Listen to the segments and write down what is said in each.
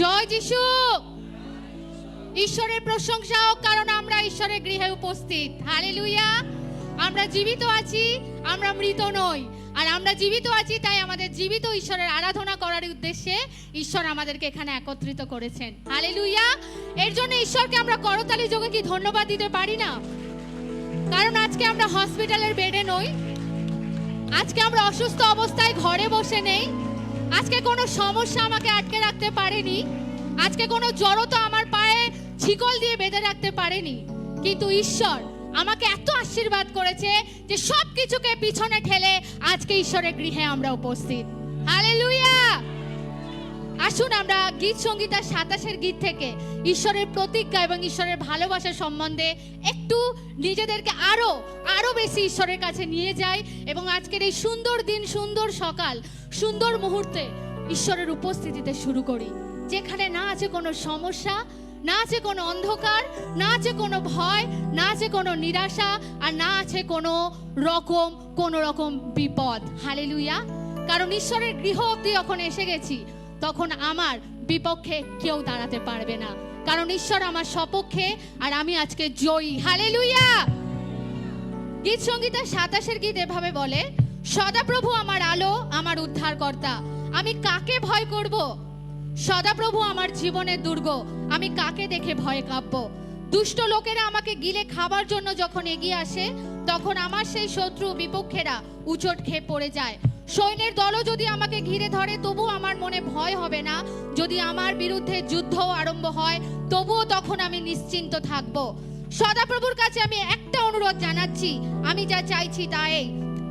জয় যিশু। ঈশ্বরের প্রশংসা হোক, কারণ আমরা ঈশ্বরের গৃহে উপস্থিত। হালেলুয়া। আমরা জীবিত আছি, আমরা মৃত নই। আর আমরা জীবিত আছি, তাই আমাদের জীবিত ঈশ্বরের আরাধনা করার উদ্দেশ্যে ঈশ্বর আমাদেরকে এখানে একত্রিত করেছেন। হালেলুয়া। এর জন্য ঈশ্বরকে আমরা করতালি যোগে কি ধন্যবাদ দিতে পারি না? কারণ আজকে আমরা হসপিটালের বেডে নই, আজকে আমরা অসুস্থ অবস্থায় ঘরে বসে নেই, আজকে কোনো সমস্যা আমাকে আটকে রাখতে পারেনি, আজকে কোনো জড়তা আমার পায়ে শিকল দিয়ে বেঁধে রাখতে পারেনি। কিন্তু ঈশ্বর আমাকে এত আশীর্বাদ করেছে যে সবকিছুকে পিছনে ঠেলে আজকে ঈশ্বরের গৃহে আমরা উপস্থিত। হালেলুয়া। আসুন আমরা গীত সংগীতা 27 গীত থেকে ঈশ্বরের প্রতিজ্ঞা এবং ঈশ্বরের ভালোবাসা সম্বন্ধে একটু নিজেদেরকে আরো বেশি ঈশ্বরের কাছে নিয়ে যাই এবং আজকের এই সুন্দর দিন, সুন্দর সকাল, সুন্দর মুহূর্তে ঈশ্বরের উপস্থিতিতে শুরু করি, যেখানে না আছে কোনো সমস্যা, না আছে কোনো অন্ধকার, না আছে কোনো ভয়, না আছে কোনো নিরাশা, আর না আছে কোনো রকম বিপদ। হালেলুয়া। কারণ ঈশ্বরের গৃহ অবধি যখন এসে গেছি, তখন আমার বিপক্ষে কেউ দাঁড়াতে পারবে না, কারণ ঈশ্বর আমার সপক্ষে আর আমি আজকে জয়ী। হালেলুয়া। গীত সংগীতা 27 গীত এভাবে বলে, সদাপ্রভু আমার আলো, আমার উদ্ধারকর্তা, আমি কাকে ভয় করব? সদাপ্রভু আমার জীবনের দুর্গ, আমি কাকে দেখে ভয় কাঁপব? দুষ্ট লোকেরা আমাকে গিলে খাবার জন্য যখন এগিয়ে আসে, তখন আমার সেই শত্রু বিপক্ষেরা উচট খেয়ে পড়ে যায়। সৈন্যের দলও যদি আমাকে ঘিরে ধরে, তবু আমার মনে ভয় হবে না। যদি আমার বিরুদ্ধে যুদ্ধ আরম্ভ হয়, তবুও তখন আমি নিশ্চিন্ত থাকব। সদাপ্রভুর কাছে আমি একটা অনুরোধ জানাচ্ছি, আমি যা চাইছি তাই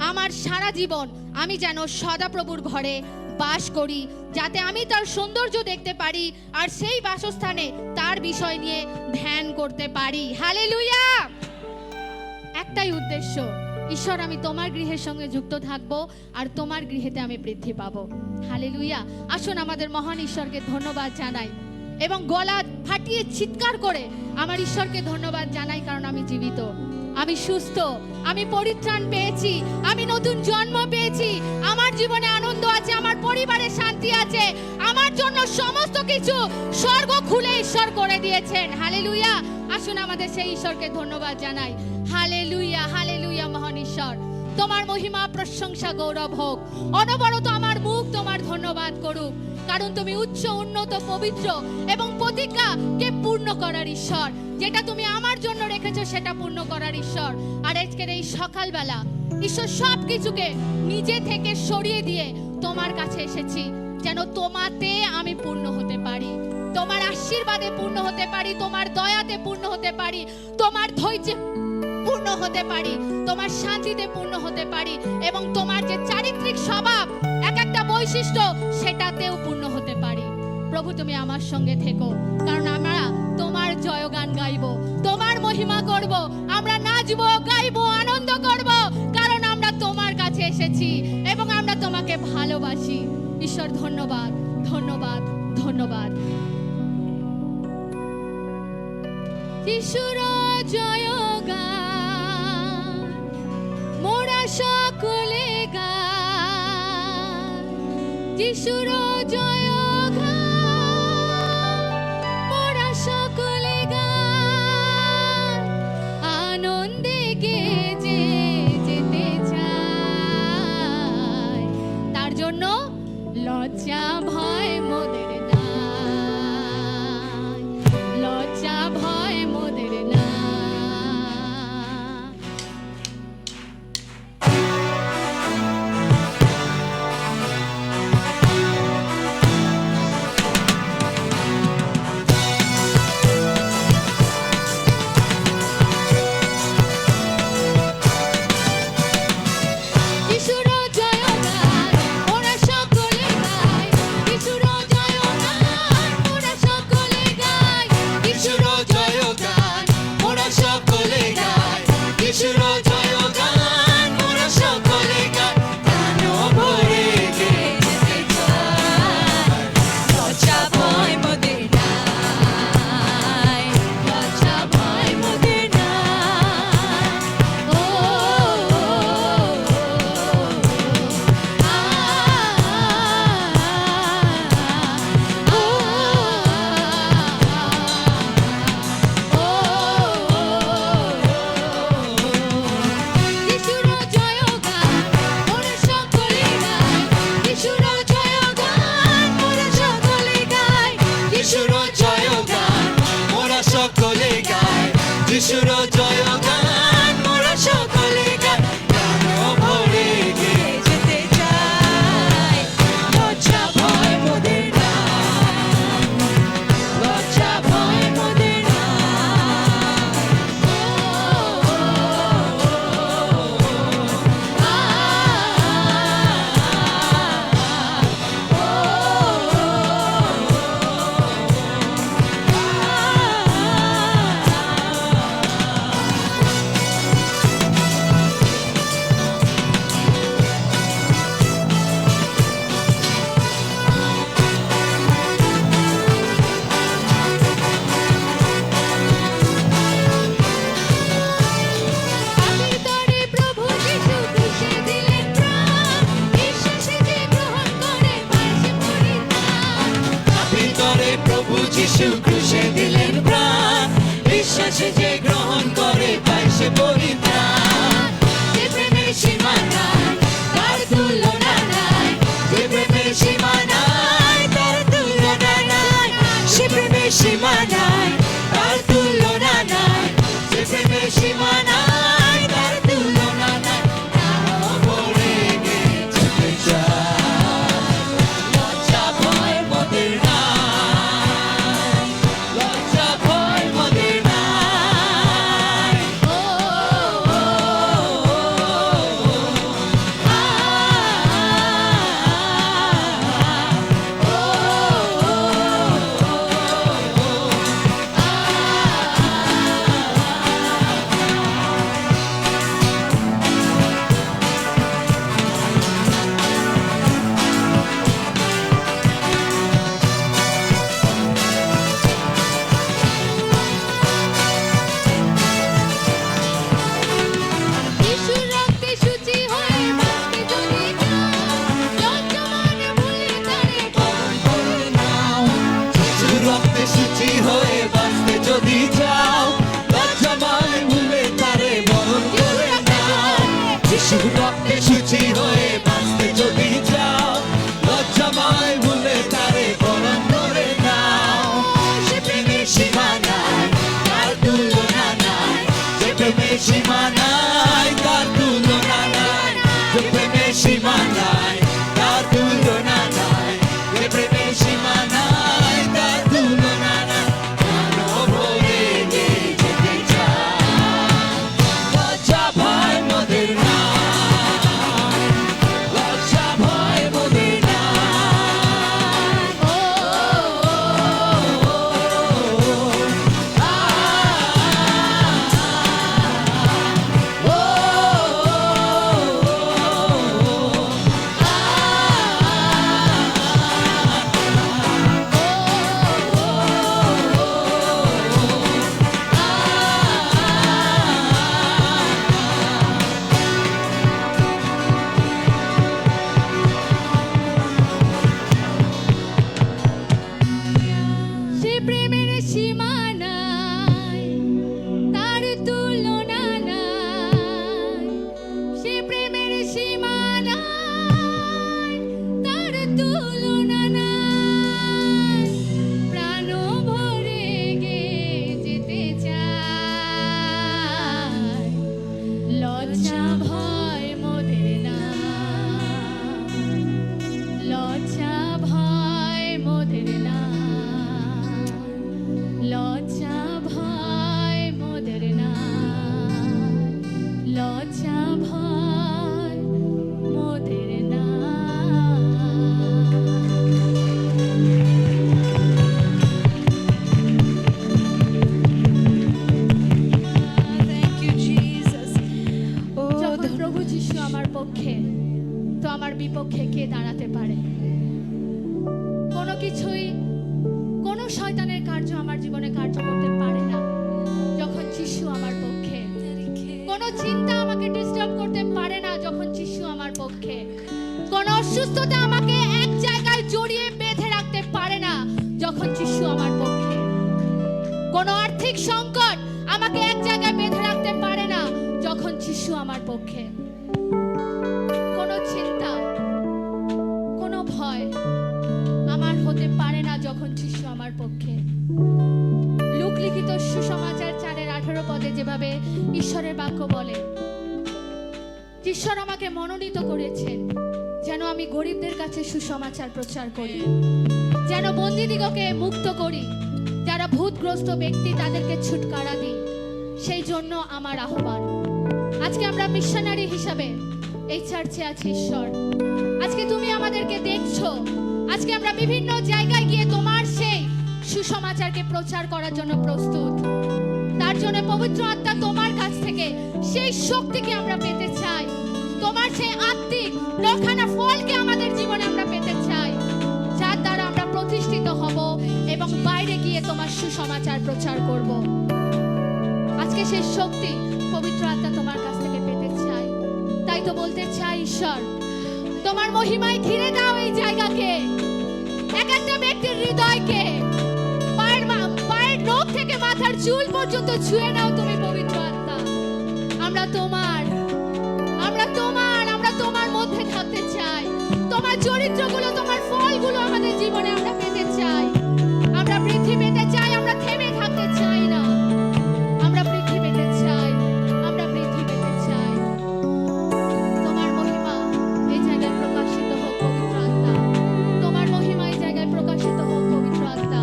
আমার সারা জীবন আমি যেন সদাপ্রভুর ঘরে বাস করি, যাতে আমি তার সৌন্দর্য দেখতে পারি আর সেই বাসস্থানে তার বিষয় নিয়ে ধ্যান করতে পারি। হালেলুয়া। একটাই উদ্দেশ্য, ঈশ্বর আমি তোমার গৃহের সঙ্গে যুক্ত থাকব আর তোমার গৃহেতে আমি বৃদ্ধি পাবো। হালেলুয়া। আসুন আমাদের মহান ঈশ্বরকে ধন্যবাদ জানাই এবং গলা ফাটিয়ে চিৎকার করে আমার ঈশ্বরকে ধন্যবাদ জানাই, কারণ আমি জীবিত, আমি সুস্থ, আমি পরিত্রাণ পেয়েছি, আমি নতুন জন্ম পেয়েছি, আমার জীবনে আনন্দ আছে, আমার পরিবারে শান্তি আছে, আমার জন্য সমস্ত কিছু স্বর্গ খুলে ঈশ্বর করে দিয়েছেন। হালেলুয়া। আসুন আমাদের সেই ঈশ্বরকে ধন্যবাদ জানাই। হালেলুয়া। হালেলুয়া। মহান ঈশ্বর, তোমার মহিমা, প্রশংসা, গৌরব হোক। অনবরত আমার মুখ তোমার ধন্যবাদ করুক, কারণ তুমি উচ্চ, উন্নত, পবিত্র এবং প্রতিজ্ঞাকে পূর্ণ করার ঈশ্বর। যেটা তুমি আমার জন্য রেখেছো সেটা পূর্ণ করার ঈশ্বর। আর আজকের এই সকালবেলা ঈশ্বর সবকিছুকে নিজে থেকে সরিয়ে দিয়ে তোমার কাছে এসেছি, যেন তোমাতে আমি পূর্ণ হতে পারি, তোমার আশীর্বাদে পূর্ণ হতে পারি, তোমার দয়াতে পূর্ণ হতে পারি, তোমার ধৈর্যে পূর্ণ হতে পারি, তোমার শান্তিতে পূর্ণ হতে পারি এবং তোমার যে চারিত্রিক স্বভাব, এক একটা বৈশিষ্ট্য, সেটাতেও পূর্ণ হতে পারি। প্রভু তুমি আমার সঙ্গে থেকো, কারণ আমরা তোমার জয়গান গাইব, তোমার মহিমা করব, আমরা নাচবো, গাইবো, আনন্দ করব, কারণ আমরা তোমার কাছে এসেছি এবং আমরা তোমাকে ভালোবাসি। ঈশ্বর ধন্যবাদ, ধন্যবাদ, ধন্যবাদ। যিশুর জয়গান মোরা সকলে গান, যিশুর জয়গান মোরা সকলে গান, আনন্দে গেজে যেতে চাই, তার জন্য লজ্জা ভয় মোদের নাই, লজ্জা ভয় মোদের নাই। যিশু ক্রুশে দিলেন প্রাণ, বিশ্বাসে যে গ্রহণ করে পায় সে পরিত্রাণ। যে প্রেমের সীমা নাই তার তুলনা নাই, যে প্রেমের সীমা নাই তার তুলনা নাই, সে প্রেমের সীমা নাই তার তুলনা নাই, যে প্রেমের সীমা নাই তার তুলনা নাই। তারও ভরে যেতে চাই, লজ্জা ভয় মোদের নাই, লজ্জা ভয় মোদের নাই। ও যিশুর রক্তে শুচি হয়ে বাঁচতে যদি চাও, লজ্জামানে ভুলে তারে বরণ করে নাও। যিশুর রক্তে শুচি হয়ে বাঁচতে যদি চাও, লজ্জামানে ভুলে তারে বরণ করে নাও। যিশুর রক্তে শুচি হয়ে বাঁচতে যদি চাও, লজ্জামায় ভুলে তারে বরণ করে নাও। সে প্রেমের সীমা নাই তার তুলনা নাই, যে প্রেমের সীমা নাই তার তুলনা নাই, যে প্রেমের সীমা নাই তার তুলনা নাই, যে প্রেমের সীমা নাই তার তুলনা নাই। আরো ভরে যেতে চাই, লজ্জা ভয় মোদের নাই, লজ্জা ভয় মোদের নাই। ও সে প্রেমের সীমা নাই তার তুলনা নাই, সে প্রেমের সীমা নাই তার তুলনা নাই। প্রাণ ভরে গে যেতে চাই, লজ্জা ভয় মোদের নাই, লজ্জা ভয় মোদের নাই, লজ্জা ভয় মোদের নাই, লজ্জা ভয় মোদের Thank you, Jesus. যখন প্রভু যিশু আমার পক্ষে, তো আমার বিপক্ষে কে দাঁড়াতে পারে? কোনো কিছুই, কোনো শয়তানের কার্য আমার জীবনে কার্য করতে পারে না যখন যিশু আমার পক্ষে। কোনো চিন্তা আমাকে ডিস্টার্ব করতে পারে না যখন যিশু আমার পক্ষে। কোনো অসুস্থতা আমাকে এক জায়গায় জড়িয়ে বেঁধে রাখতে পারে না যখন যিশু আমার পক্ষে। কোনো আর্থিক সংকট আমাকে এক জায়গায় বেঁধে রাখতে পারে না যখন যিশু আমার পক্ষে। কোনো চিন্তা, কোনো ভয় আমার হতে পারে না যখন যিশু আমার পক্ষে। লোকলিখিত সুসমাচার 4:18 পদে যেভাবে ঈশ্বরের বাক্য বলে, ঈশ্বর আমাকে মনোনীত করেছেন যেন আমি গরিবদের কাছে সুসমাচার প্রচার করি, যেন বন্দীদিগকে মুক্ত করি, যারা ভূতগ্রস্ত ব্যক্তি তাদেরকে ছুটকারা দিই। সেই জন্য আমার আহ্বান। আজকে আমরা মিশনারি হিসাবে এই চার্চে আছি ঈশ্বর। আজকে তুমি আমাদেরকে দেখছো। আজকে আমরা বিভিন্ন জায়গায় গিয়ে তোমার সেই সুসমাচারকে প্রচার করার জন্য প্রস্তুত। তার জন্য পবিত্র আত্মা তোমার কাছ থেকে সেই শক্তিকে আমরা পেতে চাই, তোমার সেই আত্মিক লক্ষণা ফলকে আমাদের জীবনে আমরা পেতে চাই, যার দ্বারা আমরা প্রতিষ্ঠিত হব এবং বাইরে গিয়ে তোমার সুসমাচার প্রচার করব। আজকে সেই শক্তি পবিত্র আত্মা তোমার কাছ থেকে পেতে চাই। তাই তো বলতে চাই ঈশ্বর, তোমার মহিমায় ঘিরে দাও এই জায়গাকে, এক একটা ব্যক্তির হৃদয়কে, পার চুল পর্যন্ত ছুঁয়ে নাও তুমি পবিত্র আত্মা। আমরা তোমার, আমরা তোমার, আমরা তোমার মধ্যে থাকতে চাই। তোমার চরিত্রগুলো, তোমার ফলগুলো আমাদের জীবনে আমরা পেতে চাই। আমরা বৃদ্ধি পেতে চাই, আমরা থেমে থাকতে চাই না। আমরা বৃদ্ধি পেতে চাই, আমরা বৃদ্ধি পেতে চাই। তোমার মহিমা এই জায়গায় প্রকাশিত হোক পবিত্র আত্মা। তোমার মহিমা এই জায়গায় প্রকাশিত হোক পবিত্র আত্মা।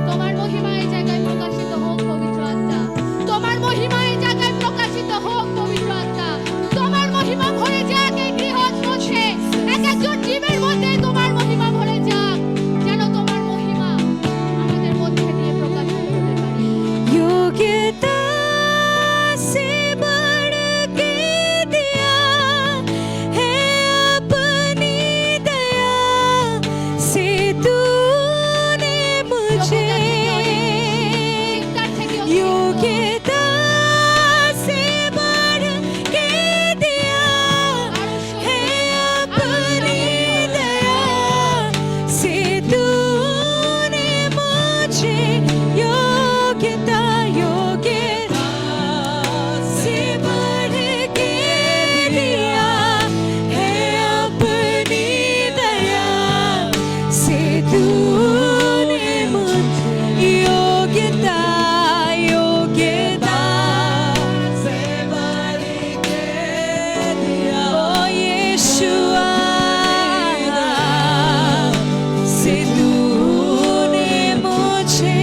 তোমার মহিমা এই জায়গায় প্রকাশিত হোক পবিত্র আত্মা। তোমার মহিমা এই জায়গায় প্রকাশিত হোক পবিত্র আত্মা। তোমার মহিমা ভরে যাক এই গৃহর মধ্যে, এক একজন জীবের মধ্যে তোমার মহিমা ভরে যাক, যেন তোমার মহিমা আমাদের মধ্যে দিয়ে প্রকাশিত হতে পারে। योग्यता से बढ़ के दिया है अपनी दया से तूने मुझे। চিৎকার থেকে योग्यता से बढ़ के दिया है अपनी दया से तूने मुझे। योग्यता योग्यता से बढ़ के दिया है अपनी दया से तूने मुझे। योग्यता योग्यता से बढ़ के दिया ओ यीशुआ से तूने मुझे।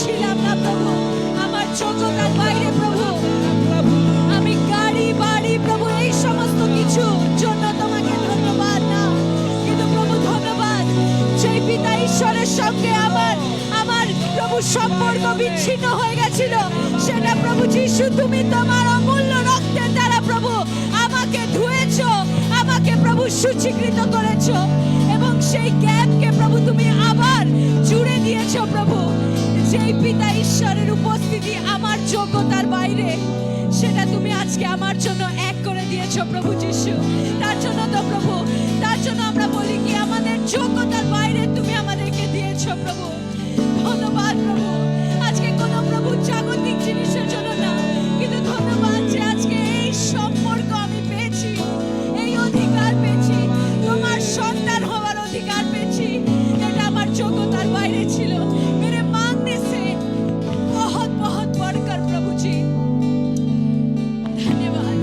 ছিলাম না প্রভু, আমার যোগ্যতার বাইরে প্রভু, আমি গাড়ি বাড়ি প্রভু এই সমস্ত কিছু জন্য তোমাকে ধন্যবাদ না, কিন্তু প্রভু ধন্যবাদ সেই পিতা ঈশ্বরের সঙ্গে আমার প্রভু সম্পর্ক বিচ্ছিন্ন হয়ে গেছিল, সেটা প্রভু যিশু তুমি তোমার অমূল্য রক্তের দ্বারা প্রভু আমাকে ধুয়েছো, আমাকে প্রভু শুচীকৃত করেছো এবং সেই গ্যাপকে প্রভু তুমি আবার জুড়ে দিয়েছো প্রভু। যেই পিতা ঈশ্বরের উপস্থিতি আমার যোগ্যতার বাইরে, সেটা তুমি আজকে আমার জন্য এক করে দিয়েছো প্রভু যিশু। তার জন্য তো প্রভু, তার জন্য আমরা বলি কি আমাদের যোগ্যতার বাইরে তুমি আমাদেরকে দিয়েছো প্রভু। ধন্যবাদ প্রভু, আজকে কোনো প্রভু জাগতিক জিনিসের জন্য না, কিন্তু ধন্যবাদ যে আজকে এই সম্পর্ক আমি পেয়েছি, এই অধিকার পেয়েছি, তোমার সন্তান হওয়ার অধিকার পেয়েছি, এটা আমার যোগ্যতার বাইরে ছিল। मेरे मांगने से बहुत बहुत बढ़कर प्रभु जी धन्यवाद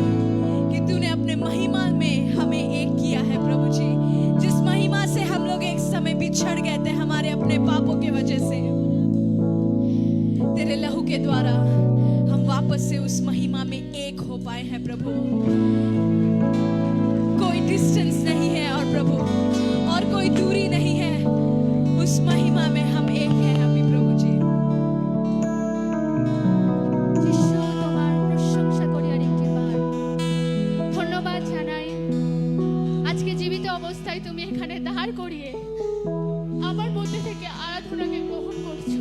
कि तूने अपने महिमा में हमें एक किया है प्रभु जी। जिस महिमा से हम लोग एक समय बिछड़ गए थे हमारे अपने पापों के वजह से, तेरे लहू के द्वारा हम वापस से उस महिमा में एक हो पाए हैं प्रभु। कोई डिस्टेंस नहीं है और प्रभु, और कोई दूरी नहीं है, उस महिमा में हम एक हैं अभी प्रभु जी। যিশু তোমার প্রশংসা করি আরেকটি বার, ধন্যবাদ জানাই আজকে জীবিত অবস্থায় তুমি এখানে দাঁড় করিয়ে আমার মধ্যে থেকে আরাধনাকে গ্রহণ করছো।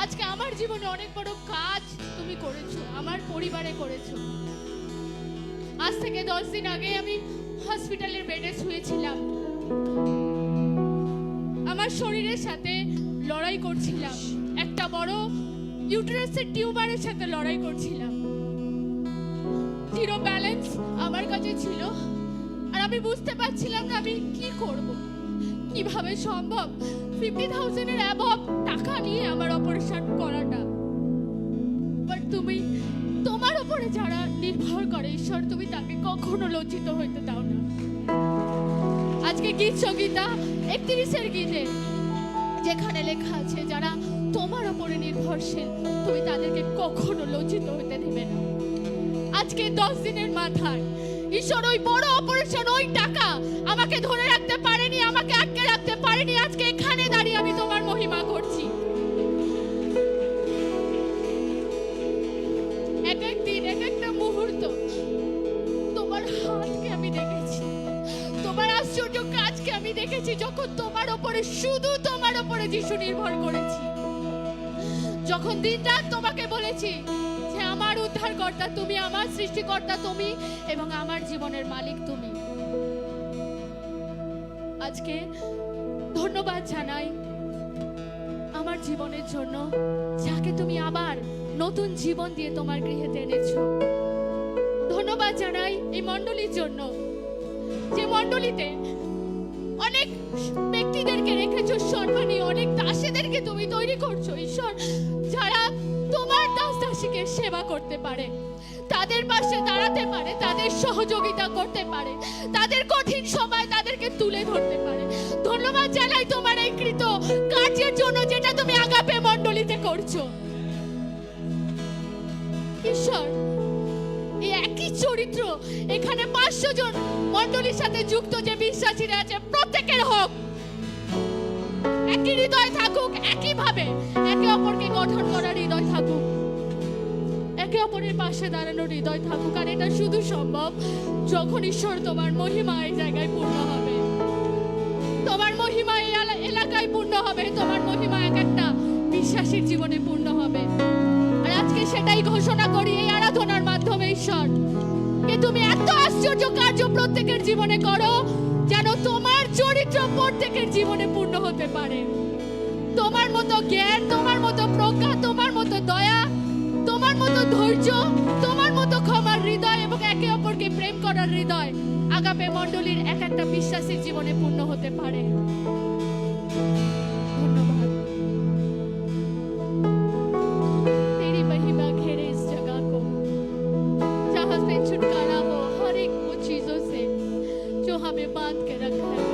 আজকে আমার জীবনে অনেক বড় কাজ তুমি করেছো, আমার পরিবারে করেছো। আজ থেকে 10 দিন আগে আমি হসপিটালের বেডে শুয়েছিলাম, আমার শরীরের সাথে লড়াই করছিলাম, একটা বড় ইউটেরাসের টিউমারের সাথে লড়াই করছিলাম। জিরো ব্যালেন্স আমার কাছে ছিল, আর আমি বুঝতে পারছিলাম না আমি কি করব, কিভাবে সম্ভব 50,000 এর অ্যাবভ টাকা নিয়ে আমার অপারেশন করাটা। বাট তুমি, তোমার উপরে যারা নির্ভর করে ঈশ্বর, তুমি তাকে কখনো লজ্জিত হইতে দাও না। আজকে গীত সংগীতা 31 গীতে যেখানে লেখা আছে যারা তোমার উপরে নির্ভরশীল, তুমি তাদেরকে কখনো লজ্জিত হইতে দেবে না। আজকে 10 দিনের মাথায় ঈশ্বর ওই বড় অপারেশন, ওই টাকা আমাকে ধরে রাখতে পারেনি, আমাকে আটকে রাখতে পারেনি। আজকে এখানে দাঁড়িয়ে আমি তোমার মহিমা করছি। এক এক দিন, এক একটা মুহূর্ত তোমার হাতকে আমি দেখেছি, তোমার আশ্চর্য কাজকে আমি দেখেছি, যখন তোমার উপরে, শুধু তোমার উপরে যিশু নির্ভর করেছি। যখন দিন রাত তোমাকে বলেছি যে আমার উদ্ধারকর্তা তুমি, আমার সৃষ্টিকর্তা তুমি, এবং আমার জীবনের মালিক তুমি। আজকে ধন্যবাদ জানাই আমার জীবনের জন্য, যাকে তুমি আবার নতুন জীবন দিয়ে তোমার গৃহেতে এনেছো। ধন্যবাদ জানাই এই মণ্ডলীর জন্য, যে মণ্ডলীতে অনেক ব্যক্তিদেরকে রেখেছো সম্মানী, অনেক দাসীদেরকে তুমি তৈরি করছো ঈশ্বর, যারা তোমার দাস দাসীকে সেবা করতে পারে, তাদের পাশে দাঁড়াতে পারে, তাদের সহযোগিতা করতে পারে, তাদের কঠিন সময় তাদেরকে তুলে ধরতে পারে। ধন্যবাদ জানাই তোমার এই কৃত কার্যের জন্য, যেটা তুমি আগাপে মণ্ডলীতে করছো ঈশ্বর। এই একই চরিত্র এখানে 500 জন মণ্ডলীর সাথে যুক্ত যে বিশ্বাসীরা আছে, প্রত্যেকের হোক একই হৃদয় থাকুক, একইভাবে একে অপরকে গঠন করার হৃদয় থাকুক, একে অপরের পাশে দাঁড়ানোর হৃদয় থাকুক। আর এটা শুধু সম্ভব যখন ঈশ্বর তোমার মহিমা এই জায়গায় পূর্ণ হবে, তোমার মহিমা এই এলাকায় পূর্ণ হবে, তোমার মহিমা এক একটা বিশ্বাসীর জীবনে পূর্ণ হবে। আর আজকে সেটাই ঘোষণা করি এই আরাধনার মাধ্যমে ঈশ্বর, যে তুমি এত আশ্চর্য কার্য প্রত্যেকের জীবনে করো, যেন তোমার চরিত্র প্রত্যেকের জীবনে পূর্ণ হতে পারে। তোমার মতো জ্ঞান, তোমার মতো প্রজ্ঞা, তোমার মতো দয়া, তোমার মতো ধৈর্য, তোমার মতো ক্ষমার হৃদয় এবং একে অপরকে প্রেম করার হৃদয় আগামী মণ্ডলীর এক একটা বিশ্বাসীর জীবনে পূর্ণ হতে পারে। ধন্যবাদ। तेरी महिमा घेरे इस जगह को, जहाँ से छुटकारा हो हर एक वो चीजों से जो हमें बांध के रखा है।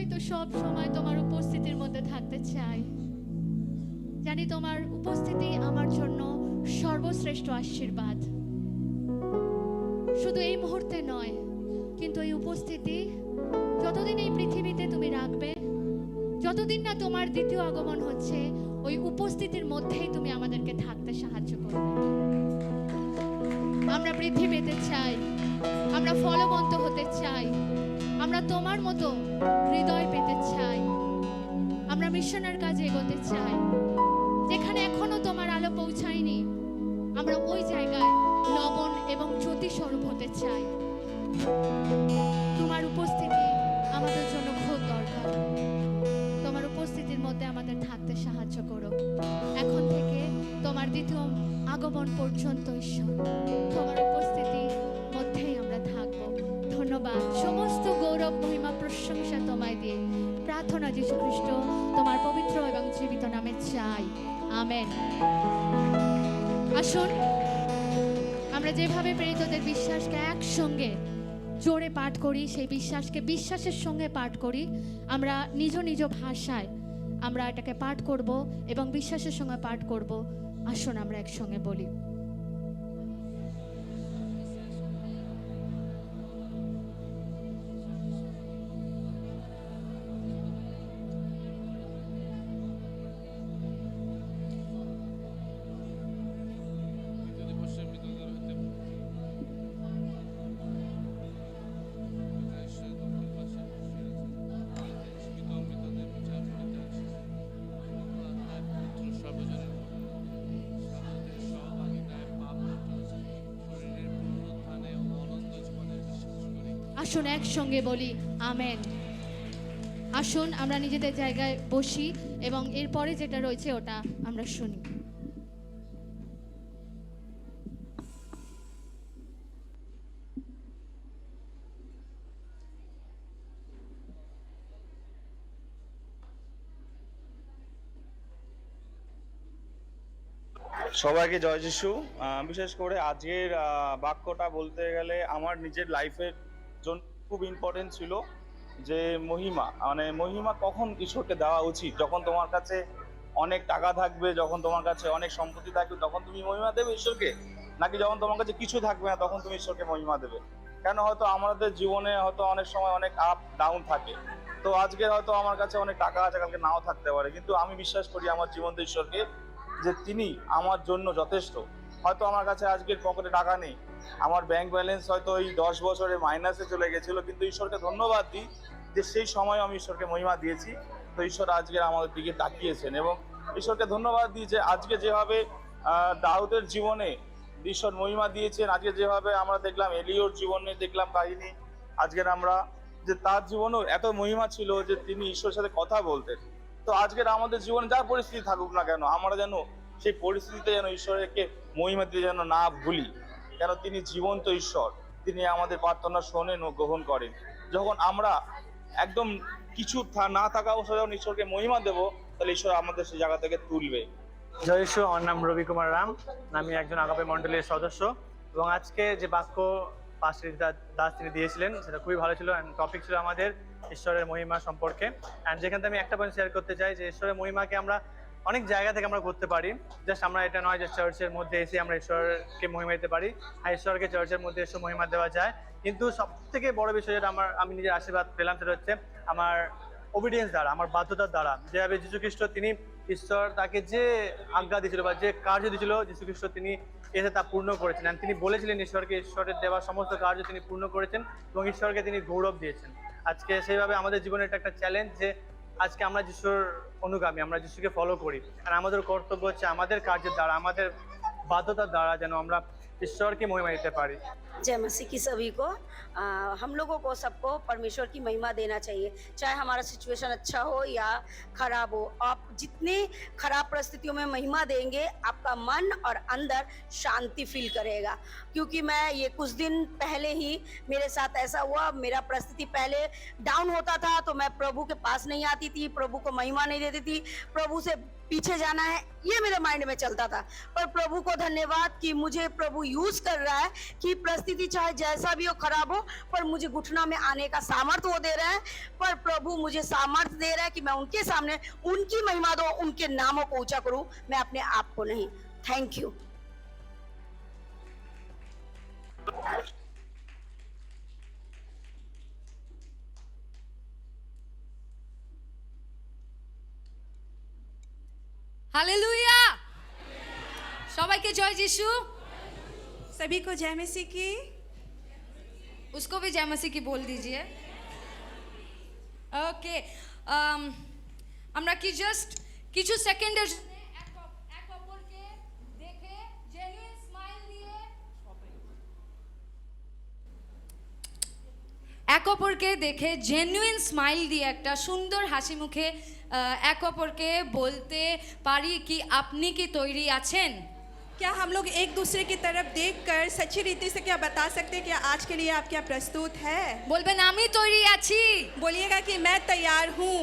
আমরাই তো সব সময় তোমার উপস্থিতির মধ্যে থাকতে চাই। জানি তোমার উপস্থিতি আমার জন্য সর্বশ্রেষ্ঠ আশীর্বাদ। শুধু এই মুহূর্তে নয়, কিন্তু এই উপস্থিতি যতদিন এই পৃথিবীতে তুমি রাখবে, যতদিন না তোমার দ্বিতীয় আগমন হচ্ছে, ওই উপস্থিতির মধ্যেই তুমি আমাদেরকে থাকতে সাহায্য করবে। আমরা বৃদ্ধি পেতে চাই, আমরা ফলবন্ত হতে চাই, আমরা তোমার মতো হৃদয় পেতে চাই, আমরা মিশনের কাজে এগোতে চাই। যেখানে এখনো তোমার আলো পৌঁছায়নি, আমরা ওই জায়গায় লবণ এবং জ্যোতি স্বরূপ হতে চাই। তোমার উপস্থিতি আমাদের জন্য খুব দরকার। তোমার উপস্থিতির মধ্যে আমাদের থাকতে সাহায্য করো। এখন থেকে তোমার দ্বিতীয় আগমন পর্যন্ত ঈশ্বর তোমার উপস্থিতির মধ্যেই আমরা থাকবো। ধন্যবাদ। সমস্ত গৌরব, মহিমা, প্রশংসা তোমায় দিয়ে প্রার্থনা যীশু খ্রিস্ট তোমার পবিত্র এবং জীবিত নামে চাই, আমেন। আসুন আমরা যেভাবে প্রেরিতদের বিশ্বাসকে একসঙ্গে জোরে পাঠ করি, সেই বিশ্বাসকে বিশ্বাসের সঙ্গে পাঠ করি। আমরা নিজ নিজ ভাষায় আমরা এটাকে পাঠ করব এবং বিশ্বাসের সঙ্গে পাঠ করব। আসুন আমরা একসঙ্গে বলি। আসুন একসঙ্গে বলি আমেন। আসুন আমরা নিজেদের জায়গায় বসি এবং এরপরে যেটা রয়েছে ওটা আমরা শুনি। সবাইকে জয় যিশু। বিশেষ করে আজকের বাক্যটা বলতে গেলে আমার নিজের লাইফের জন্য খুব ইম্পর্টেন্ট ছিল যে মহিমা, মানে মহিমা কখন ঈশ্বরকে দেওয়া উচিত। যখন তোমার কাছে অনেক টাকা থাকবে, যখন তোমার কাছে অনেক সম্পত্তি থাকবে, তখন তুমি মহিমা দেবে ঈশ্বরকে, নাকি যখন তোমার কাছে কিছু থাকবে না তখন তুমি ঈশ্বরকে মহিমা দেবে? কেন হয়তো আমাদের জীবনে হয়তো অনেক সময় অনেক আপ ডাউন থাকে। তো আজকে হয়তো আমার কাছে অনেক টাকা আছে, কালকে নাও থাকতে পারে, কিন্তু আমি বিশ্বাস করি আমার জীবন্ত ঈশ্বরকে যে তিনি আমার জন্য যথেষ্ট। হয়তো আমার কাছে আজকের পকেটে টাকা নেই, আমার ব্যাংক ব্যালেন্স হয়তো এই 10 বছরে মাইনাসে চলে গেছিল, কিন্তু ঈশ্বরকে ধন্যবাদ দিই যে সেই সময় আমি ঈশ্বরকে মহিমা দিয়েছি। তো ঈশ্বর আজকে আমাদের দিকে তাকিয়েছেন এবং ঈশ্বরকে ধন্যবাদ দিই যে আজকে যেভাবে দাউদের জীবনে ঈশ্বর মহিমা দিয়েছেন, আজকে যেভাবে আমরা দেখলাম এলিয়র জীবনে দেখলাম কাহিনী, আজকের আমরা যে তার জীবনেও এত মহিমা ছিল যে তিনি ঈশ্বরের সাথে কথা বলতেন। তো আজকের আমাদের জীবনে যা পরিস্থিতি থাকুক না কেন, আমরা যেন সেই পরিস্থিতিতে যেন ঈশ্বরকে মহিমা দিয়ে যেন না ভুলি, কেন তিনি জীবন্ত ঈশ্বর, তিনি আমাদের প্রার্থনা শোনেন ও গ্রহণ করেন। যখন আমরা একদম কিছু না থাকা অবস্থায় যখন ঈশ্বরকে মহিমা দেবো, তাহলে ঈশ্বর আমাদের সেই জায়গা থেকে তুলবে। জয় ঈশ্বর। আমার নাম রবি কুমার রাম, আমি একজন আগাপে মণ্ডলীর সদস্য এবং আজকে যে বাক্য পাস্টর দাস তিনি দিয়েছিলেন সেটা খুবই ভালো ছিল। অ্যান্ড টপিক ছিল আমাদের ঈশ্বরের মহিমা সম্পর্কে। অ্যান্ড যেখান থেকে আমি একটা পয়েন্ট শেয়ার করতে চাই যে ঈশ্বরের মহিমাকে আমরা অনেক জায়গা থেকে আমরা করতে পারি। জাস্ট আমরা এটা নয় যে চার্চের মধ্যে এসে আমরা ঈশ্বরকে মহিমা দিতে পারি। হ্যাঁ, ঈশ্বরকে চার্চের মধ্যে এসে মহিমা দেওয়া যায়, কিন্তু সব থেকে বড় বিষয় যেটা আমি নিজের আশীর্বাদ পেলাম সেটা হচ্ছে আমার ওবিডিয়েন্স দ্বারা, আমার বাধ্যতার দ্বারা। যেভাবে যীশু খ্রিস্ট তিনি ঈশ্বর তাকে যে আজ্ঞা দিয়েছিল বা যে কার্য দিয়েছিল, যীশু খ্রিস্ট তিনি এসে তা পূর্ণ করেছেন। আর তিনি বলেছিলেন ঈশ্বরকে, ঈশ্বরের দেওয়া সমস্ত কার্য তিনি পূর্ণ করেছেন এবং ঈশ্বরকে তিনি গৌরব দিয়েছেন। আজকে সেইভাবে আমাদের জীবনে এটা একটা চ্যালেঞ্জ যে আজকে আমরা যিশুর অনুগামী, আমরা যিশুকে ফলো করি, আর আমাদের কর্তব্য হচ্ছে আমাদের কার্যের দ্বারা, আমাদের বাধ্যতার দ্বারা যেন আমরা ঈশ্বরকে মহিমা দিতে পারি। जय मसीह की सभी को। हम लोगों को सबको परमेश्वर की महिमा देना चाहिए, चाहे हमारा सिचुएशन अच्छा हो या खराब हो। आप जितनी खराब परिस्थितियों में महिमा देंगे, आपका मन और अंदर शांति फील करेगा। क्योंकि मैं ये कुछ दिन पहले ही मेरे साथ ऐसा हुआ, मेरा परिस्थिति पहले डाउन होता था तो मैं प्रभु के पास नहीं आती थी, प्रभु को महिमा नहीं देती थी, प्रभु से पीछे जाना है, ये मेरे माइंड में चलता था। पर प्रभु को धन्यवाद कि मुझे प्रभु यूज कर रहा है कि परिस्थिति चाहे जैसा भी हो, खराब हो, पर मुझे घुटना में आने का सामर्थ्य वो दे रहा है। पर प्रभु मुझे सामर्थ्य दे रहा है कि मैं उनके सामने उनकी महिमा दो, उनके नामों को ऊंचा करूं, मैं अपने आप को नहीं। Thank you. হালেলুয়া, সবাইকে জয় যিশু। सभी को जय मसीह की। उसको भी जय मसीह की बोल दीजिए। ওকে, আমরা কি জাস্ট কিছু সেকেন্ডের জন্য এক অপরকে দেখে জেনুইন স্মাইল দিয়ে এক অপরকে দেখে জেনুইন স্মাইল দিয়ে একটা সুন্দর হাসি মুখে এক অপরকে বলতে পারি কি আপনি কি তৈরি আছেন? क्या हम लोग एक दूसरे की तरफ देखकर सच्ची रीति से क्या बता सकते हैं कि आज के लिए आप क्या प्रस्तुत है? বলবেন আমি তৈরি আছি। बोलिएगा कि मैं तैयार हूँ।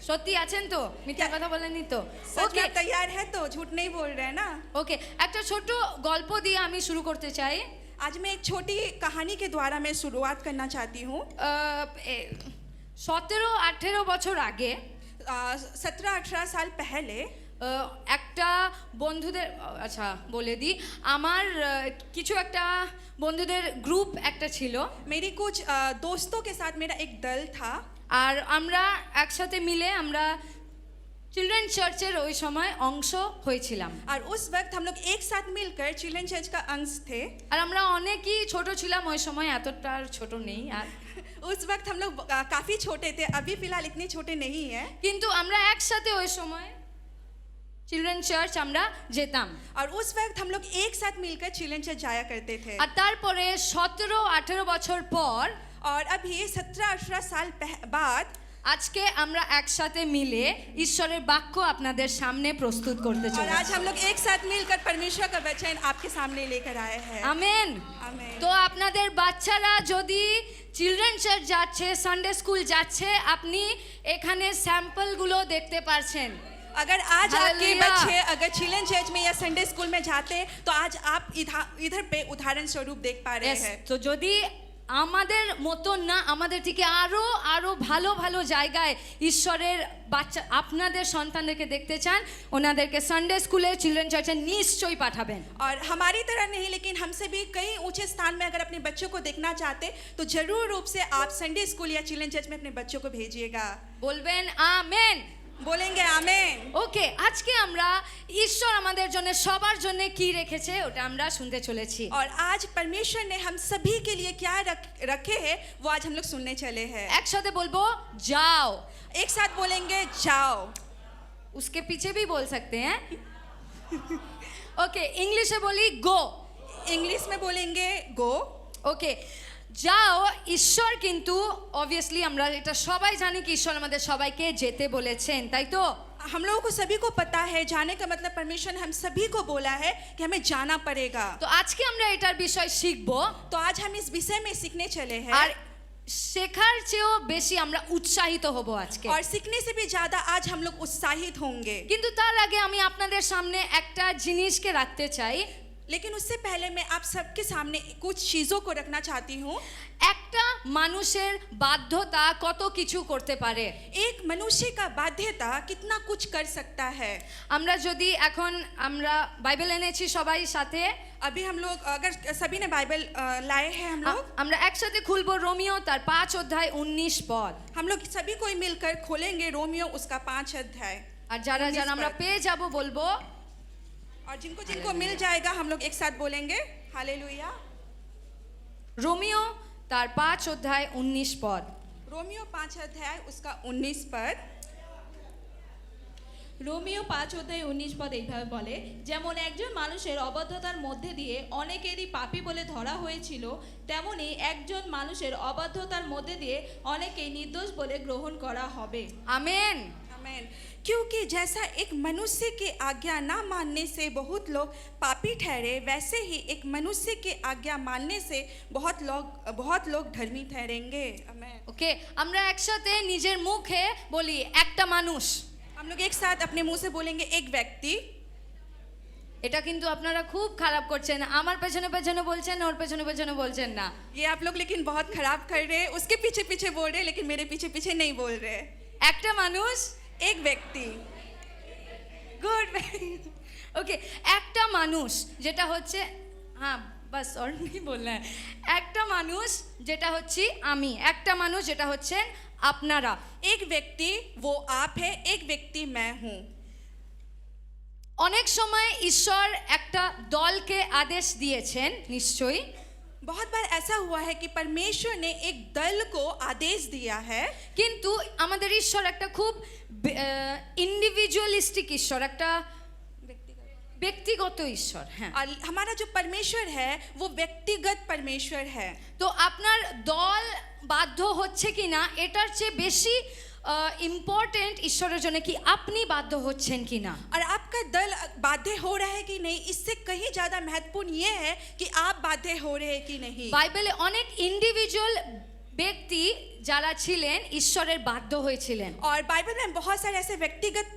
সত্যি আছেন তো? মিথ্যা কথা বলেননি তো? सच ওকে में तैयार है तो झूठ नहीं बोल रहे हैं ना। ওকে, একটা ছোট গল্প দিয়ে আমি শুরু করতে চাই। आज मैं एक छोटी कहानी के द्वारा मैं शुरुआत करना चाहती हूँ। 17-18 বছর আগে 17-18 साल पहले একটা বন্ধুদের আচ্ছা বলে দিই, আমার কিছু একটা বন্ধুদের গ্রুপ একটা ছিল, मेरी कुछ दोस्तों के साथ मेरा एक दल था। আর আমরা একসাথে মিলে আমরা চিলড্রেন চার্চের ওই সময় অংশ হয়েছিলাম। और उस वक्त हम लोग एक साथ मिलकर चिल्ड्रन चर्च का अंश थे। আর আমরা অনেকই ছোট ছিলাম ওই সময়, এতটা ছোট নেই আর, उस वक्त हम लोग काफ़ी छोटे थे, अभी फिलहाल इतने छोटे नहीं हैं। কিন্তু আমরা একসাথে ওই সময় চিলড্রেন চার্চ আমরা যেতাম। और उस वक्त हम लोग एक साथ मिलकर चिल्ड्रन चर्च जाया करते थे। আর তারপরে 17-18 বছর পর और अभी 17-18 साल बाद আজকে আমরা একসাথে মিলে ঈশ্বরের বাক্য আপনাদের সামনে প্রস্তুত করতে और চলেছি। आज हम लोग एक साथ मिलकर परमेश्वर का वचन आपके सामने लेकर आए हैं। আমেন। आमीन। তো আপনাদের বাচ্চারা যদি চিলড্রেন চার্চ যাচ্ছে, সানডে স্কুল যাচ্ছে, আপনি এখানে স্যাম্পলগুলো দেখতে পারছেন। अगर आज आपके हालेलुया। बच्चे अगर चिल्ड्रन चर्च में या संडे स्कूल में जाते हैं तो आज आप इधर पे उदाहरण स्वरूप देख पा रहे Yes, हैं। তো যদি আমাদের মতো না, আমাদের থেকে আরো আরো ভালো ভালো জায়গায় ঈশ্বরের বাচ্চা আপনাদের সন্তানদেরকে দেখতে চান, ওনাদেরকে সানডে স্কুলে চিলড্রেন চার্চে নিশ্চয়ই পাঠাবেন। और हमारी तरह नहीं, लेकिन हमसे भी कई ऊंचे स्थान में अगर अपने बच्चों को देखना चाहते तो जरूर रूप से आप संडे स्कूल या चिल्ड्रन चर्च में अपने बच्चों को भेजिएगा। বলবেন আমেন। बोलेंगे आमीन। ওকে, আজকে আমরা ঈশ্বর আমাদের জন্য সবার জন্য কি রেখেছে ওটা আমরা শুনতে চলেছি। और आज परमेश्वर ने हम सभी के लिए क्या रखे हैं वो आज हम लोग सुनने चले हैं। একসাথে বলবো যাও। एक साथ बोलेंगे जाओ। उसके पीछे भी बोल सकते हैं। ओके, इंग्लिश में बोली गो। इंग्लिश में बोलेंगे गो। ওকে, যাও। ঈশ্বর কিন্তু অবভিয়াসলি আমরা এটা সবাই জানি কি ঈশ্বর আমাদের সবাইকে যেতে বলেছেন, তাই তো? हम लोगों को सभी को पता है, जाने का मतलब परमेश्वर ने हम सभी को बोला है कि हमें जाना पड़ेगा। তো আজকে আমরা এটার বিষয় শিখবো, तो आज हम इस विषय में सीखने चले हैं। আর শেখার চেয়েও বেশি আমরা উৎসাহিত হব আজকে। और सीखने से भी ज्यादा आज हम लोग उत्साहित होंगे। কিন্তু তার আগে আমি আপনাদের সামনে একটা জিনিসকে রাখতে চাই। लेकिन उससे पहले मैं आप सबके सामने कुछ चीजों को रखना चाहती हूँ। একটা মানুষের বাধ্যতা কত কিছু করতে পারে। एक मनुष्य का बाध्यता कितना कुछ कर सकता है। আমরা যদি এখন আমরা বাইবেল এনেছি সবাই সাথে, अभी हम लोग अगर सभी ने बाइबल लाए हैं हम लोग আমরা একসাথে খুলবো রোমিও তার 5 অধ্যায় 19 পদ। हम लोग सभी कोई मिलकर खोलेंगे रोमियो उसका 5 अध्याय। আর যারা 19 যারা আমরা पद। পেয়ে যাব বলবো और जिनको जिनको मिल जाएगा हम लोग एक साथ बोलेंगे हालेलुया। রোমিও তার 5 অধ্যায় 19 পদ। रोमियो 5 अध्याय उसका 19 पद। রোমিও 5 অধ্যায় 19 পদ এইভাবে বলে, যেমন একজন মানুষের অবাধ্যতার মধ্যে দিয়ে অনেকেরই পাপী বলে ধরা হয়েছিল, তেমনি একজন মানুষের অবাধ্যতার মধ্যে দিয়ে অনেকেই নির্দোষ বলে গ্রহণ করা হবে। আমেন। आमीन। क्योंकि जैसा एक मनुष्य की आज्ञा ना मानने से बहुत लोग पापी ठहरे, वैसे ही एक मनुष्य की आज्ञा मानने से बहुत लोग धर्मी ठहरेंगे। आमीन। ওকে, আমরা একসাথে নিজের মুখে বলি একটা মানুষ। हम लोग एक साथ अपने मुंह से बोलेंगे एक व्यक्ति। এটা কিন্তু আপনারা খুব খারাপ করছেন, আমার পেছনে পেছনে বলছেন, ওর পেছনে পেছনে বলছেন না। ये आप लोग लेकिन बहुत खराब कर रहे हैं, उसके पीछे पीछे बोल रहे हैं लेकिन मेरे पीछे पीछे नहीं बोल रहे। একটা মানুষ, एक व्यक्ति। গুড, ওকে, একটা মানুষ যেটা হচ্ছে, হ্যাঁ বাস और नहीं बोलना है, একটা মানুষ যেটা হচ্ছে আমি, একটা মানুষ যেটা হচ্ছে আপনারা। एक व्यक्ति वो आप है, एक व्यक्ति मैं हूँ। অনেক সময় ঈশ্বর একটা দলকে আদেশ দিয়েছেন নিশ্চয়ই, बहुत बार ऐसा हुआ है कि परमेश्वर ने एक दल को आदेश दिया है, কিন্তু আমাদের ঈশ্বর একটা খুব ইন্ডিভিজুয়ালিস্টিক ঈশ্বর, একটা ব্যক্তিগত ঈশ্বর। হ্যাঁ, और हमारा जो परमेश्वर है वो व्यक्तिगत परमेश्वर है। তো আপনার দল বাধ্য হচ্ছে কিনা এটার চেয়ে বেশি ইম্পর্টেন্ট ঈশ্বরের জন্য কি আপনি বাধ্য হচ্ছেন কিনা। और आपका दल बाध्य हो रहा है कि नहीं, इससे कहीं ज्यादा महत्वपूर्ण ये है कि आप बाध्य हो रहे हैं कि नहीं। বাইবেলে অনেক ইন্ডিভিজুয়াল ব্যক্তি যারা ছিলেন ঈশ্বরের বাধ্য হয়েছিলেন। और बाइबल में बहुत सारे ऐसे व्यक्तिगत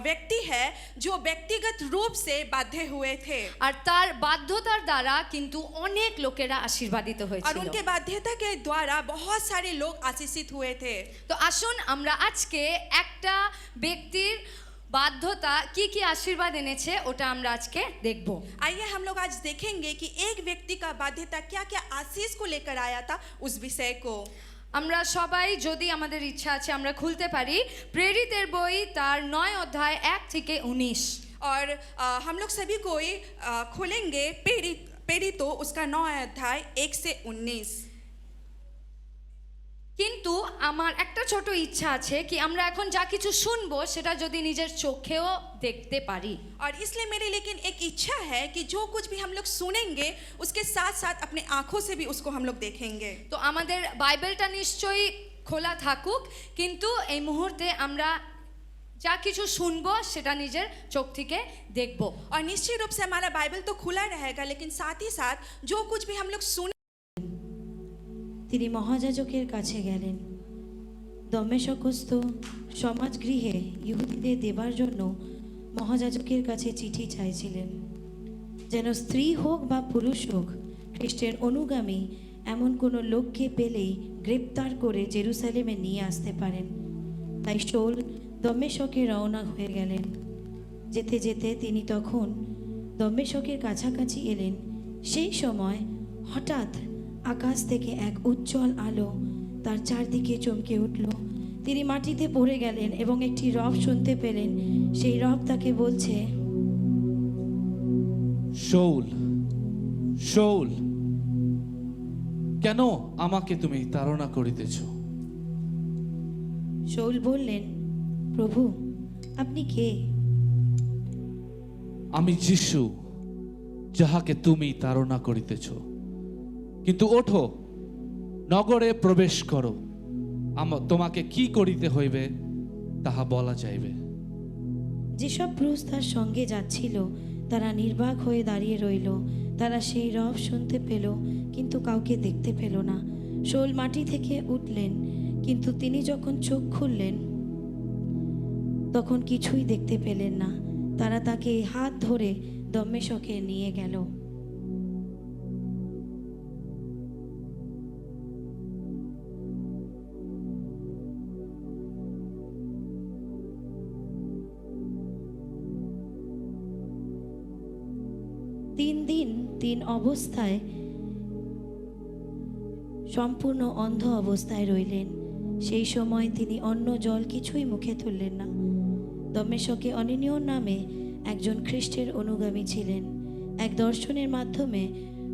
व्यक्ति है जो व्यक्तिगत रूप से बाध्य हुए थे, আর তার বাধ্যতার দ্বারা কিন্তু অনেক লোকেরা আশীর্বাদিত और হয়েছিল। उनके बाध्यता के द्वारा बहुत सारे लोग आशीषित हुए थे। তো আসুন আমরা আজকে একটা ব্যক্তির বাধ্যতা কি কি আশীর্বাদ এনেছে ওটা আমরা আজকে দেখব। आइए हम लोग आज देखेंगे कि एक व्यक्ति का बाध्यता क्या क्या आशीष को लेकर आया था, उस विषय को। আমরা সবাই যদি আমাদের ইচ্ছা আছে আমরা খুলতে পারি প্রেরিতের বই তার 9 অধ্যায় 1 থেকে 19। और हम लोग सभी को ही खोलेंगे प्रेरितो उसका 9 अध्याय 1 से 19। কিন্তু আমার একটা ছোট ইচ্ছা আছে কি আমরা এখন যা কিছু শুনবো সেটা যদি নিজের চোখেও দেখতে পারি। और इसलिए मेरी लेकिन एक इच्छा है कि जो कुछ भी हम लोग सुनेंगे उसके साथ साथ अपने आंखों से भी उसको हम लोग देखेंगे। তো আমাদের বাইবেলটা নিশ্চয়ই খোলা থাকুক, কিন্তু এই মুহূর্তে আমরা যা কিছু শুনবো সেটা নিজের চোখ থেকে দেখব। और निश्चित रूप से हमारा बाइबल तो खुला रहेगा, लेकिन साथ ही साथ जो कुछ भी हम लोग सुने। তিনি মহাযাজকের কাছে গেলেন। দমেশকস্থ সমাজগৃহে ইহুদিদের দেবার জন্য মহাযাজকের কাছে চিঠি চাইছিলেন, যেন স্ত্রী হোক বা পুরুষ হোক খ্রিস্টের অনুগামী এমন কোনো লোককে পেলেই গ্রেপ্তার করে জেরুসালেমে নিয়ে আসতে পারেন। তাই শৌল দমেশকে রওনা হয়ে গেলেন। যেতে যেতে তিনি তখন দমেশকের কাছাকাছি এলেন। সেই সময় হঠাৎ আকাশ থেকে এক উজ্জ্বল আলো তার চারদিকে চমকে উঠল। তিনি মাটিতে পড়ে গেলেন এবং একটি রব শুনতে পেলেন। সেই রব তাকে বলছে, শৌল, শৌল, কেন আমাকে তুমি তাড়না করিতেছ? শৌল বললেন, প্রভু আপনি কে? আমি যিশু, যাহাকে তুমি তাড়না করিতেছ। কিন্তু ওঠো, নগরে প্রবেশ করো, তোমাকে কি করিতে হইবে তাহা বলা যাইবে। যেসব পুরুষ তার সঙ্গে যাচ্ছিল তারা নির্বাক হয়ে দাঁড়িয়ে রইল। তারা সেই রব শুনতে পেল কিন্তু কাউকে দেখতে পেল না। শৌল মাটি থেকে উঠলেন, কিন্তু তিনি যখন চোখ খুললেন তখন কিছুই দেখতে পেলেন না। তারা তাকে হাত ধরে দমেশকে নিয়ে গেল। তিন দিন তিন অবস্থায় সম্পূর্ণ অন্ধ অবস্থায় রইলেন। সেই সময় তিনি অন্ন জল কিছুই মুখে তুললেন না। দমেশকে অনিনীয় নামে একজন খ্রিস্টের অনুগামী ছিলেন। এক দর্শনের মাধ্যমে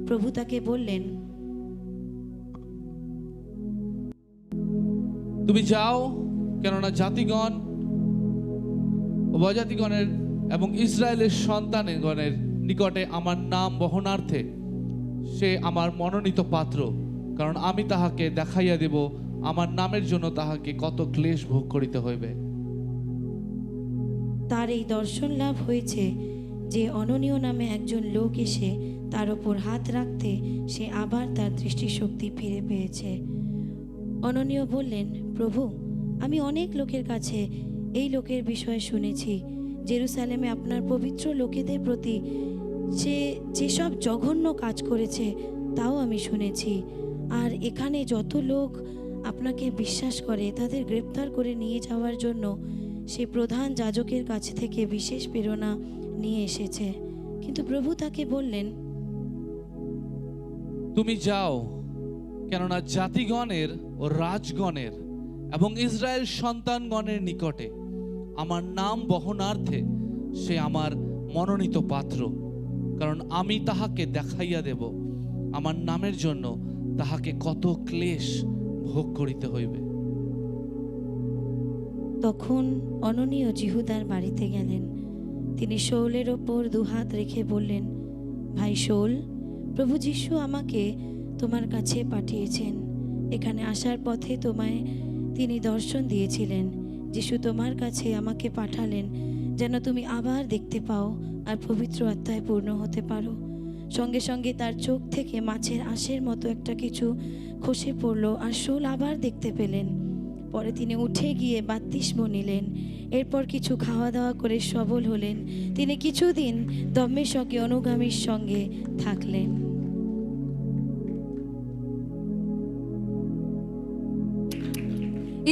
প্রভু তাকে বললেন, তুমি যাও, কেননা জাতিগণ ও বজাতিগণের এবং ইসরায়েলের সন্তানগণের নিকটে আমার নাম বহনার্থে সে আমার মনোনীত পাত্র, কারণ আমি তাহাকে দেখাইয়া দেব আমার নামের জন্য তাহাকে কত ক্লেশ ভোগ করিতে হইবে। তার এই দর্শন লাভ হয়েছে যে অননীয় নামে একজন লোক এসে তার ওপর হাত রাখতে সে আবার তার দৃষ্টিশক্তি ফিরে পেয়েছে। অননীয় বললেন, প্রভু আমি অনেক লোকের কাছে এই লোকের বিষয়ে শুনেছি, জেরুসালেমে আপনার পবিত্র লোকেদের প্রতি সে যেসব জঘন্য কাজ করেছে তাও আমি শুনেছি। আর এখানে যত লোক আপনাকে বিশ্বাস করে তাদের গ্রেপ্তার করে নিয়ে যাওয়ার জন্য সে প্রধান যাজকের কাছ থেকে বিশেষ প্রেরণা নিয়ে এসেছে। কিন্তু প্রভু তাকে বললেন, তুমি যাও, কেননা জাতিগণের ও রাজগণের এবং ইসরায়েল সন্তানগণের নিকটে আমার নাম বহনার্থে সে আমার মনোনীত পাত্র, কারণ আমি তাহাকে দেখাইয়া দেব আমার নামের জন্য তাহাকে কত ক্লেশ ভোগ করিতে হইবে। তখন অননীয় জিহুদার বাড়িতে গেলেন। তিনি শৌলের ওপর দুহাত রেখে বললেন, ভাই শৌল, প্রভু যিশু আমাকে তোমার কাছে পাঠিয়েছেন। এখানে আসার পথে তোমায় তিনি দর্শন দিয়েছিলেন। যিশু তোমার কাছে আমাকে পাঠালেন যেন তুমি আবার দেখতে পাও আর পবিত্র আত্মায় পূর্ণ হতে পারো। সঙ্গে সঙ্গে তার চোখ থেকে মাছের আঁশের মতো একটা কিছু খসে পড়ল আর শৌল আবার দেখতে পেলেন। পরে তিনি উঠে গিয়ে বাপ্তিস্ম নিলেন। এরপর কিছু খাওয়া দাওয়া করে সবল হলেন। তিনি কিছুদিন দম্মেশকে অনুগামীর সঙ্গে থাকলেন।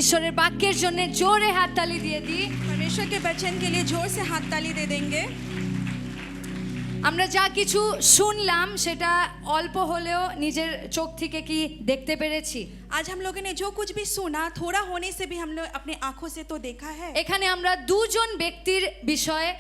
ঈশ্বরের বাক্যের জন্য জোরে হাততালি দিয়ে দিই। परमेश्वर के वचन के लिए जोर से हाथ ताली दे देंगे। আমরা যা কিছু শুনলাম সেটা অল্প হলেও নিজের চোখ থেকে কি দেখতে পেরেছি? आज हम लोगों ने जो कुछ भी सुना, थोड़ा होने से भी हम लोग अपने आंखों से तो देखा है। এখানে আমরা দুজন ব্যক্তির বিষয়ে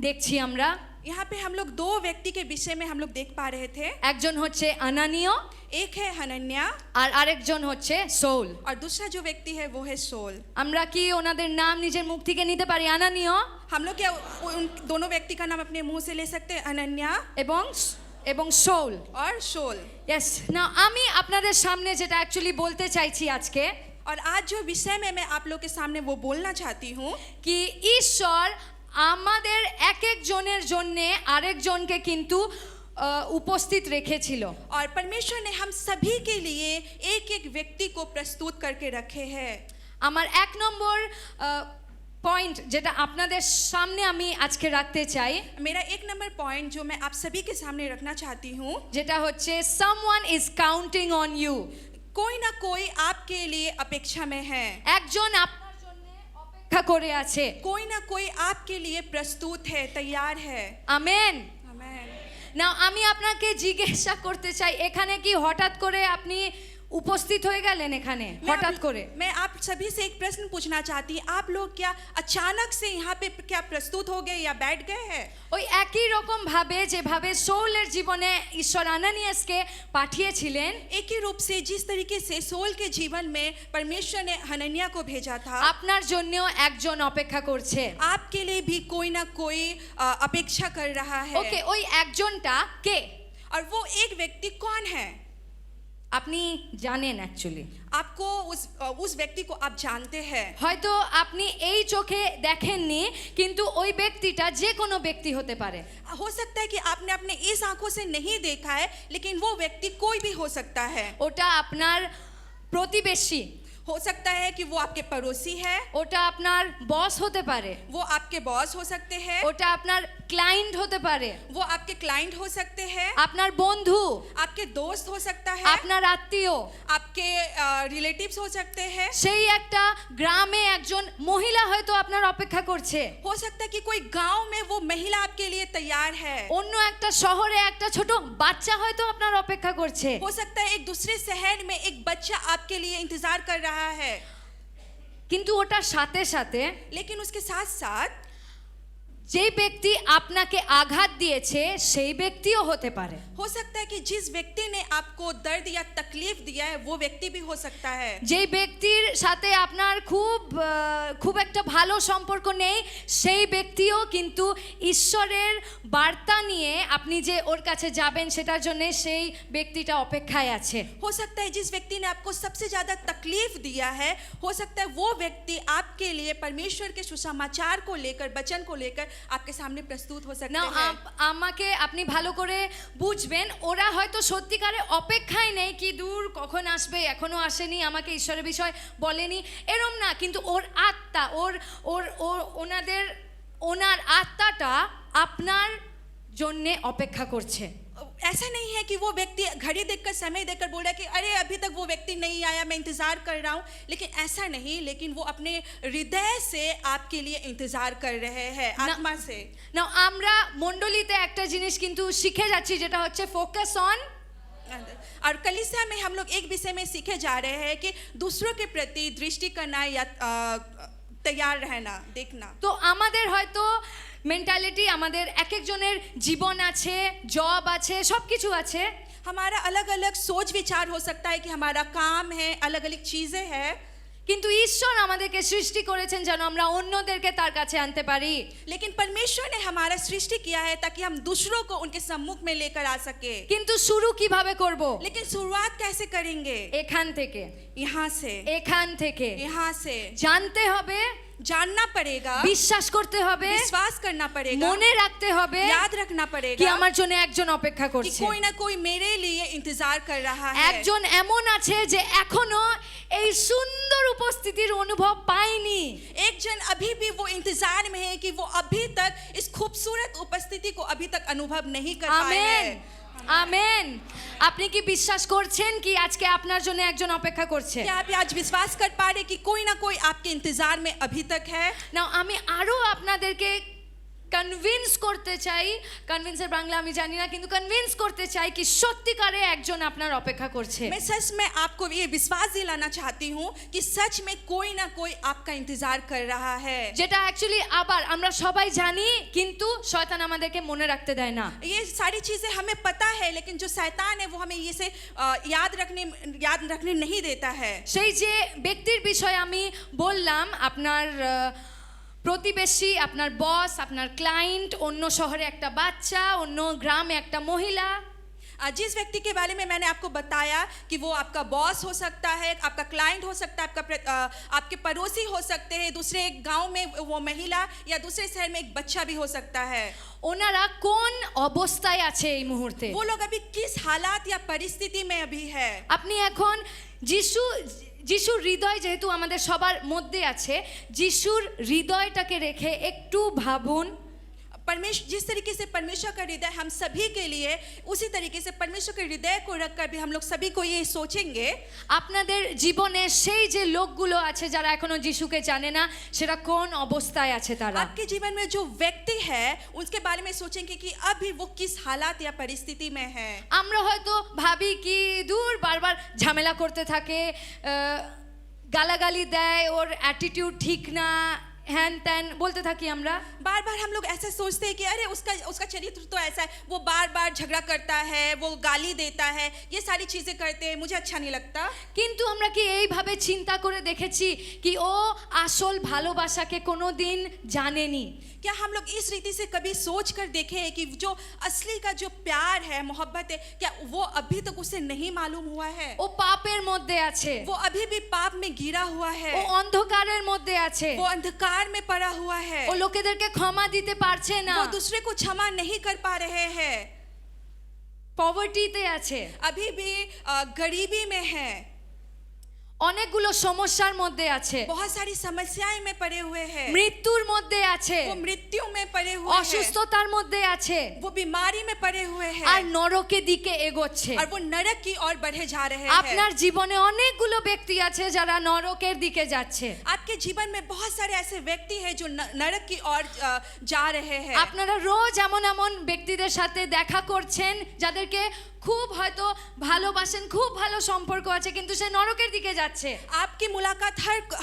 দেখছি। আমরা यहाँ पे हम लोग दो व्यक्ति के विषय में हम लोग देख पा रहे थे। একজন হচ্ছে আনানীয় एक है हनन्या আর আরেকজন হচ্ছে সৌল। और दूसरा जो व्यक्ति है वो है सोल। আমরা কি ওনাদের নাম নিজের মুখ থেকে নিতে পারি? আনানীয় हम लोग क्या उन दोनों व्यक्ति का नाम अपने मुंह से ले सकते हैं? अनन्या এবং সৌল। और शोल। यस না, আমি আপনাদের সামনে যেটা অ্যাকচুয়ালি বলতে চাইছি আজকে, और आज जो विषय में मैं आप लोग के सामने वो बोलना चाहती हूँ কি ঈশ্বর আমাদের এক এক জনের জন্য আরেকজনকে কিন্তু উপস্থিত রেখেছিল। और परमेश्वर ने हम सभी के लिए एक एक व्यक्ति को प्रस्तुत करके रखे हैं। আমার এক নম্বর পয়েন্ট যেটা আপনাদের সামনে আমি আজকে রাখতে চাই, मेरा एक नंबर पॉइंट जो मैं आप सभी के सामने रखना चाहती हूँ, যেটা হচ্ছে someone is counting on you. कोई ना कोई आपके लिए अपेक्षा में है। একজন আপনার জন্য অপেক্ষা করে আছে। कोई ना कोई आपके लिए प्रस्तुत है, तैयार है। আমেন। आमीन। না, আমি আপনাকে জিজ্ঞাসা করতে চাই, এখানে কি হঠাৎ করে আপনি উপস্থিত হয়ে গেলেন? এখানে হঠাৎ করে मैं आप सभी से एक प्रश्न पूछना चाहती, आप लोग क्या अचानक से यहाँ पे क्या प्रस्तुत हो गए या बैठ गए हैं? ওই একই রকম ভাবে যেভাবে সৌলের জীবনে ঈশ্বর আনানিয়াসকে পাঠিয়েছিলেন, एक ही रूप से जिस तरीके से सोल के जीवन में परमेश्वर ने हनन्या को भेजा था, আপনার জন্যও একজন অপেক্ষা করছে। आपके लिए भी कोई ना कोई अपेक्षा कर रहा है। ওকে, ওই একজনটা কে? और वो एक व्यक्ति कौन है? আপনি জানেন অ্যাকচুয়ালি। आपको उस व्यक्ति को आप जानते हैं। হয়তো আপনি এই চোখে দেখেননি, কিন্তু ওই ব্যক্তিটা যে কোনো ব্যক্তি হতে পারে। हो सकता है कि आपने अपने इस आंखों से नहीं देखा है, लेकिन वो व्यक्ति कोई भी हो सकता है। ওটা আপনার প্রতিবেশী, हो सकता है कि वो आपके पड़ोसी है, ওটা আপনার বস হতে পারে, वो आपके बॉस हो सकते हैं, ওটা আপনার ক্লায়েন্ট হতে পারে, वो आपके क्लाइंट हो सकते हैं, আপনার বন্ধু, आपके दोस्त हो सकता है, আপনার আত্মীয়। आपके रिलेटिव्स हो सकते हैं। সেই একটা গ্রামে একজন মহিলা হয়তো আপনার অপেক্ষা করছে। हो सकता है कि कोई गांव में वो महिला आपके लिए तैयार है। অন্য একটা শহরে একটা ছোট বাচ্চা হয়তো আপনার অপেক্ষা করছে। हो सकता है एक दूसरे शहर में एक बच्चा आपके लिए इंतजार कर रहा है। কিন্তু ওটার সাথে সাথে लेकिन उसके साथ साथ যেই ব্যক্তি আপনাকে আঘাত দিয়েছে সেই ব্যক্তিও হতে পারে। हो सकता है कि जिस व्यक्ति ने आपको दर्द या तकलीफ दिया है वो व्यक्ति भी हो सकता है। যেই ব্যক্তির সাথে আপনার খুব একটা ভালো সম্পর্ক নেই সেই ব্যক্তিও কিন্তু ঈশ্বরের বার্তা নিয়ে আপনি যে ওর কাছে যাবেন সেটার জন্য সেই ব্যক্তিটা অপেক্ষায় আছে। हो सकता है जिस व्यक्ति ने आपको सबसे ज्यादा तकलीफ दिया है, हो सकता है वो व्यक्ति आपके लिए परमेश्वर के सुसमाचार को लेकर, वचन को लेकर आपके सामने प्रस्तुत हो सकते না हैं। আমাকে আপনি ভালো করে বুঝবেন, ওরা হয়তো সত্যিকারে অপেক্ষায় নেই কি দূর কখন আসবে, এখনো আসেনি, আমাকে ঈশ্বরের বিষয় বলেনি, এরম না, কিন্তু ওর আত্মা ওর ওর ওর ওনার আত্মাটা আপনার জন্যে অপেক্ষা করছে। ऐसा नहीं है कि वो व्यक्ति घड़ी देखकर समय देखकर बोल रहा है कि अरे अभी तक वो व्यक्ति नहीं आया, मैं इंतजार कर रहा हूँ, लेकिन ऐसा नहीं, लेकिन वो अपने हृदय से आपके लिए इंतजार कर रहे हैं, आत्मा से। না আমরা মণ্ডলীতে একটা জিনিস কিন্তু শিখে যাচ্ছি, যেটা হচ্ছে ফোকাস অন। और कलीसिया में हम लोग एक विषय में सीखे जा रहे हैं कि दूसरों के प्रति दृष्टि करना या तैयार रहना, देखना। তো আমাদের হয়তো মেন্টালিটি, আমাদের এক একজনের জীবন আছে, জব আছে, সব কিছু আছে, हमारा अलग अलग सोच विचार हो सकता है कि हमारा काम है, अलग अलग चीज़ें हैं, কিন্তু ঈশ্বর আমাদেরকে সৃষ্টি করেছেন যেন আমরা অন্যদেরকে তার কাছে আনতে পারি। लेकिन परमेश्वर ने हमारा सृष्टि किया है ताकि हम दूसरों को उनके सम्मुख में लेकर आ सके। কিন্তু শুরু কিভাবে করব? लेकिन शुरुआत कैसे करेंगे? এখান থেকে, यहाँ से, এখান থেকে यहाँ से জানতে হবে, जानना पड़ेगा, বিশ্বাস করতে হবে, विश्वास करना पड़ेगा, মনে রাখতে হবে याद रखना কি पड़ेगा আমার জন্য একজন অপেক্ষা कि করছে। कोई ना कोई मेरे लिए इंतजार कर रहा है। একজন এমন আছে যে এখনো এই সুন্দর উপস্থিতির অনুভব পায়নি। एक जन अभी भी वो इंतजार में है कि वो अभी तक इस खूबसूरत उपस्थिति को अभी तक अनुभव नहीं कर पाए আমেন, हैं। আমেন। আপনি কি বিশ্বাস করছেন কি আজকে আপনার জন্য একজন অপেক্ষা করছে? क्या आप आज विश्वास कर पा रहे कि कोई ना कोई आपके इंतजार में अभी तक है? না আমি আরো আপনাদেরকে কনভিন্স করতে চাই, কনভিন্সের বাংলা আমি জানি না, কিন্তু কনভিন্স করতে চাই কি সত্যিকারে একজন আপনার অপেক্ষা করছে। मैं सच में आपको ये विश्वास दिलाना चाहती हूँ कि सच में कोई ना कोई आपका इंतजार कर रहा है। যেটা অ্যাকচুয়ালি আবার আমরা সবাই জানি, কিন্তু শয়তান আমাদেরকে মনে রাখতে দেয় না। ये सारी चीजें हमें पता है, लेकिन जो शैतान है वो हमें ये से याद रखने नहीं देता है। সেই যে ব্যক্তির বিষয়ে আমি বললাম, আপনার প্রতিবেশী, আপনার বস, আপনার ক্লায়েন্ট, অন্য শহরে একটা বাচ্চা, অন্য গ্রামে একটা মহিলা, जिस व्यक्ति के बारे में मैंने आपको बताया कि वो आपका बॉस हो सकता है, आपका क्लाइंट हो सकता है, आपके पड़ोसी हो सकते हैं, दूसरे गांव में वो महिला, या दूसरे शहर में एक बच्चा भी हो सकता है। ওনারা কোন অবস্থায় আছে এই মুহূর্তে? वो लोग अभी किस हालात या परिस्थिति में अभी है? আপনি এখন যিশুর হৃদয় যেহেতু আমাদের সবার মধ্যে আছে, যিশুর হৃদয়টাকে রেখে একটু ভাবুন। परमेश्वर जिस तरीके से परमेश्वर का हृदय हम सभी के लिए, उसी तरीके से परमेश्वर के हृदय को रखकर भी हम लोग सभी को ये सोचेंगे। আপনাদের জীবনে সেই যে লোকগুলো আছে যারা এখনো যিশুকে জানে না, সেটা কোন অবস্থায় আছে তারা? आपके जीवन में जो व्यक्ति है उसके बारे में सोचेंगे कि अभी वो किस हालात या परिस्थिति में है। আমরা হয়তো ভাবি কি দূর বারবার ঝামেলা করতে থাকে, গালাগালি দেয়, ওর অ্যাটিটিউড ঠিক না, হ্যান ত্যান বলতে থাকি আমরা। बार बार हम लोग ऐसा सोचते हैं कि अरे उसका चरित्र तो ऐसा है, वो बार बार झगड़ा करता है, वो गाली देता है, ये सारी चीजें करते हैं, मुझे अच्छा नहीं लगता। কিন্তু আমরা কি এইভাবে চিন্তা করে দেখেছি কি ও আসল ভালোবাসাকে কোনোদিন জানেনি? क्या हम लोग इस रीति से कभी सोच कर देखे हैं कि जो असली का जो प्यार है, मोहब्बत है, क्या वो अभी तक उसे नहीं मालूम हुआ है? ও পাপের মধ্যে আছে, वो अभी भी पाप में गिरा हुआ है, ও অন্ধকারের মধ্যে আছে, वो अंधकार में पड़ा हुआ है, ও লোকেদেরকে ক্ষমা দিতে পারছে না, वो दूसरे को क्षमा नहीं कर पा रहे हैं, পভার্টিতে আছে, अभी भी गरीबी में है, অনেকগুলো সমস্যার মধ্যে আছে, बहुत सारी समस्याएं में पड़े हुए हैं, মৃত্যুর মধ্যে আছে, वो मृत्यु में पड़े हुए हैं, অসুস্থতার মধ্যে আছে, वो बीमारी में पड़े हुए আর हैं, নরকের দিকে এগোচ্ছে। और वो नरक की ओर बढ़े जा रहे हैं। আপনার জীবনে অনেকগুলো ব্যক্তি আছে যারা নরকের দিকে যাচ্ছে। आपके जीवन में बहुत सारे ऐसे व्यक्ति हैं जो नरक की ओर जा रहे हैं। আপনারা রোজ এমন এমন ব্যক্তিদের সাথে দেখা করছেন যাদেরকে খুব হয়তো ভালোবাসেন, খুব ভালো সম্পর্ক আছে, কিন্তু সে নরকের দিকে যাচ্ছে। आपकी मुलाकात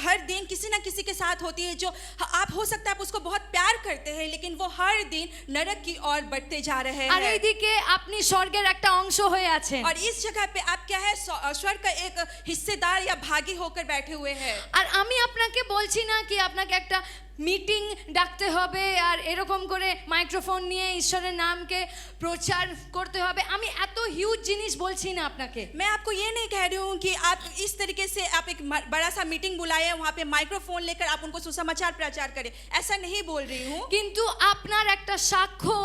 हर दिन किसी ना किसी के साथ होती है जो आप हो सकता है आप उसको बहुत प्यार करते हैं, लेकिन वो हर दिन नरक की ओर बढ़ते जा रहे আর हैं। এইদিকে আপনি স্বর্গের একটা অংশ হয়ে আছেন। और इस जगह पे आप क्या है, स्वर्ग का एक हिस्सेदार या भागी होकर बैठे हुए हैं। আর আমি আপনাকে বলছি না কি আপনাকে একটা মিটিং ডাকতে হবে আর এরকম করে মাইক্রোফোন নিয়ে ঈশ্বরের নামকে প্রচার করতে হবে, আমি এত হিউজ জিনিস বলছি না আপনাকে। मैं आपको ये नहीं कह रही हूँ कि आप इस तरीके से आप एक बड़ा सा मीटिंग बुलाए, वहाँ पे माइक्रोफोन लेकर आप उनको सुसमाचार प्रचार करें, ऐसा नहीं बोल रही हूँ। কিন্তু আপনার একটা সাক্ষ্য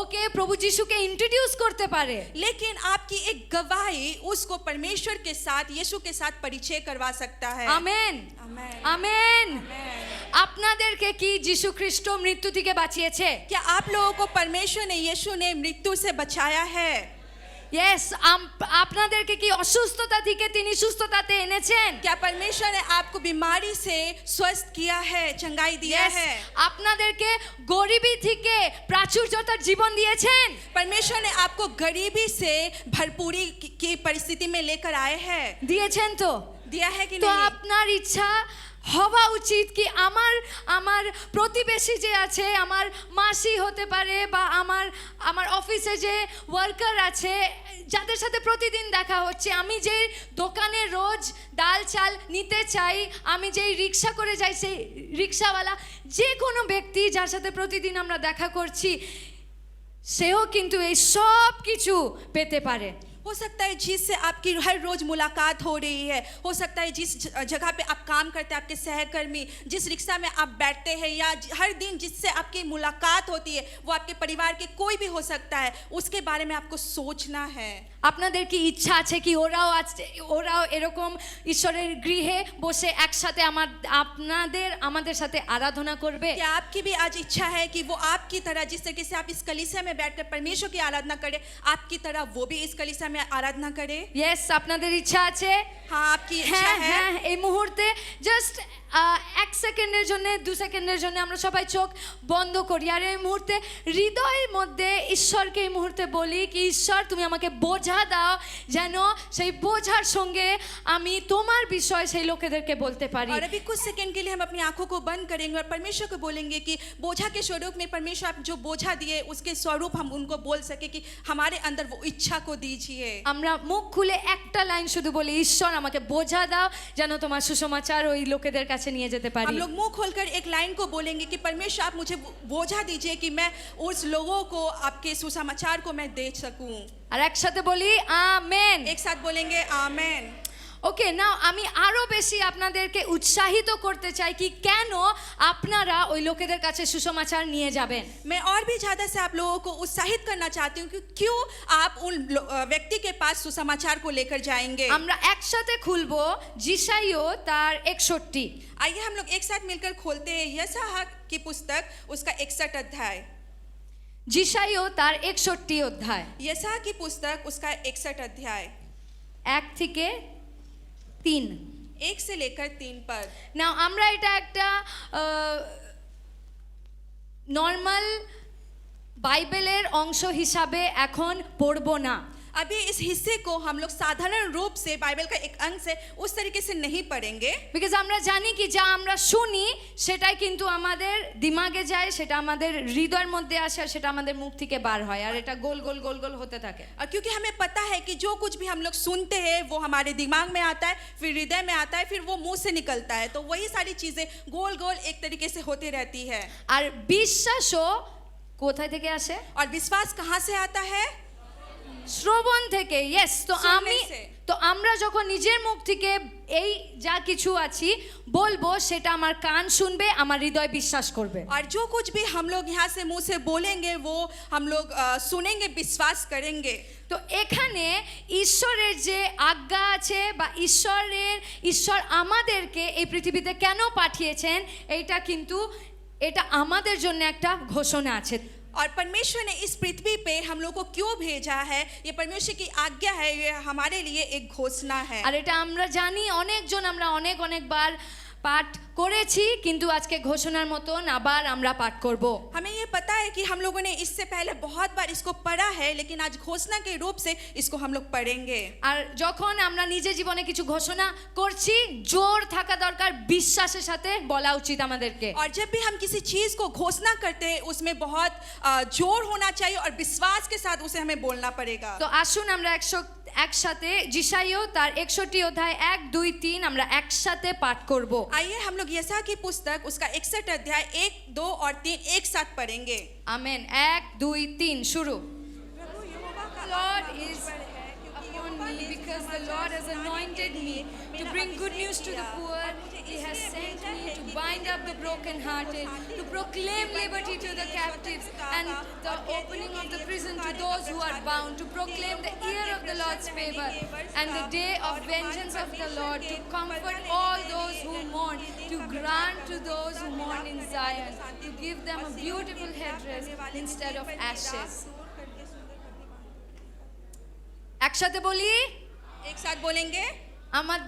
ওকে প্রভু যিশুকে ইন্ট্রোডিউস করতে পারে। लेकिन आपकी एक गवाही उसको परमेश्वर के साथ, यीशु के साथ परिचय करवा सकता है। আমেন आमेन। আমেন। आमेन। আপনাদেরকে কি যিশু খ্রিস্ট মৃত্যু থেকে বাঁচিয়েছে? क्या आप लोगों को परमेश्वर ने, यीशु ने मृत्यु से बचाया है? ইয়েস। আপনাদেরকে কি অসুস্থতা থেকে তিনি সুস্থতাতে এনেছেন? क्या परमेश्वर ने आपको बीमारी से स्वस्थ किया है, चंगाई दिया Yes, है? আপনাদেরকে গরিবী থেকে প্রাচুর্যতার জীবন দিয়েছেন। परमेश्वर ने आपको गरीबी से भरपूरी की परिस्थिति में लेकर आए हैं। দিয়েছেন তো? दिया है कि তো नहीं? আপনার ইচ্ছা হওয়া উচিত কি আমার প্রতিবেশী যে আছে, আমার মাসি হতে পারে বা আমার অফিসে যে ওয়ার্কার আছে যাদের সাথে প্রতিদিন দেখা হচ্ছে, আমি যে দোকানে রোজ ডাল চাল নিতে চাই, আমি যেই রিক্সা করে যাই সেই রিক্সাওয়ালা, যে কোনো ব্যক্তি যার সাথে প্রতিদিন আমরা দেখা করছি সেও কিন্তু এই সব কিছু পেতে পারে। हो सकता है जिससे आपकी हर रोज मुलाकात हो रही है, हो सकता है जिस जगह पे आप काम करते हैं, आपके सहकर्मी, जिस रिक्शा में आप बैठते हैं, या हर दिन जिससे आपकी मुलाकात होती है वो आपके परिवार के कोई भी हो सकता है, उसके बारे में आपको सोचना है। আপনাদের কি ইচ্ছা আছে কি ওরাও এরকম ঈশ্বরের গৃহে বসে একসাথে আমাদের সাথে আরাধনা করবে? क्या आपकी भी आज इच्छा है कि वो आपकी तरह, जिस तरीके से आप इस कलीसिया में बैठकर परमेश्वर की आराधना करें, आपकी तरह वो भी इस कलीसिया में आराधना करे? ইয়েস, আপনাদের ইচ্ছা আছে? हाँ, आपकी इच्छा হ্যাঁ है। হ্যাঁ, এই মুহূর্তে জাস্ট 1 সেকেন্ডের জন্য 2 সেকেন্ডের জন্য আমরা সবাই চোখ বন্ধ করি আর এই মুহূর্তে হৃদয়ের মধ্যে ঈশ্বরকে এই মুহূর্তে বলি কি ঈশ্বর তুমি আমাকে বোঝা দাও যেন সেই বোঝার সঙ্গে আমি তোমার বিষয় সেই লোকেদেরকে বলতে পারি। और अभी कुछ सेकंड के लिए हम अपनी आंखों को बंद करेंगे और परमेश्वर को बोलेंगे कि बोझा के स्वरूप में परमेश्वर आप जो बोझा दिए उसके स्वरूप हम उनको बोल सके कि हमारे अंदर वो इच्छा को दीजिए। আমরা মুখ খুলে একটা লাইন শুধু বলি ঈশ্বর আমাকে বোঝা দাও যেন তোমার সুসমাচার ওই লোকেদের কাছে নিয়ে যেতে পারি। हम लोग मुंह खोलकर एक लाइन को बोलेंगे कि परमेश्वर आप मुझे बोझा दीजिए कि मैं उस लोगों को आपके सुसमाचार को मैं दे सकूं। আর একসাথে বলি আমেন। एक साथ बोलेंगे आमेन। ওকে, নাও আমি আরো বেশি আপনাদেরকে উৎসাহিত করতে চাই কি কেন আপনারা ওই লোকেদের কাছে সুসমাচার নিয়ে যাবেন। मैं और भी ज़्यादा से आप लोगों को उत्साहित करना चाहती हूँ कि क्यों आप उन व्यक्ति के पास सुसमाचार को लेकर जाएंगे। আমরা একসাথে খুলবো যিশাইও তার 61। आइए हम लोग एक साथ मिलकर खोलते हैं यशायाह की पुस्तक, उसका 61 अध्याय। যিশাইও তার 61 অধ্যায় यशायाह की पुस्तक उसका 61 अध्याय 1 থেকে 3। 1 से लेकर 3 पद। নাও আমরা এটা একটা নর্মাল বাইবেলের অংশ হিসাবে এখন পড়ব না। अभी इस हिस्से को हम लोग साधारण रूप से बाइबल का एक अंग से उस तरीके से नहीं पढ़ेंगे, বিকজ আমরা জানি কি যা আমরা শুনি সেটাই কিন্তু আমাদের দিমাগে যায়, সেটা আমাদের হৃদয়ের মধ্যে আসে আর সেটা আমাদের মুখ থেকে বার হয় আর এটা গোল গোল গোল গোল হতে থাকে। और क्योंकि हमें पता है कि जो कुछ भी हम लोग सुनते हैं वो हमारे दिमाग में आता है, फिर हृदय में आता है, फिर वो मुंह से निकलता है, तो वही सारी चीजें गोल गोल एक तरीके से होती रहती है। আর বিশ্বাসও কোথায় থেকে আসে? और विश्वास कहाँ से आता है? শ্রবণ থেকে। ইয়েস। শুননে সে। তো আমরা যখন নিজের মুখ থেকে এই যা কিছু আছি বলবো সেটা আমার কান শুনবে, আমার হৃদয় বিশ্বাস করবে। और जो कुछ भी हम लोग यहाँ से मुंह से बोलेंगे वो हम लोग सुनेंगे, विश्वास करेंगे। তো এখানে ঈশ্বরের যে আজ্ঞা আছে বা ঈশ্বর আমাদেরকে এই পৃথিবীতে কেন পাঠিয়েছেন এইটা কিন্তু এটা আমাদের জন্য একটা ঘোষণা আছে। और परमेश्वर ने इस पृथ्वी पे हम लोग को क्यों भेजा है, ये परमेश्वर की आज्ञा है, ये हमारे लिए एक घोषणा है। আর এটা আমরা জানি, অনেকজন আমরা অনেকবার পাঠ করেছি কিন্তু আজকে ঘোষণার মতন আবার আমরা পাঠ করব। हमें ये पता है कि हम लोगों ने इससे पहले बहुत बार इसको पढ़ा है, लेकिन आज घोषणा के रूप से इसको हम लोग पढ़ेंगे। আর যখন আমরা নিজের জীবনে কিছু ঘোষণা করছি জোর থাকা দরকার, বিশ্বাসের সাথে বলা উচিত আমাদেরকে। और जब भी हम किसी चीज को घोषणा करते हैं उसमें बहुत जोर होना चाहिए और विश्वास के साथ उसे हमें बोलना पड़ेगा। তো আসুন আমরা একসাথে যিশাইও তার 61 অধ্যায় 1 2 3 আমরা একসাথে পাঠ করব। आइए हम लोग यशा की पुस्तक उसका 61 अध्याय 1, 2 और 3 एक साथ पढ़ेंगे। আমেন। 1 2 3 শুরু। Lord is upon me because the Lord has anointed me to bring good news to the poor. He has sent me to bind up the brokenhearted, to proclaim liberty to the captives and the opening of the prison to those who are bound, to proclaim the year of the Lord's favor and the day of vengeance of the Lord, to comfort all those who mourn, to grant to those who mourn in Zion, to give them a beautiful headdress instead of ashes. একসাথে বলি, एक साथ बोलेंगे, আমার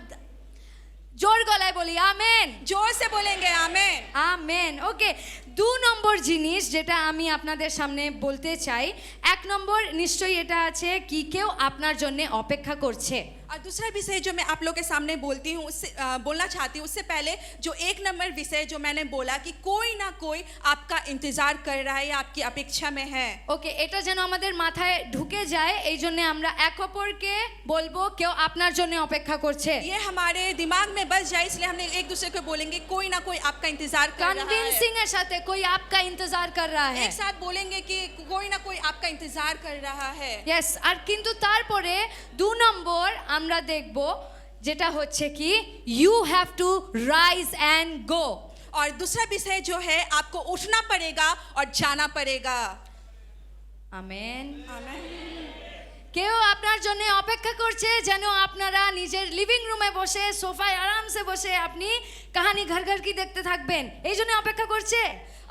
জোর গলায় বলি amen. जोर से बोलेंगे आमेन। আমেন। ওকে, 2 নম্বর জিনিস যেটা আমি আপনাদের সামনে বলতে চাই, 1 নম্বর নিশ্চয়ই এটা আছে কি কেউ আপনার জন্য অপেক্ষা করছে। और दूसरा विषय जो मैं आप लोग के सामने बोलती हूँ उससे बोलना चाहती हूँ, उससे पहले जो 1 नंबर विषय जो मैंने बोला कि कोई ना कोई आपका इंतजार कर रहा है या आपकी अपेक्षा में है। ওকে, এটা যেন আমাদের মাথায় ঢুকে যায়, এই জন্য আমরা এক অপরকে বলবো কেউ আপনার জন্য অপেক্ষা করছে। ये हमारे दिमाग में बस जाए, इसलिए हमने एक दूसरे को बोलेंगे कोई ना कोई आपका इंतजार कर रहा है। কনভিন্সিং এর সাথে कोई आपका इंतजार कर रहा है। एक साथ बोलेंगे कि कोई ना कोई आपका इंतजार कर रहा है। यस, আর কিন্তু তারপরে 2 নম্বর আমরা দেখব যেটা হচ্ছে কি you have to rise and go. और दूसरा विषय जो है आपको उठना पड़ेगा और जाना पड़ेगा। আমেন। आमीन। কেউ আপনার জন্য অপেক্ষা করছে যেন আপনারা নিজের লিভিং রুমে বসে সোফায় আরামসে বসে আপনি কাহানি ঘর ঘর কি দেখতে থাকবেন, এই জন্য অপেক্ষা করছে।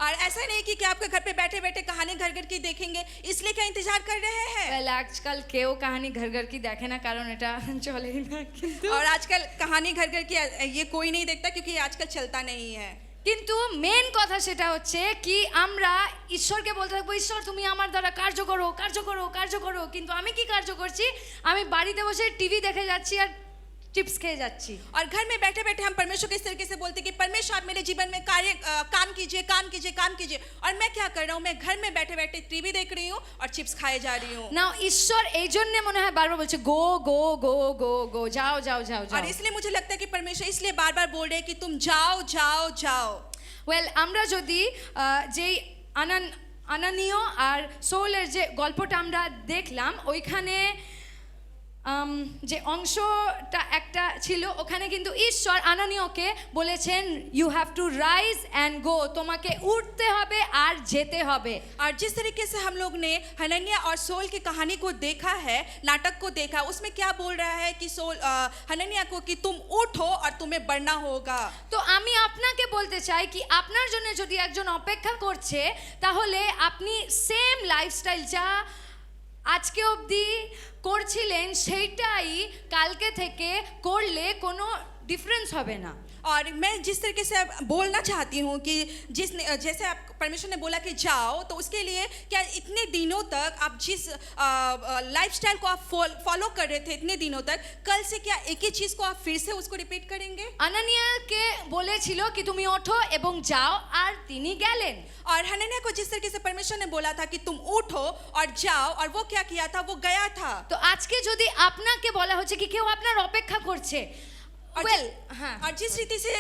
और ऐसा नहीं कि आपके घर पे बैठे बैठे कहानी घर घर की देखेंगे, इसलिए क्या इंतजार कर रहे हैं। ওয়েল, আজকাল কেউ কাহানি ঘর ঘর কি দেখে না, কারণ এটা চলে না। কিন্তু और आजकल कहानी घर घर की ये कोई नहीं देखता क्योंकि ये आजकल चलता नहीं है। কিন্তু মেন কথা সেটা হচ্ছে কি আমরা ঈশ্বরকে বলতে থাকবো, ঈশ্বর তুমি আমার দ্বারা কার্য করো, কার্য করো, কার্য করো। কিন্তু আমি কি কার্য করছি? আমি বাড়িতে বসে টিভি দেখে যাচ্ছি আর चिप्स খেয়ে যাচ্ছি। और घर में बैठे बैठे हम परमेश्वर को इस तरीके से बोलते कि परमेश्वर आप मेरे जीवन में कार्य काम कीजिए, काम कीजिए, काम कीजिए। और मैं क्या कर रहा हूँ, मैं घर में बैठे बैठे टीवी देख रही हूँ और चिप्स खाए जा रही हूँ। নাও ঈশ্বর এই জন্য মনে হয় বারবার বলছে গো গো গো গো গো, যাও যাও যাও যাও। और इसलिए मुझे लगता है कि परमेश्वर इसलिए बार बार बोल रहे हैं कि तुम जाओ जाओ जाओ। ওয়েল, আমরা যদি যেই আনানীয় আর সৌলের যে গল্পটা আমরা দেখলাম, ওইখানে যে অংশটা একটা ছিল, ওখানে কিন্তু ঈশ্বর আনানীয়কে বলেছেন you have to rise and go, তোমাকে উঠতে হবে আর যেতে হবে। और जिस तरीके से हम लोग ने हनन्याह और सोल की कहानी को देखा है, नाटक को देखा, उसमें क्या बोल रहा है कि हनन्याह को कि तुम उठो और तुम्हें बढ़ना होगा। তো আমি আপনাকে বলতে চাই কি আপনার জন্য যদি একজন অপেক্ষা করছে, তাহলে আপনি সেম লাইফস্টাইল যা আজকে অবধি করছিলেন সেইটাই কালকে থেকে করলে কোনো ডিফারেন্স হবে না। और मैं जिस तरीके से बोलना चाहती हूँ कि जैसे आप परमेश्वर ने बोला कि जाओ, तो उसके लिए क्या इतने दिनों तक आप जिस लाइफस्टाइल को आप फॉलो कर रहे थे इतने दिनों तक, कल से क्या एक ही चीज़ को आप फिर से उसको रिपीट करेंगे। আনানিয়াকে বলেছিল কি তুমি ওঠো এবং যাও, আর তিনি গেলেন। और हनन्याह को जिस तरीके से परमेश्वर ने बोला था कि तुम उठो और जाओ, और वो क्या किया था, वो गया था। তো আজকে যদি আপনাকে বলা হচ্ছে কি কেউ আপনার অপেক্ষা করছে, हाँ, और जिस रीति से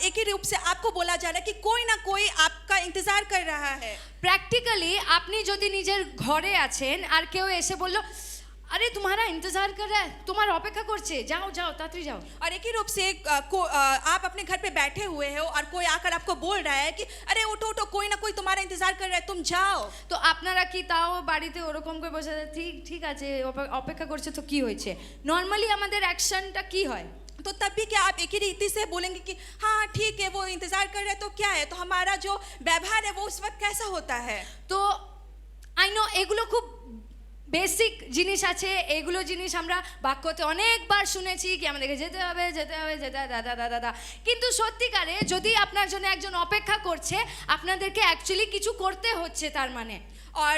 एक ही रूप से आपको बोला जा रहा है कि कोई ना कोई आपका इंतजार कर रहा है। প্র্যাকটিক্যালি আপনি যদি নিজের ঘরে আছেন আর কেউ এসে বলল আরে तुम्हारा इंतजार कर रहा है, তোমার অপেক্ষা করছে, যাও যাও তাড়াতাড়ি যাও। और एक ही रूप से आप अपने घर पे बैठे हुए हो और कोई आकर आपको बोल रहा है कि अरे उठो उठो, कोई ना कोई तुम्हारा इंतजार कर रहा है, तुम जाओ। তো আপনারা কি তাও বাড়িতে ওরকম করে বসে ঠিক ঠিক আছে অপেক্ষা করছে তো কি হয়েছে? নর্মালি আমাদের অ্যাকশনটা কি হয়? तो तब भी क्या आप एक ही रीति से बोलेंगे कि हाँ ठीक है, वो इंतजार कर रहे हैं, तो क्या है, तो हमारा जो व्यवहार है वो उस वक्त कैसा होता है। তো আই নো এগুলো খুব বেসিক জিনিস আছে, এগুলো জিনিস আমরা বাক্যতে অনেকবার শুনেছি কি আমাদেরকে যেতে হবে যেতে হবে যেতে দাদা দাদা দাদা, কিন্তু সত্যিকারে যদি আপনার জন্য একজন অপেক্ষা করছে আপনাদেরকে অ্যাকচুয়ালি কিছু করতে হচ্ছে, তার মানে। और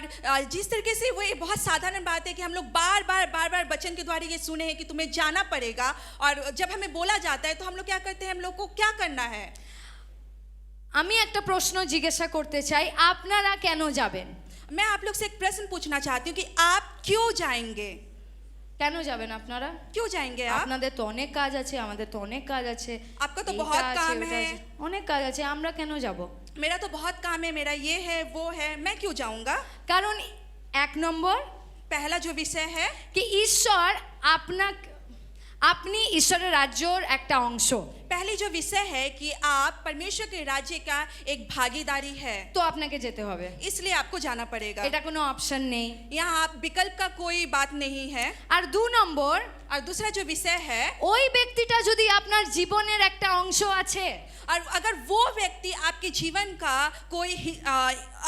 जिस तरीके से वो ये बहुत साधारण बात है कि हम लोग बार बार वचन के द्वारा ये सुने हैं कि तुम्हें जाना पड़ेगा, और जब हमें बोला जाता है तो हम लोग क्या करते हैं, हम लोग को क्या करना है। আমি একটা প্রশ্ন জিজ্ঞাসা করতে চাই, আপনারা কেন যাবেন? मैं आप लोग से एक प्रश्न पूछना चाहती हूँ कि आप क्यों जाएंगे। কেন যাবেন আপনারা? क्यों जाएंगे आप? আপনাদের তো অনেক কাজ আছে, আমাদের তো অনেক কাজ আছে। आपका तो এইটা बहुत আছে, काम ওটা है। আছে। অনেক কাজ আছে, আমরা কেন যাব? मेरा तो बहुत काम है, मेरा ये है वो है, मैं क्यों जाऊंगा? কারণ এক নম্বর पहला जो विषय है কি ঈশ্বর আপনি ঈশ্বরের রাজ্যর একটা অংশ। पहली जो विषय है कि आप परमेश्वर के राज्य का एक भागीदारी है, তো আপনাকে যেতে হবে, इसलिए आपको जाना पड़ेगा। এটা কোনো অপশন নেই। यहाँ आप विकल्प का कोई बात नहीं है। আর 2 নম্বর, और दूसरा जो विषय है, ওই ব্যক্তিটা যদি আপনার জীবনের একটা অংশ আছে, और अगर वो व्यक्ति आपके जीवन का कोई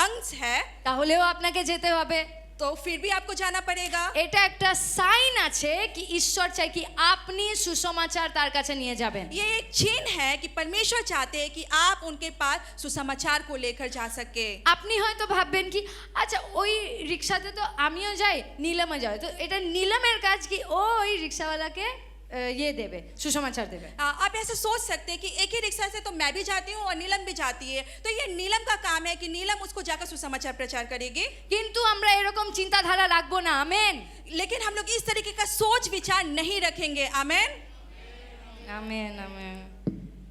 अंश है, তাহলেও আপনাকে যেতে হবে। तो फिर भी आपको जाना पड़ेगा। এটা একটা সাইন আছে কি ঈশ্বর চাই কি আপনি সুসমাচার তার কাছে নিয়ে যাবেন। ये एक चिन्ह है कि परमेश्वर चाहते हैं कि आप उनके पास सुसमाचार को लेकर जा सके। আপনি হয়তো ভাববেন কি আচ্ছা ওই রিক্সাতে তো আমিও যাই, নীলমে যাই, তো এটা নীলমের কাজ কি ও ওই রিক্সাওয়ালাকে ये देवे सुसमाचार देवे। आप ऐसे सोच सकते हैं कि एक ही रिक्शा से तो मैं भी जाती हूँ और नीलम भी जाती है, तो ये नीलम का काम है कि नीलम उसको जाकर सुसमाचार प्रचार करेगी। কিন্তু আমরা এরকম চিন্তাধারা রাখবো না। আমেন। लेकिन हम लोग इस तरीके का सोच विचार नहीं रखेंगे। आमेन আমেন আমেন।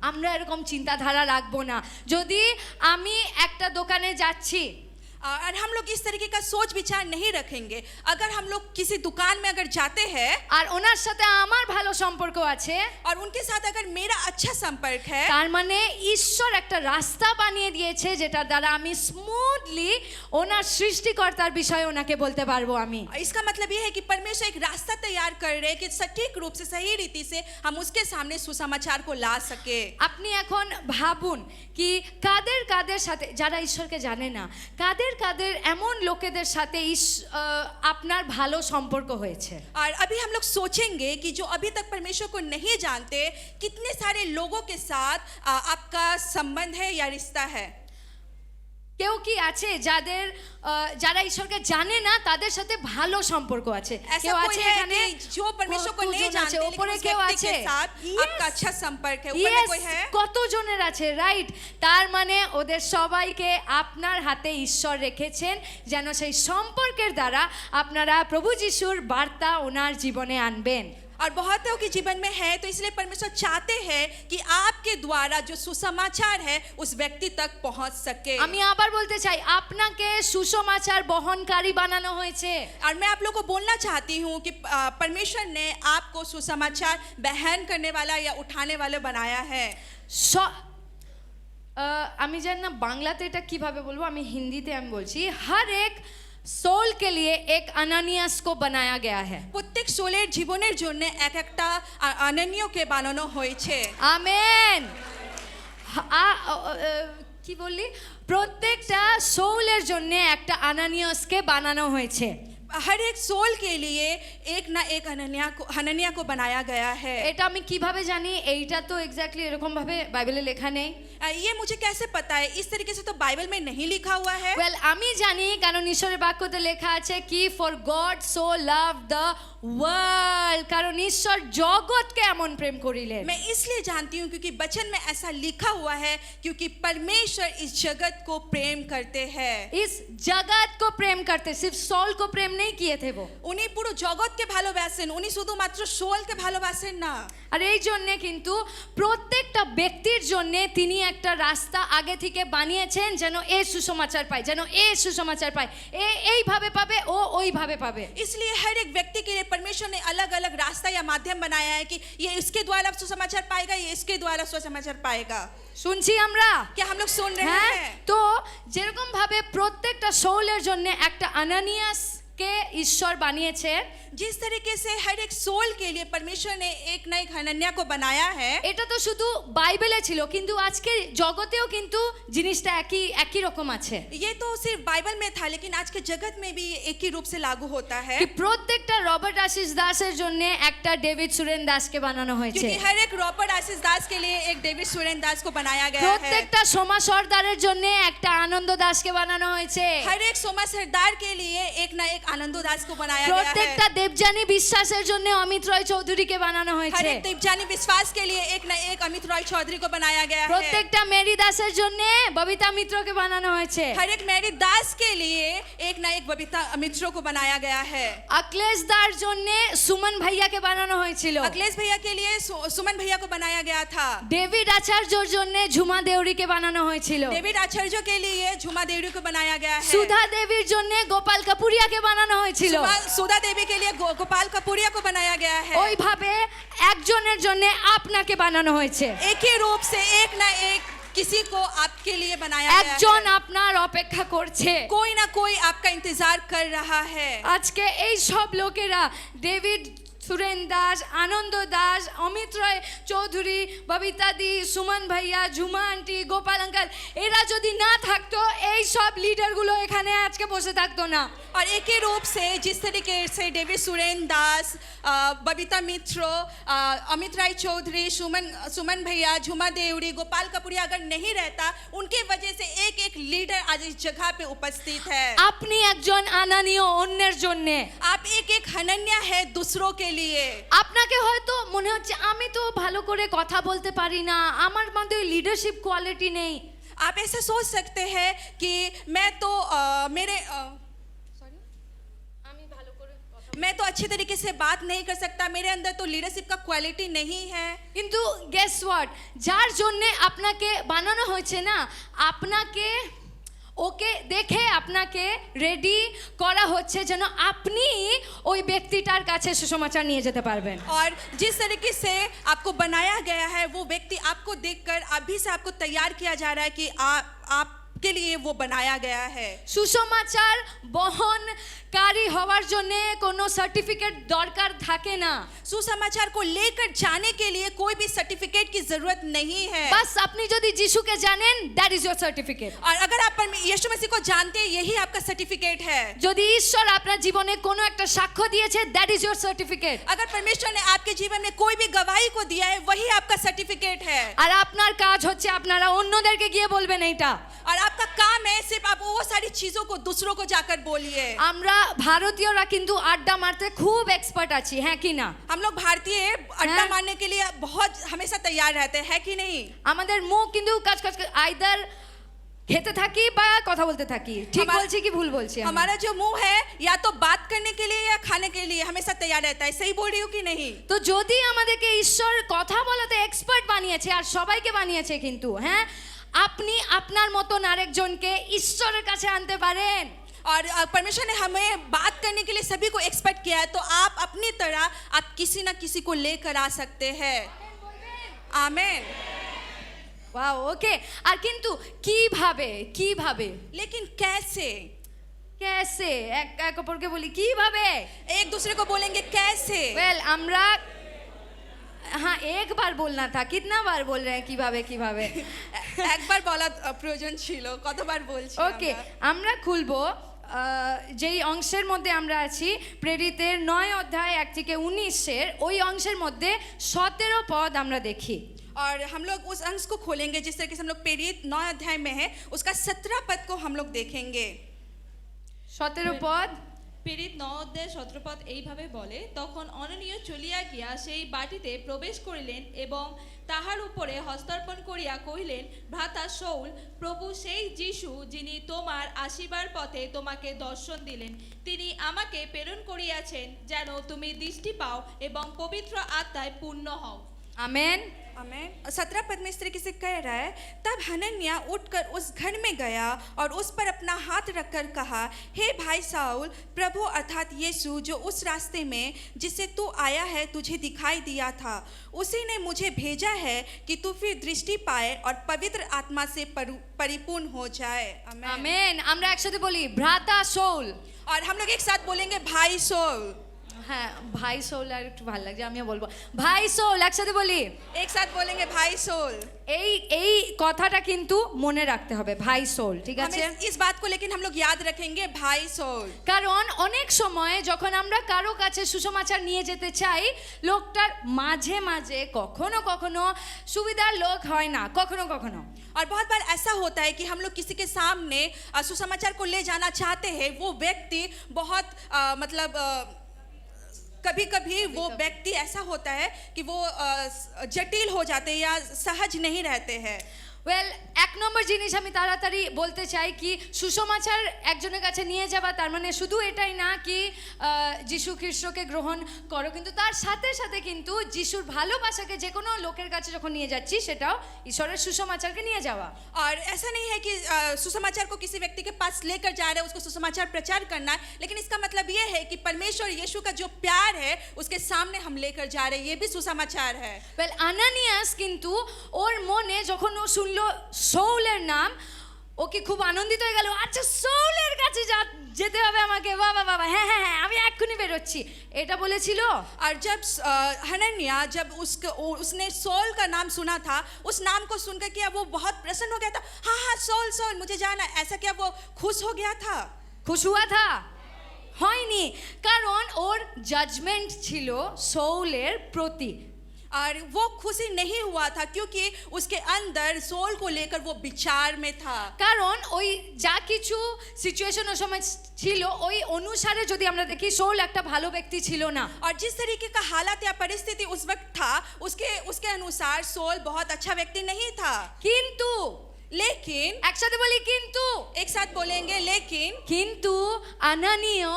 আমরা এরকম চিন্তাধারা রাখবো না। যদি আমি একটা দোকানে যাচ্ছি, और हम लोग इस तरीके का सोच विचार नहीं रखेंगे। अगर हम लोग किसी दुकान में अगर जाते हैं আর ওনার সাথে আমার ভালো সম্পর্ক আছে, और उनके साथ अगर मेरा अच्छा संपर्क है, তার মানে ঈশ্বর একটা রাস্তা বানিয়ে দিয়েছে যেটার দ্বারা আমি স্মুথলি ওনার সৃষ্টিকর্তার বিষয়ে ওনাকে বলতে পারবো। আমি इसका मतलब ये है कि परमेश्वर एक रास्ता तैयार कर रहे हैं कि सटीक रूप से सही रीति से हम उसके सामने सुसमाचार को ला सके। আপনি এখন ভাবুন কি কাদের কাদের সাথে, যারা ঈশ্বরকে জানে না, কাদের কাদের এমন লোকেদের সাথে আপনার ভালো সম্পর্ক হয়েছে। और अभी हम लोग सोचेंगे कि जो अभी तक परमेश्वर को नहीं जानते, कितने सारे लोगों के साथ आपका संबंध है या रिश्ता है। কেউ কি আছে যাদের যারা ঈশ্বরকে জানে না তাদের সাথে ভালো সম্পর্ক আছে? ऐसा কেউ कोई আছে है এখানে? कि जो परमेश्वर को नहीं কতজন আছে? जानते, लेकिन উপরে उस কেউ व्यक्ति আছে? के साथ आपका अच्छा संपर्क है। ऊपर में Yes, कोई है? কতজনের আছে? রাইট। তার মানে ওদের সবাইকে আপনার হাতে ঈশ্বর রেখেছেন যেন সেই সম্পর্কের দ্বারা আপনারা প্রভু যিশুর বার্তা ওনার জীবনে আনবেন। और बहुतों के जीवन में है, तो इसलिए परमेश्वर चाहते हैं कि आपके द्वारा जो सुसमाचार है उस व्यक्ति तक पहुंच सके। আমি আবার বলতে চাই আপনাকে সুসমাচার বহনকারী বানানো হয়েছে। और मैं आप लोगों को बोलना चाहती हूँ कि परमेश्वर ने आपको सुसमाचार बहन करने वाला या उठाने वाला बनाया है। আমি জানি না বাংলাতে এটা কিভাবে বলবো, আমি হিন্দিতে আমি বলছি। हर एक सोल के लिए एक अनानियास को बनाया गया है। প্রত্যেক সোলের জীবনের জন্য এক একটা অনন্যকে বানানো হয়েছে। আমেন। কি বললি? প্রত্যেকটা সোলের জন্য একটা আনানিয়াসকে বানানো হয়েছে। हर एक सोल के लिए एक ना एक हनन्या को बनाया गया है। এটা আমি কিভাবে জানি? এইটা তো এক্স্যাক্টলি এরকম ভাবে বাইবেলে লেখা নেই। ये मुझे कैसे पता है? इस तरीके से तो बाइबल में नहीं लिखा हुआ है। ওয়েল আমি জানি কারণ ঈশ্বরের বাক্যতে লেখা আছে কি for god so love the world, কারণ ঈশ্বর জগৎকে এমন প্রেম করিলেন। मैं इसलिए जानती हूँ क्योंकि वचन में ऐसा लिखा हुआ है, क्योंकि परमेश्वर इस जगत को प्रेम करते हैं। इस जगत को प्रेम करते, सिर्फ सोल को प्रेम नहीं किए थे वो। উনি পুরো জগৎকে ভালোবাসেন, উনি শুধুমাত্র সোলকে ভালোবাসেন না। আর এই জন্য কিন্তু প্রত্যেকটা ব্যক্তির জন্য তিনি একটা রাস্তা আগে থেকে বানিয়েছেন যেন এ সুসমাচার পায়, যেন এ সুসমাচার পায়, এইভাবে পাবে, ও ওইভাবে পাবে। इसलिए हर एक व्यक्ति के लिए परमेश्वर ने अलग अलग रास्ता या माध्यम बनाया है कि ये इसके द्वारा सुसमाचार पाएगा, ये इसके द्वारा सुसमाचार पाएगा। শুনছি আমরা? क्या हम लोग सुन रहे হ্যাঁ, हैं? তো যেরকম ভাবে প্রত্যেকটা সোলের জন্য একটা আনানিয়াস কে ঈশ্বর বানিয়েছেন, जिस तरीके से हर एक सोल के लिए परमेश्वर ने एक ना एक हनन्या को बनाया है। এটা তো শুধু বাইবেলে ছিল, কিন্তু আজকে জগতেও কিন্তু জিনিসটা একই একই রকম আছে। ये तो सिर्फ बाइबल में था, लेकिन आज के जगत में भी ये एक ही रूप से लागू होता है। কি প্রত্যেকটা রবার্ট আশিস দাসের জন্য একটা ডেভিড সুরেন দাসকে বানানো হয়েছে। क्योंकि हर एक रॉबर्ट आशीष दास के लिए एक डेविड सुरेन दास को बनाया गया है। প্রত্যেকটা সোমা সর্দারের জন্য একটা আনন্দ দাসকে বানানো হয়েছে। हर एक सोमा सरदार के लिए एक ना एक आनंदो दास को बनाया गया প্রত্যেকটা है। দেবযানী বিশ্বাসের জন্য অমিত রয় চৌধুরীকে বানানো हर হয়েছে एक देवजानी विश्वास के लिए एक न एक अमित रॉय चौधरी को बनाया गया है। প্রত্যেকটা মেরি দাসের জন্য ববিতা মিত্রকে বানানো হয়েছে हर एक मैरी दास के लिए एक न एक बबीता मित्रों को बनाया गया है। अखिलेश दार জন্য সুমন ভাইয়াকে বানানো হয়েছিল अखिलेश भैया के लिए सुमन भैया को बनाया गया था। ডেভিড আচার্যর জন্য ঝুমা দেউরিকে বানানো হয়েছিল डेविड आचार्य के लिए झुमा देवरी को बनाया गया है। সুধা দেবীর জন্য গোপাল কাপুরিয়াকে বানানো হয়েছিল सुधा देवी के लिए गोपाल कपूरिया को बनाया गया है। ওইভাবে একজনের জন্য আপনাকে বানানো হয়েছে एक ही रूप से एक न एक किसी को आपके लिए बनाया गया একজন है। আপনার অপেক্ষা করছে कोई ना कोई आपका इंतजार कर रहा है। আজকে এই সব লোকেরা ডেভিড সুরেন দাস আনন্দ দাস অমিত রয় চৌধুরী ববিতা দি সুমন ভাইয়া ঝুমা আন্টি গোপাল আঙ্কাল এরা যদি না থাকতো এই সব লিডারগুলো এখানে আজকে বসে থাকতো না और एक ही रूप से जिस तरीके से डेविड सुरेन दास बबीता मित्र अमित राय चौधरी सुमन भैया झुमा देवरी गोपाल कपूरिया अगर नहीं रहता उनकी वजह से एक एक लीडर आज इस जगह पे उपस्थित है। আপনি একজন আনানীয় অন্যের জন্য आप एक एक हनन्या है दूसरों के लिए। আপনাকে হয়তো মনে হচ্ছে আমি তো ভালো করে কথা বলতে পারি না আমার মধ্যে লিডারশিপ কোয়ালিটি নেই आप ऐसा सोच सकते हैं कि मैं तो मैं तो अच्छे तरीके से बात नहीं कर सकता, मेरे अंदर तो लीडरशिप का क्वालिटी नहीं है। কিন্তু গেস হোয়াট যার জন্য আপনাকে বানানো হয়েছে না আপনাকে ওকে দেখে আপনাকে রেডি করা হচ্ছে যেন আপনি ওই ব্যক্তিটার কাছে সুসমাচার নিয়ে যেতে পারবেন और जिस तरीके से आपको बनाया गया है वो व्यक्ति आपको देखकर अभी से आपको तैयार किया जा रहा है कि आपके लिए वो बनाया गया है। সুসমাচার বহনকারী হওয়ার জন্য কোনো সার্টিফিকেট দরকার থাকে না सुसमाचार को लेकर जाने के लिए कोई भी सर्टिफिकेट की जरूरत नहीं है। বাস আপনি যদি যিশুকে জানেন দ্যাট ইজ ইয়োর সার্টিফিকেট और अगर आप यीशु मसीह को जानते हैं यही आपका सर्टिफिकेट है। যদি ঈশ্বর আপনার জীবনে কোনো একটা সাক্ষ্য দিয়েছে দ্যাট ইজ ইয়োর সার্টিফিকেট अगर परमेश्वर ने आपके जीवन में कोई भी गवाही को दिया है वही आपका सर्टिफिकेट है। আর আপনার কাজ হচ্ছে আপনারা অন্যদেরকে গিয়ে বলবেন এইটা और आपका काम है सिर्फ आप वो सारी चीजों को दूसरों को जाकर बोलिए। আমরা ভারতীয়রা কিন্তু আড্ডা মারতে খুব এক্সপার্ট আছি হ্যাঁ কি না हम लोग भारतीय अड्डा हाँ। मारने के लिए बहुत हमेशा तैयार रहते हैं, है कि नहीं? আমাদের মুখ কিন্তু কাজ কাজ আইদার খেতে থাকি বা কথা বলতে থাকি ঠিক हमारा- বলছি কি ভুল বলছি আমি? हमारा जो मुंह है या तो बात करने के लिए या खाने के लिए हमेशा तैयार रहता है। सही बोल रही हूँ कि नहीं? তো যদি আমাদেরকে ঈশ্বর কথা বলাতে এক্সপার্ট বানিয়েছে আর সবাইকে বানিয়েছে কিন্তু হ্যাঁ আপনি আপনার মতন আরেকজনকে ঈশ্বরের কাছে আনতে পারেন और परमेश्वर ने हमें बात करने के लिए सभी को एक्सपर्ट किया है, तो आप अपनी तरह आप किसी ना किसी को लेकर आ सकते हैं। आमेन। ওয়াও ওকে আর কিন্তু কিভাবে কিভাবে लेकिन कैसे? कैसे এক এক অপরকে বলি কিভাবে एक दूसरे को बोलेंगे कैसे? वेल আমরা हाँ एक बार बोलना था कितना बार बोल रहे हैं কিভাবে কিভাবে একবার বলা প্রয়োজন ছিল, কতবার বলছি ওকে আমরা? আমরা খুলবো যেই অংশের মধ্যে আমরা আছি প্রেরিতের 9 অধ্যায় 1 থেকে 19-এর ওই অংশের মধ্যে 17 পদ আমরা দেখি और हम लोग उस अंश को खोलेंगे जिस तरीके से हम लोग प्रेरित 9 अध्याय में है उसका 17 पद को हम लोग देखेंगे। 17 পদ পীড়িত 9 অধ্যায় 17 পদ এইভাবে বলে, তখন অননীয় চলিয়া গিয়া সেই বাটিতে প্রবেশ করিলেন এবং তাহার উপরে হস্তার্পণ করিয়া কহিলেন, ভ্রাতা শৌল, প্রভু সেই যিশু যিনি তোমার আসিবার পথে তোমাকে দর্শন দিলেন তিনি আমাকে প্রেরণ করিয়াছেন যেন তুমি দৃষ্টি পাও এবং পবিত্র আত্মায় পূর্ণ হও। আমেন आमेन। 17 पद में इस तरीके से कह रहा है, तब हनन्याह उठकर उस घर में गया और उस पर अपना हाथ रखकर कहा, हे भाई साउल, प्रभु अर्थात यीशु जो उस रास्ते में जिससे तू आया है तुझे दिखाई दिया था, उसी ने मुझे भेजा है कि तू फिर दृष्टि पाए और पवित्र आत्मा से परिपूर्ण हो जाए। आमेन। আমেন আমরা একসাথে বলি ভ্রাতা শৌল और हम लोग एक साथ बोलेंगे भाई साउल। হ্যাঁ ভাই সোল আর একটু ভালো লাগছে, আমিও বলবো ভাই সোল, একসাথে বলি। एक साथ बोलेंगे भाई सोल। এই এই কথাটা কিন্তু মনে রাখতে হবে, ভাই সোল, ঠিক আছে? हमें इस बात को लेकिन हम लोग याद रखेंगे, भाई सोल। কারণ অনেক সময় যখন আমরা কারো কাছে সুসমাচার নিয়ে যেতে চাই, লোকটার মাঝে মাঝে কখনো কখনো সুবিধার লোক হয় না, কখনো কখনো। और बहुत बार ऐसा होता है कि हम लोग किसी के सामने सुसमाचार को ले जाना चाहते हैं, वो व्यक्ति बहुत मतलब कभी कभी वो व्यक्ति ऐसा होता है कि वो जटिल हो जाते हैं या सहज नहीं रहते हैं। ওয়েল, এক নম্বর জিনিস আমি তাড়াতাড়ি বলতে চাই কি সুসমাচার একজনের কাছে নিয়ে যাওয়া তার মানে শুধু এটাই না কি যিশু খ্রিস্টকে গ্রহণ করো, কিন্তু তার সাথে সাথে কিন্তু যিশুর ভালোবাসাকে যে কোনো লোকের কাছে যখন নিয়ে যাচ্ছি সেটাও ঈশ্বরের সুসমাচারকে নিয়ে যাওয়া। और ऐसा नहीं है कि सुसमाचार को किसी व्यक्ति के पास लेकर जा रहे हैं, उसको सुसमाचार प्रचार करना है, लेकिन इसका मतलब ये है कि परमेश्वर यीशु का जो प्यार है उसके सामने हम लेकर जा रहे हैं, ये भी सुसमाचार है। ওয়েল, আনানিয়াস কিন্তু ওর মনে যখন ও শুনলো সৌলের নাম, ও কি খুব আনন্দিত হয়ে গেল, আচ্ছা সৌলের কাছে যেতে হবে আমাকে, বাবা বাবা হ্যাঁ হ্যাঁ হ্যাঁ আমি এক্ষুনি বেরোচ্ছি, এটা বলেছিল। और जब हनन्याह जब उसने सौल का नाम सुना था, उस नाम को सुनकर क्या वो बहुत प्रसन्न हो गया था, हाँ हाँ सौल सौल मुझे जाना, ऐसा क्या वो खुश हो गया था? খুশ হুয়া থা? হয়নি, কারণ ওর জাজমেন্ট ছিল সৌলের প্রতি। और वो खुशी नहीं हुआ था क्योंकि उसके अंदर सोल को लेकर वो विचार में था। কারণ ওই যা কিছু সিচুয়েশন ওই সময় ছিল ওই অনুসারে যদি আমরা দেখি সৌল একটা ভালো ব্যক্তি ছিল না। और जिस तरीके का हालात या परिस्थिति उस वक्त था, उसके अनुसार सोल बहुत अच्छा व्यक्ति नहीं था। কিন্তু लेकिन একসাথে বলি কিন্তু, एक साथ बोलेंगे लेकिन কিন্তু আনানিয়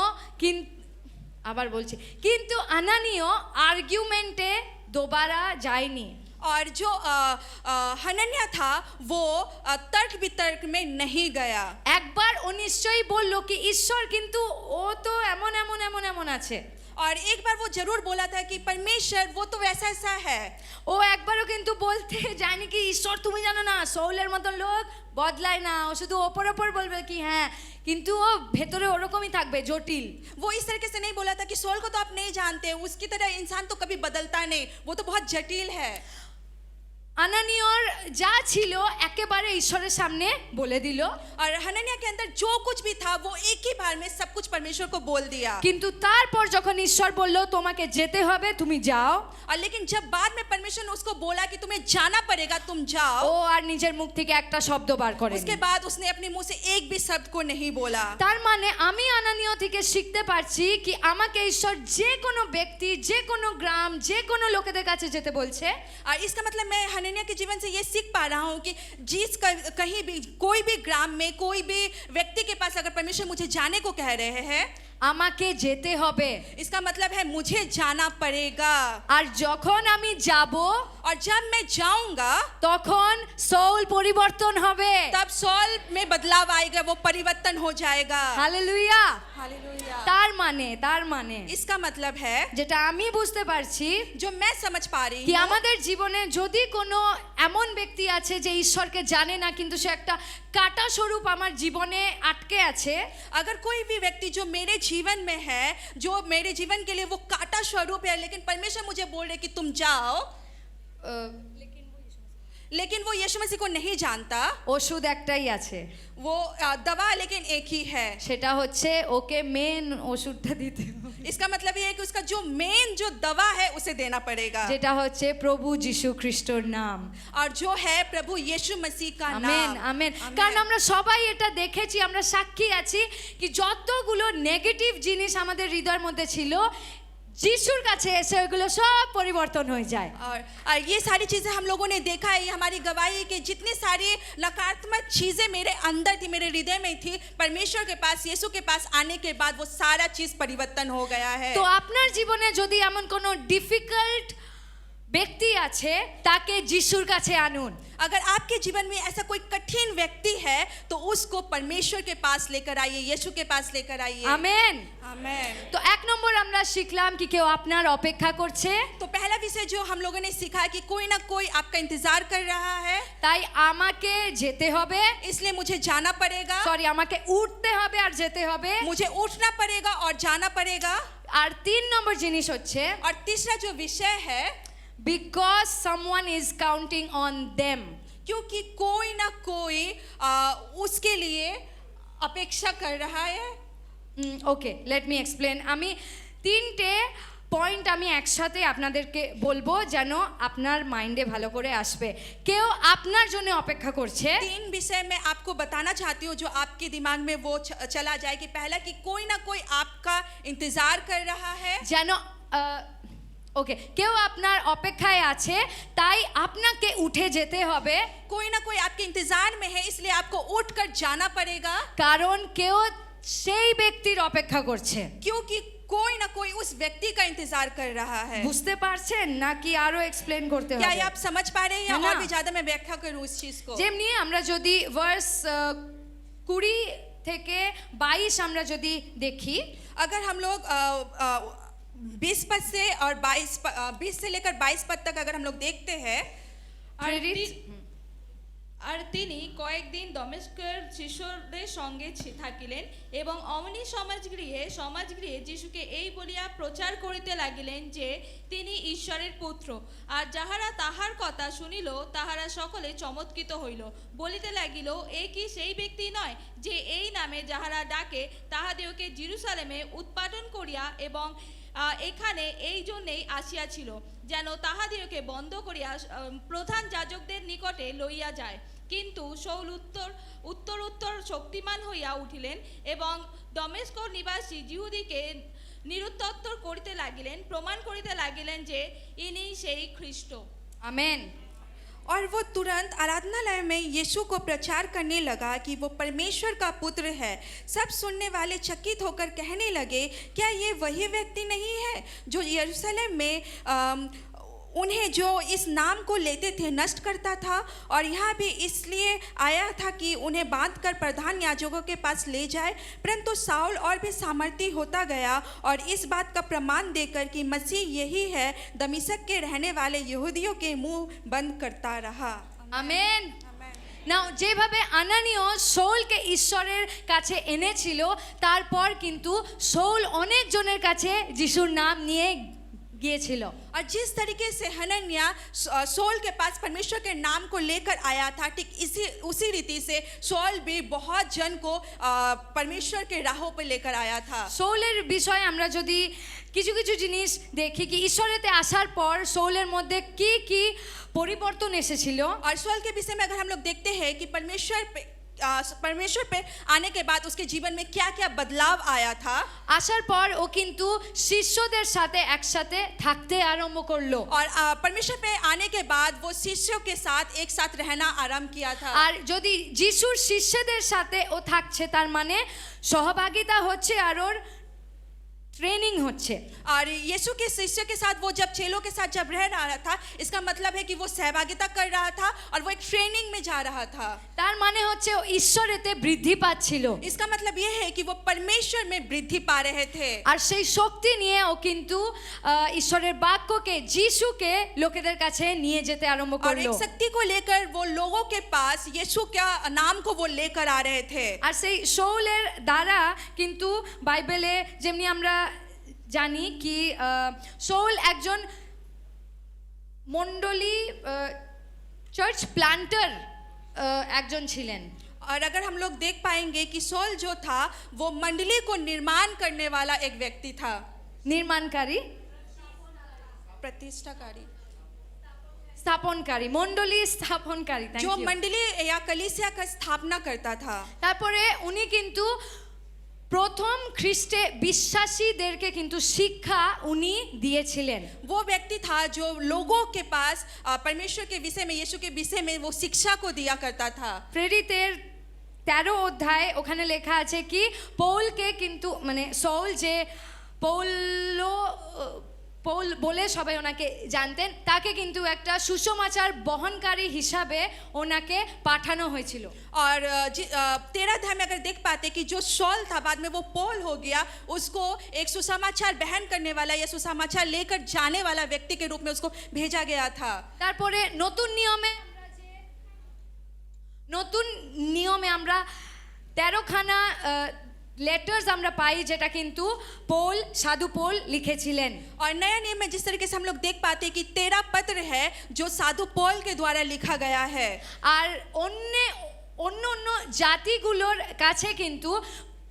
আবার বলছি, কিন্তু আনানিয় আর্গুমেন্টে दोबारा जाएनी। और जो हनन्याह था वो तर्क वितर्क में नहीं गया। একবার ও নিশ্চয়ই বলল কি ঈশ্বর কিন্তু ও তো এমন এমন এমন এমন আছে। और एक बार वो जरूर बोला था कि परमेश्वर वो तो वैसा ऐसा है। ও একবারও কিন্তু বলতে যায়নি কি ঈশ্বর তুমি জানো না সৌলের মতন লোক বদলায় না, ও শুধু ওপর ওপর বলবে কি হ্যাঁ, কিন্তু ও ভেতরে ওরকমই থাকবে জটিল। वो इस तरीके से नहीं बोला था कि सौल को तो आप नहीं जानते, उसकी तरह इंसान तो कभी बदलता नहीं, वो तो बहुत जटिल है। আনানিয়র যা ছিল একেবারে ঈশ্বরের সামনে বলে দিল। और हनन्याह के अंदर जो कुछ भी था वो एक ही बार में सब कुछ परमेश्वर को बोल दिया। কিন্তু তারপর যখন ঈশ্বর বলল তোমাকে যেতে হবে তুমি যাও, और लेकिन जब बाद में परमेश्वर ने उसको बोला कि तुम्हें जाना पड़ेगा तुम जाओ, ও আর নিজের মুখ থেকে একটা শব্দ বার করেনি। उसके बाद उसने अपने मुंह से एक भी शब्द को नहीं बोला। তার মানে আমি আনানিয় থেকে শিখতে পারছি কি আমাকে ঈশ্বর যে কোনো ব্যক্তি যে কোনো গ্রাম যে কোনো লোকেদের কাছে যেতে বলছে। और इसका मतलब मैं हनन्याह के जीवन से ये सीख पा रहा हूँ कि कहीं भी कोई भी ग्राम में कोई भी व्यक्ति के पास अगर परमेश्वर मुझे जाने को कह रहे हैं, আমাকে যেতে হবে, इसका मतलब है मुझे जाना पड़ेगा। আর যখন আমি যাব और जब मैं जाऊंगा তখন সৌল পরিবর্তন হবে, तब सौल में बदलाव आएगा, वो परिवर्तन हो जाएगा। হালেলুয়া। हालेलुया। তার মানে इसका मतलब है যেটা আমি বুঝতে পারছি जो मैं समझ पा रही কি हूँ আমাদের জীবনে যদি কোনো এমন ব্যক্তি আছে যে ঈশ্বরকে জানে না কিন্তু সে একটা কাটা স্বরূপ আমার জীবনে আটকে আছে, अगर कोई भी व्यक्ति जो मेरे जीवन में है, जो मेरे जीवन के लिए वो काटा स्वरूप है, लेकिन परमेश्वर मुझे बोल रहे कि तुम जाओ, लेकिन वो यीशु मसीह को नहीं जानता, ওষুধ একটাই আছে, वो दवा लेकिन एक ही है। সেটা হচ্ছে ওকে মেন ওষুধটা দিতে হবে, इसका मतलब ये है कि उसका जो मेन जो दवा है उसे देना पड़ेगा, যেটা হচ্ছে প্রভু যিশু খ্রিস্টর নাম। और जो है प्रभु यीशु मसीह का আমেন नाम। আমেন। কারণ আমরা সবাই এটা দেখেছি, আমরা সাক্ষী আছি কি যতগুলো নেগেটিভ জিনিস আমাদের হৃদয়ের মধ্যে ছিল যিশুর কাছে এসে ওইগুলো সব পরিবর্তন হয়ে যায়। और ये सारी चीज़ें हम लोगों ने देखा है, ये हमारी गवाही कि जितनी सारी नकारात्मक चीज़ें मेरे अंदर थी, मेरे हृदय में थी, परमेश्वर के पास यीशु के पास आने के बाद वो सारा चीज़ परिवर्तन हो गया है। তো আপনার জীবনে যদি এমন কোনো ডিফিকাল্ট ব্যক্তি আছে তাকে যিশুর কাছে আনুন। अगर आपके जीवन में ऐसा कोई कठिन व्यक्ति है तो उसको परमेश्वर के पास लेकर आइए, यीशु के पास लेकर आइए। আমেন। आमेन। তো এক নম্বর আমরা শিখলাম কি কেউ আপনার অপেক্ষা করছে, तो पहला विषय जो हम लोगों ने सीखा है कि कोई ना कोई आपका इंतजार कर रहा है, তাই আমাকে যেতে হবে, इसलिए मुझे जाना पड़ेगा, সরি আমাকে উঠতে হবে আর যেতে হবে। मुझे उठना पड़ेगा और जाना पड़ेगा। আর 3 নম্বর জিনিস হচ্ছে और तीसरा जो विषय है, because someone is counting on them. क्योंकि कोई ना कोई उसके लिए अपेक्षा कर रहा है। ওকে, লেট মি এক্সপ্লেন। আমি 3টে পয়েন্ট আমি একসাথে আপনাদেরকে বলবো যেন আপনার মাইন্ডে ভালো করে আসবে। কেউ আপনার জন্য অপেক্ষা করছে। 3 विषय मैं आपको बताना चाहती हूँ जो आपके दिमाग में वो चला जाए कि पहला कि कोई ना कोई आपका इंतजार कर रहा है। যেন ওকে, কেউ আপনার অপেক্ষায় আছে তাই আপনাকে উঠে যেতে হবে, कोई ना कोई आपके इंतजार में है, इसलिए आपको उठकर जाना पड़ेगा। কারণ কেউ সেই ব্যক্তির অপেক্ষা করছে। क्योंकि कोई ना कोई उस व्यक्ति का इंतजार कर रहा है। বুঝতে পারছেন নাকি আরো এক্সপ্লেন করতে क्या ये হবে? आप समझ पा रहे हैं या है ना? और भी ज्यादा मैं व्याख्या करूं इस चीज को? যেমনি আমরা যদি ভার্স 20 থেকে 22 আমরা যদি দেখি, अगर हम लोग 20 पद से और 20 से लेकर 22 पद तक अगर हम लोग देखते हैं, আর তিনি কয়েকদিন দমেস্কের শিষ্যদের সঙ্গে থাকিলেন এবং অমনি সমাজগৃহে যিশুকে এই বলিয়া প্রচার করিতে লাগিলেন যে তিনি ঈশ্বরের পুত্র। আর যাহারা তাহার কথা শুনিল তাহারা সকলে চমৎকৃত হইল, বলিতে লাগিল, এ কি সেই ব্যক্তি নয় যে এই নামে যাহারা ডাকে তাহাদিওকে জেরুজালেমে উৎপাটন করিয়া এবং এখানে এই জন্যেই আসিয়াছিল যেন তাহাদিওকে বন্ধ করিয়া প্রধান যাজকদের নিকটে লইয়া যায়। কিন্তু শৌল উত্তর শক্তিমান হইয়া উঠিলেন এবং দমেস্ক নিবাসী জিহুদীকে নিরুত্তর করিতে লাগিলেন, প্রমাণ করিতে লাগিলেন যে ইনি সেই খ্রিস্ট। আমেন। और वो तुरंत आराधनालय में यीशु को प्रचार करने लगा कि वो परमेश्वर का पुत्र है। सब सुनने वाले चकित होकर कहने लगे, क्या ये वही व्यक्ति नहीं है जो यरूशलेम में उन्हें जो इस नाम को लेते थे नष्ट करता था, और यहाँ भी इसलिए आया था कि उन्हें बांधकर प्रधान याजकों के पास ले जाए। परंतु साउल और भी सामर्थी होता गया और इस बात का प्रमाण देकर कि मसीह यही है, दमिश्क के रहने वाले यहूदियों के मुंह बंद करता रहा। আমেন। নাও যেভাবে আনানিও শৌলকে ঈশ্বরের কাছে এনেছিল, তারপর কিন্তু শৌল অনেক জনের কাছে যিশুর নাম নিয়ে গিয়েছিল। और जिस तरीके से हनन्याह सौल के पास परमेश्वर के नाम को लेकर आया था, ठीक उसी रीति से सौल भी बहुत जन को परमेश्वर के राहों पर लेकर आया था। শৌলের বিষয়ে আমরা যদি কিছু কিছু জিনিস দেখি कि ঈশ্বরেতে আসার পর শৌলের মধ্যে কি কি পরিবর্তন এসেছিল। और सौल के विषय में अगर हम लोग देखते हैं कि परमेश्वर पे आने के बाद उसके जीवन में क्या क्या बदलाव आया था। আসার পর ও কিন্তু শিষ্যদের সাথে একসাথে থাকতে আরম্ভ করলো। और परमेश्वर पे आने के बाद वो शिष्यों के साथ एक साथ रहना आरंभ किया था। আর যদি যিশুর শিষ্যদের সাথে ও থাকছে তার মানে সহভাগিতা হচ্ছে আর ওর ट्रेनिंग होच्छे। और यीशु के शिष्य के साथ वो जब चेलों के साथ जब रह रहा था, इसका मतलब है कि वो सहभागिता कर रहा था और वो एक ट्रेनिंग में जा रहा था। তার মানে হচ্ছে ও ঈশ্বরেতে বৃদ্ধি পাচ্ছিল। इसका मतलब ये है कि वो परमेश्वर में वृद्धि पा रहे थे। আর সেই শক্তি নিয়ে ও কিন্তু ঈশ্বরের বাক্যকে যিশুকে লোকেদের কাছে নিয়ে যেতে আরম্ভ और করলো। एक शक्ति को लेकर वो लोगों के पास यीशु का नाम को वो लेकर आ रहे थे। আর সেই শৌলের দ্বারা কিন্তু বাইবেলে যেমনি আমরা জানি কি শৌল একজন মণ্ডলী চার্চ প্ল্যান্টার একজন ছিলেন। और अगर हम लोग देख पाएंगे कि सौल जो था वो मंडली को निर्माण करने वाला एक व्यक्ति था। নির্মাণকারী, प्रतिष्ठाकारी, স্থাপনকারী, মণ্ডলী স্থাপনকারী, जो मंडली या कलीसिया का स्थापना करता था। তারপরে উনি কিন্তু প্রথম খ্রিস্টে বিশ্বাসীদেরকে কিন্তু শিক্ষা উনি দিয়েছিলেন। वो व्यक्ति था जो लोगों के पास परमेश्वर के विषय में, यीशु के विषय में वो शिक्षा को दिया करता था। প্রেরিতের 13 অধ্যায় ওখানে লেখা আছে কি পৌলকে কিন্তু মানে সৌল যে পৌল বলে সবাই ওনাকে জানতেন, তাকে কিন্তু একটা সুসমাচার বহনকারী হিসাবে ওনাকে পাঠানো হয়েছিল। और 13 अध्याय में अगर देख पाते कि जो सौल था बाद में वो पौल हो गया, उसको एक सुसमाचार बहन करने वाला या सुसमाचार लेकर जाने वाला व्यक्ति के रूप में उसको भेजा गया था। তারপরে নতুন নিয়মে আমরা 13খানা লেটার্স আমরা পাই যেটা কিন্তু পোল সাধু পোল লিখেছিলেন। और नया नियम में जिस तरीके से हम लोग देख पाते हैं कि 13 पत्र है जो साधु पौल के द्वारा लिखा गया है। আর অন্য অন্য জাতিগুলোর কাছে কিন্তু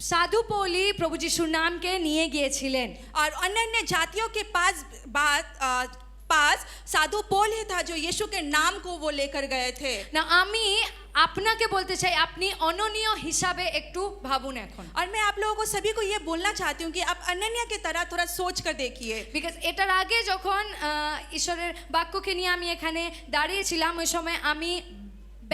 সাধু পৌলি প্রভু যিশুর নামকে নিয়ে গিয়েছিলেন। और अन्य अन्य जातियों के पास साधु पौल ही था जो यीशु के नाम को वो लेकर गए थे। না আমি আপনাকে বলতে চাই আপনি অননীয় হিসাবে একটু ভাবুন এখন। और मैं आप लोगों को सभी को ये बोलना चाहती हूँ कि आप अनन्या की तरह थोड़ा सोच कर देखिए। বিকজ এটার আগে যখন ঈশ্বরের বাক্যকে নিয়ে আমি এখানে দাঁড়িয়েছিলাম ওই সময় আমি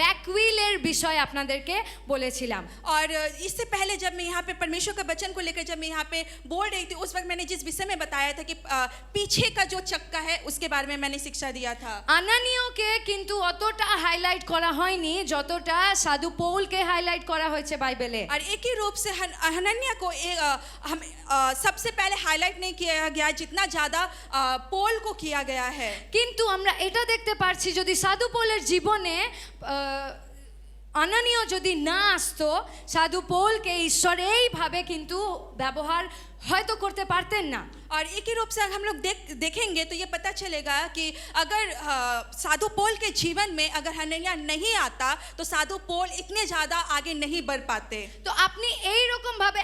ব্যাকউইলের বিষয় আপনাদেরকে বলেছিলাম। और इससे पहले जब मैं यहाँ पे परमेश्वर का वचन को लेकर जब मैं यहाँ पे बोल रही थी उस वक्त मैंने जिस विषय में बताया था कि पीछे का जो चक्का है उसके बारे में मैंने शिक्षा दिया था। আনানীয়কে কিন্তু অতটা হাইলাইট করা হয়নি যতটা সাধু পৌলকে হাইলাইট করা হয়েছে বাইবেলে। और एक ही रूप से हनन्या को हम सबसे पहले हाईलाइट नहीं किया गया जितना ज़्यादा पौल को किया गया है। কিন্তু আমরা এটা দেখতে পারছি যদি সাধু পৌলের জীবনে আনানীয় যদি না আসতো সাধু পৌলকে ঈশ্বর এইভাবে কিন্তু ব্যবহার হয়তো করতে পারতেন না। और एक ही रूप से हम लोग देखेंगे तो ये पता चलेगा कि अगर साधु पौल के जीवन में अगर हनन्या नहीं आता तो साधु पौल इतने ज़्यादा आगे नहीं बढ़ पाते। তো আপনি এই রকম ভাবে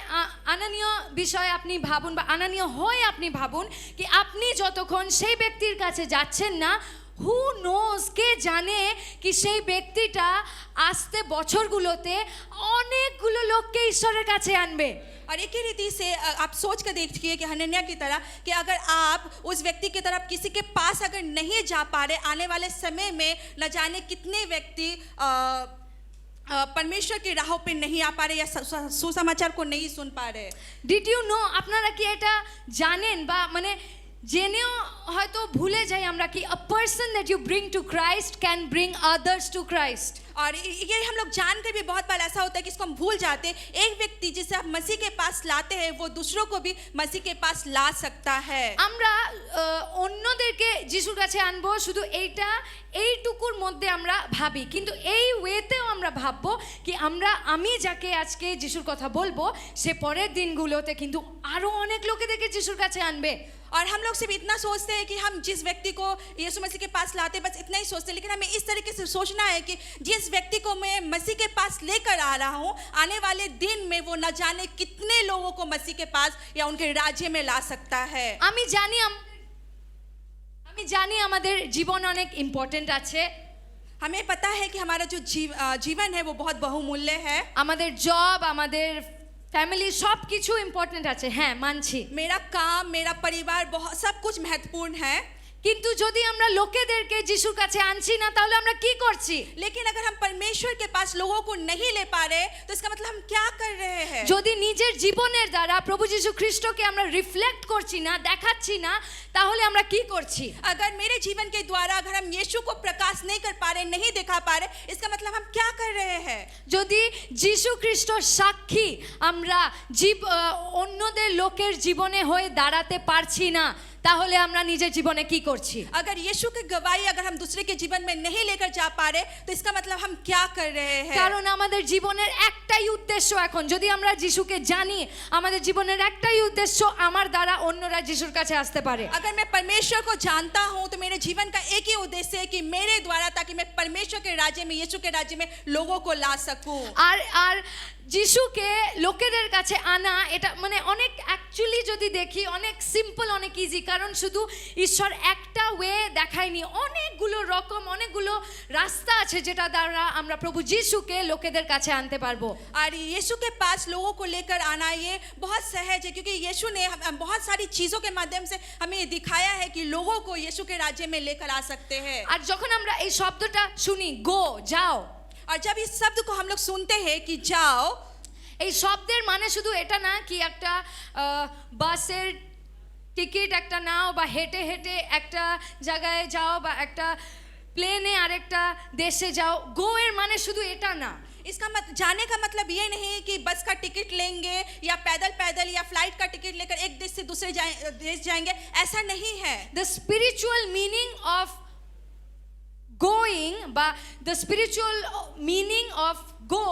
আনানীয় বিষয় আপনি ভাবুন বা আনানীয় হয়ে আপনি ভাবুন কি আপনি যতক্ষণ সেই ব্যক্তির কাছে যাচ্ছেন না হু নোজ কে জানে কি সেই ব্যক্তিটা আসতে বছরগুলোতে অনেকগুলো লোককে ঈশ্বরের কাছে আনবে। और एक ही रीति से आप सोच कर देखिए कि हनन्या की तरह कि अगर आप उस व्यक्ति की तरफ किसी के पास अगर नहीं जा पा रहे आने वाले समय में न जाने कितने व्यक्ति परमेश्वर की राहों पे नहीं आ पा रहे या सुसमाचार को नहीं सुन पा रहे। ডিড ইউ নো আপনারা কি এটা জানেন বা মানে জেনেও হয়তো ভুলে যাই আমরা কি a person that you bring to Christ can bring others to Christ. और ये हम लोग जानकर भी बहुत बार ऐसा होता है कि इसको हम भूल जाते हैं एक व्यक्ति जिसे आप मसीह के पास लाते हैं वो दूसरों को भी मसीह के पास ला सकता है। আমরা অন্যদেরকে যিশুর কাছে আনবো শুধু এইটুকুর মধ্যে আমরা ভাবি কিন্তু এই ওয়েতেও আমরা ভাববো কি আমি যাকে আজকে যিশুর কথা বলবো সে পরের দিনগুলোতে কিন্তু আরো অনেক লোকেদেরকে যিশুর কাছে আনবে। और हम लोग सिर्फ इतना सोचते हैं कि हम जिस व्यक्ति को यीशु मसीह के पास लाते हैं बस इतना ही सोचते हैं लेकिन हमें इस तरीके से सोचना है कि जिस व्यक्ति को मैं मसीह के पास लेकर आ रहा हूँ आने वाले दिन में वो न जाने कितने लोगों को मसीह के पास या उनके राज्य में ला सकता है। আমি জানি আমাদের জীবন অনেক ইম্পর্টেন্ট আছে। हमें पता है कि हमारा जो जीवन है वो बहुत बहुमूल्य है। আমাদের জব আমাদের फैमिली सब किछु इम्पोर्टेंट আছে হ্যাঁ মানছি। मेरा काम मेरा परिवार बहुत सब कुछ महत्वपूर्ण है কিন্তু যদি আমরা লোকেদেরকে যিশুর কাছে আনছি না তাহলে আমরা কি করছি? लेकिन अगर हम परमेश्वर के पास लोगों को नहीं ले पा रहे तो इसका मतलब हम क्या कर रहे हैं? যদি নিজের জীবনের দ্বারা প্রভু যিশু খ্রিস্টকে আমরা রিফ্লেক্ট করছি না দেখাচ্ছি না তাহলে আমরা কি করছি? अगर मेरे जीवन के द्वारा अगर हम यीशु को प्रकाश नहीं कर पा रहे नहीं दिखा पा रहे इसका मतलब हम क्या कर रहे हैं? যদি যিশু খ্রিস্টর সাক্ষী আমরা অন্যদের লোকের জীবনে হয়ে দাঁড়াতে পারছি না তাহলে আমরা নিজের জীবনে কি করছি? अगर यीशु की गवाही अगर हम दूसरे के जीवन में नहीं लेकर जा पा रहे तो इसका मतलब हम क्या कर रहे हैं? কারণ আমাদের জীবনের একটাই উদ্দেশ্য এখন যদি আমরা যিশুকে জানি আমাদের জীবনের একটাই উদ্দেশ্য আমার দ্বারা অন্যরা যিশুর কাছে আসতে পারে। अगर मैं परमेश्वर को जानता हूं तो मेरे जीवन का एक ही उद्देश्य है कि मेरे द्वारा ताकि मैं परमेश्वर के राज्य में यीशु के राज्य में लोगों को ला सकूं। আর যিশুকে লোকেদের কাছে আনা এটা মানে অনেক অ্যাকচুয়ালি যদি দেখি অনেক সিম্পল অনেক ইজি কারণ শুধু ঈশ্বর একটা ওয়ে দেখায়নি অনেকগুলো রকম অনেকগুলো রাস্তা আছে যেটা দ্বারা আমরা প্রভু যিশুকে লোকেদের কাছে আনতে পারবো। और यीशु के पास लोगों को लेकर आना ये बहुत सहज है क्योंकि यीशु ने बहुत सारी चीज़ों के माध्यम से हमें दिखाया है कि लोगों को यीशु के राज्य में लेकर आ सकते हैं। আর যখন আমরা এই শব্দটা শুনি গো যাও और जब इस शब्द को हम लोग सुनते हैं कि जाओ এই শব্দের মানে শুধু এটা না কি একটা বাসের টিকিট একটা নাও বা হেঁটে হেঁটে একটা জায়গায় যাও বা একটা প্লেনে আরেকটা দেশে যাও গো এর মানে শুধু এটা না। इसका जाने का मतलब ये नहीं कि बस का टिकट लेंगे या पैदल या फ्लाइट का टिकट लेकर एक देश से दूसरे देश जाएंगे ऐसा नहीं है। The spiritual meaning of going বা the spiritual meaning of go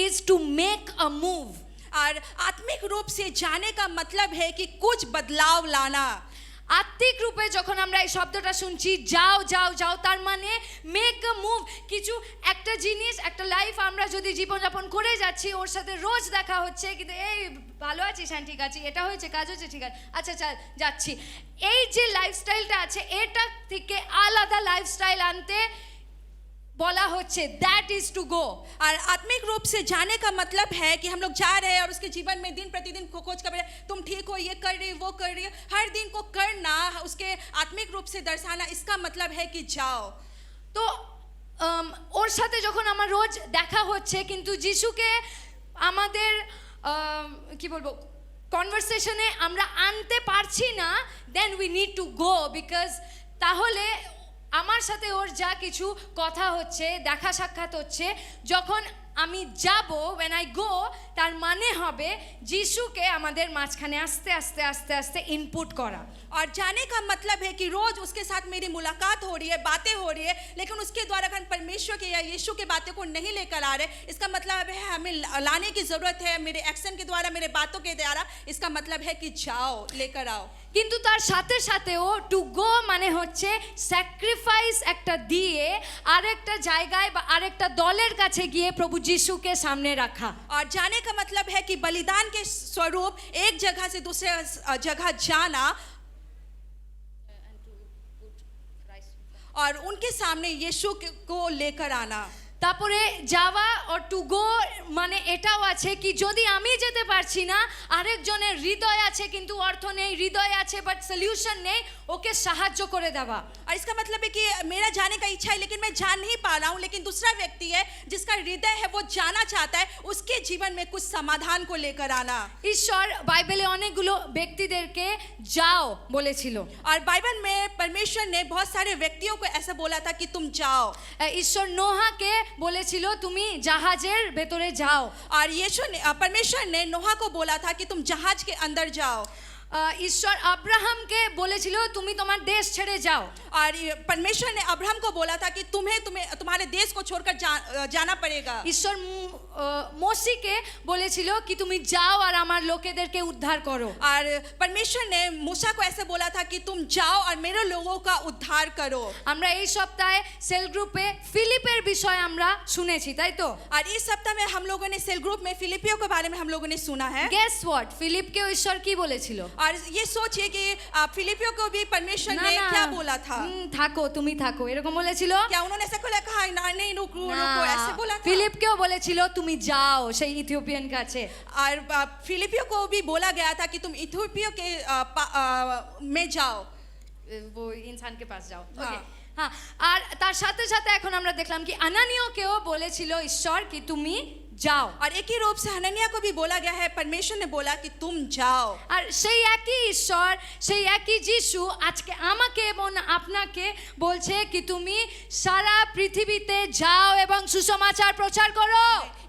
is to make a move। और आत्मिक रूप से जाने का मतलब है कि कुछ बदलाव लाना। আত্মিক রূপে যখন আমরা এই শব্দটা শুনছি যাও যাও যাও, তার মানে মেক আ মুভ, কিছু একটা জিনিস, একটা লাইফ আমরা যদি জীবনযাপন করে যাচ্ছি, ওর সাথে রোজ দেখা হচ্ছে, কিন্তু এই ভালো আছিস, হ্যাঁ ঠিক আছে, এটা হয়েছে, কাজ হচ্ছে, ঠিক আছে, আচ্ছা চল যাচ্ছি, এই যে লাইফস্টাইলটা আছে এটা থেকে আলাদা লাইফস্টাইল আনতে बोला होच्छे दैट इज टू गो। और आत्मिक रूप से जाने का मतलब है कि हम लोग जा रहे हैं और उसके जीवन में दिन प्रतिदिन खोज कर तुम ठीक हो, ये कर रही वो कर रही हो, हर दिन को करना, उसके आत्मिक रूप से दर्शाना, इसका मतलब है कि जाओ। তো ওর সাথে যখন আমার রোজ দেখা হচ্ছে কিন্তু যিশুকে আমাদের কি বলবো কনভারসেশনে আমরা আনতে পারছি না, then we need to go, because তাহলে আমার সাথে ওর যা কিছু কথা হচ্ছে, দেখা সাক্ষাৎ হচ্ছে, যখন আমি যাব, when I go, তার মানে হবে যিশুকে আমাদের মাঝখানে আস্তে আস্তে আস্তে আস্তে ইনপুট করা। और जाने का मतलब है कि रोज उसके साथ मेरी मुलाकात हो रही है, बातें हो रही है, लेकिन उसके द्वारा अगर परमेश्वर के या यीशु के बातें को नहीं लेकर आ रहे, इसका मतलब है हमें लाने की जरूरत है, मेरे एक्शन के द्वारा, मेरे बातों के द्वारा, इसका मतलब है कि जाओ, लेकर आओ। কিন্তু তার সাথে সাথেও টু গো মানে হচ্ছে স্যাক্রিফাইস একটা দিয়ে আরেকটা জায়গায় বা আরেকটা দলের কাছে গিয়ে প্রভু যিশুকে সামনে রাখা। और जाने का मतलब है कि बलिदान के स्वरूप एक जगह से दूसरे जगह जाना और उनके सामने यीशु को लेकर आना। তারপরে যাওয়া ও টু গো মানে এটাও আছে কি যদি আমি যেতে পারছি না, আরেকজনের হৃদয় আছে কিন্তু অর্থ নেই, হৃদয় আছে বাট সলিউশন নেই, ওকে সাহায্য করে দেওয়া। और इसका मतलब है कि मेरा जाने का इच्छा है लेकिन मैं जा नहीं पा रहा हूँ, लेकिन दूसरा व्यक्ति है जिसका हृदय है वो जाना चाहता है, उसके जीवन में कुछ समाधान को लेकर आना। ঈশ্বর বাইবেলে অনেকগুলো ব্যক্তিদেরকে যাও বলেছিল, और बाइबल में परमेश्वर ने बहुत सारे व्यक्तियों को ऐसा बोला था कि तुम जाओ। ঈশ্বর নোহাকে বলেছিল তুমি জাহাজের ভেতরে যাও, और यीशु ने परमेश्वर ने नोहा को बोला था कि तुम जहाज के अंदर जाओ। ঈশ্বর আব্রাহামকে বলেছিল তুমি তোমার দেশ ছেড়ে যাও, और परमेश्वर ने अब्राहम को बोला था कि तुम्हें तुम्हारे देश को छोड़कर जाना पड़ेगा। ঈশ্বর মোশিকে বলেছিল কি তুমি যাও আর আমার লোকেদেরকে উদ্ধার করো। और परमेश्वर ने मूसा को ऐसे बोला था कि तुम जाओ और मेरे लोगों का उद्धार करो। আমরা এই সপ্তাহে সেল গ্রুপে ফিলিপের বিষয় আমরা শুনেছি, তাই তো? और इस सप्ताह में हम लोगों ने सेल ग्रुप में फिलिपियों के बारे में हम लोगों ने सुना है। গেস হোয়াট, ফিলিপকে ঈশ্বর কি বলেছিল? और ये सोचिए कि फिलिपियों को भी परमेश्वर না ने না क्या बोला था। থাকো তুমি থাকো এরকম বলেছিল? क्या उन्होंने ऐसा को लिखा है? नहीं रुको रुको, ऐसे बोला था। ফিলিপকেও বলেছিল তুমি যাও সেই ইথিওপিয়ান কাছে। और फिलिपियों को भी बोला गया था कि तुम इथियोपिया के में जाओ, वो इंसान के पास जाओ। हाँ। ओके হ্যাঁ, আর তার সাথে সাথে এখন আমরা দেখলাম কি আনানিয়াকেও বলেছিল ঈশ্বর কি তুমি যাও। और एक ही रूप से हनन्याह को भी बोला गया है, परमेश्वर ने बोला कि तुम जाओ। আর সেই একই ঈশ্বর, সেই একই যিশু আজকে আমাকে এবং আপনাকে বলছে কি তুমি সারা পৃথিবীতে যাও এবং সুসমাচার প্রচার করো।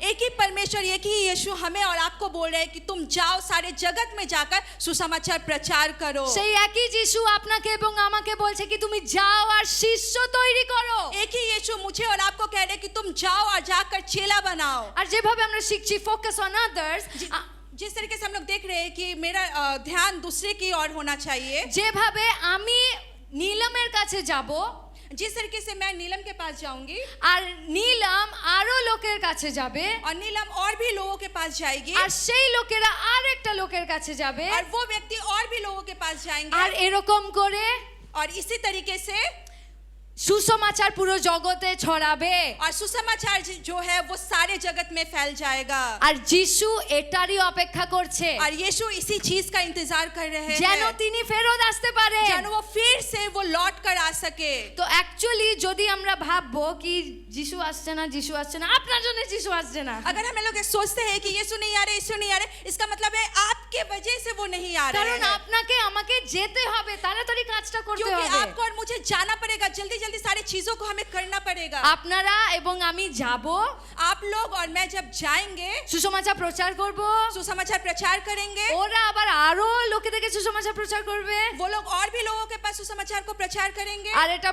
एक ही परमेश्वर, एक ही यीशु हमें और आपको बोल रहे हैं कि तुम जाओ, सारे जगत में जाकर सुसमाचार प्रचार करो। সেই একই যিশু আপনাকে এবং আমাকে বলছে কি তুমি যাও আর শিষ্য তৈরি করো। एक ही यीशु मुझे और आपको कह रहे हैं कि तुम जाओ और जाकर चेला बनाओ। আর যেভাবে আমরা শিখছি ফোকাস অন আদার্স, जिस तरीके से हम लोग देख रहे हैं कि मेरा ध्यान दूसरे की ओर होना चाहिए, যেভাবে আমি নীলমের কাছে যাব, जिस तरीके से मैं नीलम के पास जाऊंगी আর নীলম আরো লোকের কাছে যাবে, और नीलम और भी लोगों के पास जाएगी, আর সেই লোকেরা আরেকটা লোকের কাছে যাবে, और वो व्यक्ति और भी लोगों के पास जाएंगे, আর এরকম করে और इसी तरीके से সুসমাচার পুরো জগতে ছড়াবে। और सुसमाचार जो है वो सारे जगत में फैल जाएगा। আর যিশু এটারই অপেক্ষা করছে और यीशु इसी चीज का इंतजार कर रहे যেন हैं, তিনি ফেরত আসতে পারে। যেন वो फिर से वो लौट कर आ सके। তো অ্যাকচুয়ালি যদি আমরা ভাববো কি যিশু আসছে না, যিশু আসছে না, আপনার জন্য যিশু আসছে না, अगर हम लोग सोचते हैं कि यीशु नहीं आ रहे, यीशु नहीं आ रहे, इसका मतलब है आपके वजह से वो नहीं आ रहे কারণ हैं, আপনাকে আমাকে যেতে হবে, তাড়াতাড়ি কাজটা করতে क्योंकि হবে। आपको और मुझे जाना पड़ेगा, जल्दी जल्दी सारी चीजों को हमें करना पड़ेगा। আপনারা এবং আমি যাব, आप लोग और मैं जब जाएंगे সুসমাচার প্রচার করব, सुसमाचार प्रचार करेंगे, ওরা আবার আরো লোকেদেরকে সুসমাচার প্রচার করবে, वो लोग और भी लोगों के पास सुसमाचार को प्रचार करेंगे, আর এটা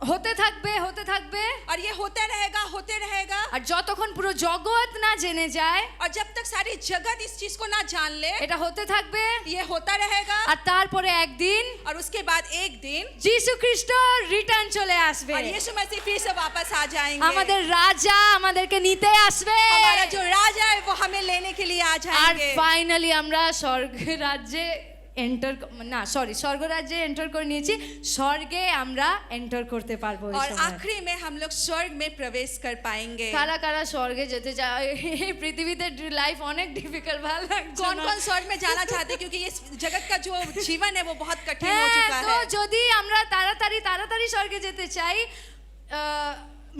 হতে থাকবে হতে থাকবে और ये होते रहेगा আর যতক্ষণ পুরো জগৎ না জেনে যায় और जब तक सारी जगत इस चीज को ना जान ले এটা হতে থাকবে ये होता रहेगा আর তারপরে একদিন और उसके बाद एक दिन যিশু খ্রিস্ট রিটার্ন চলে আসবে और यीशु मसीह फिर से वापस आ जाएंगे আমাদের রাজা আমাদেরকে নিতে আসবে हमारा जो राजा है वो हमें लेने के लिए आ আর जाएंगे ফাইনালি আমরা স্বর্গ রাজ্যে স্বর্গ রাজ্যে এন্টার করে নিয়েছি স্বর্গে আমরা এন্টার করতে পারবো এই और সময়। आखिरी में हम लोग स्वर्ग में प्रवेश कर पाएंगे কারা কারা স্বর্গে যেতে চায় এই পৃথিবীতে লাইফ অনেক ডিফিকাল্ট ভালো লাগছে कौन না? कौन स्वर्ग में जाना चाहते हैं क्योंकि ये जगत का जो जीवन है वो बहुत कठिन हो হ্যাঁ, चुका তো है যদি আমরা তাড়াতাড়ি স্বর্গে যেতে চাই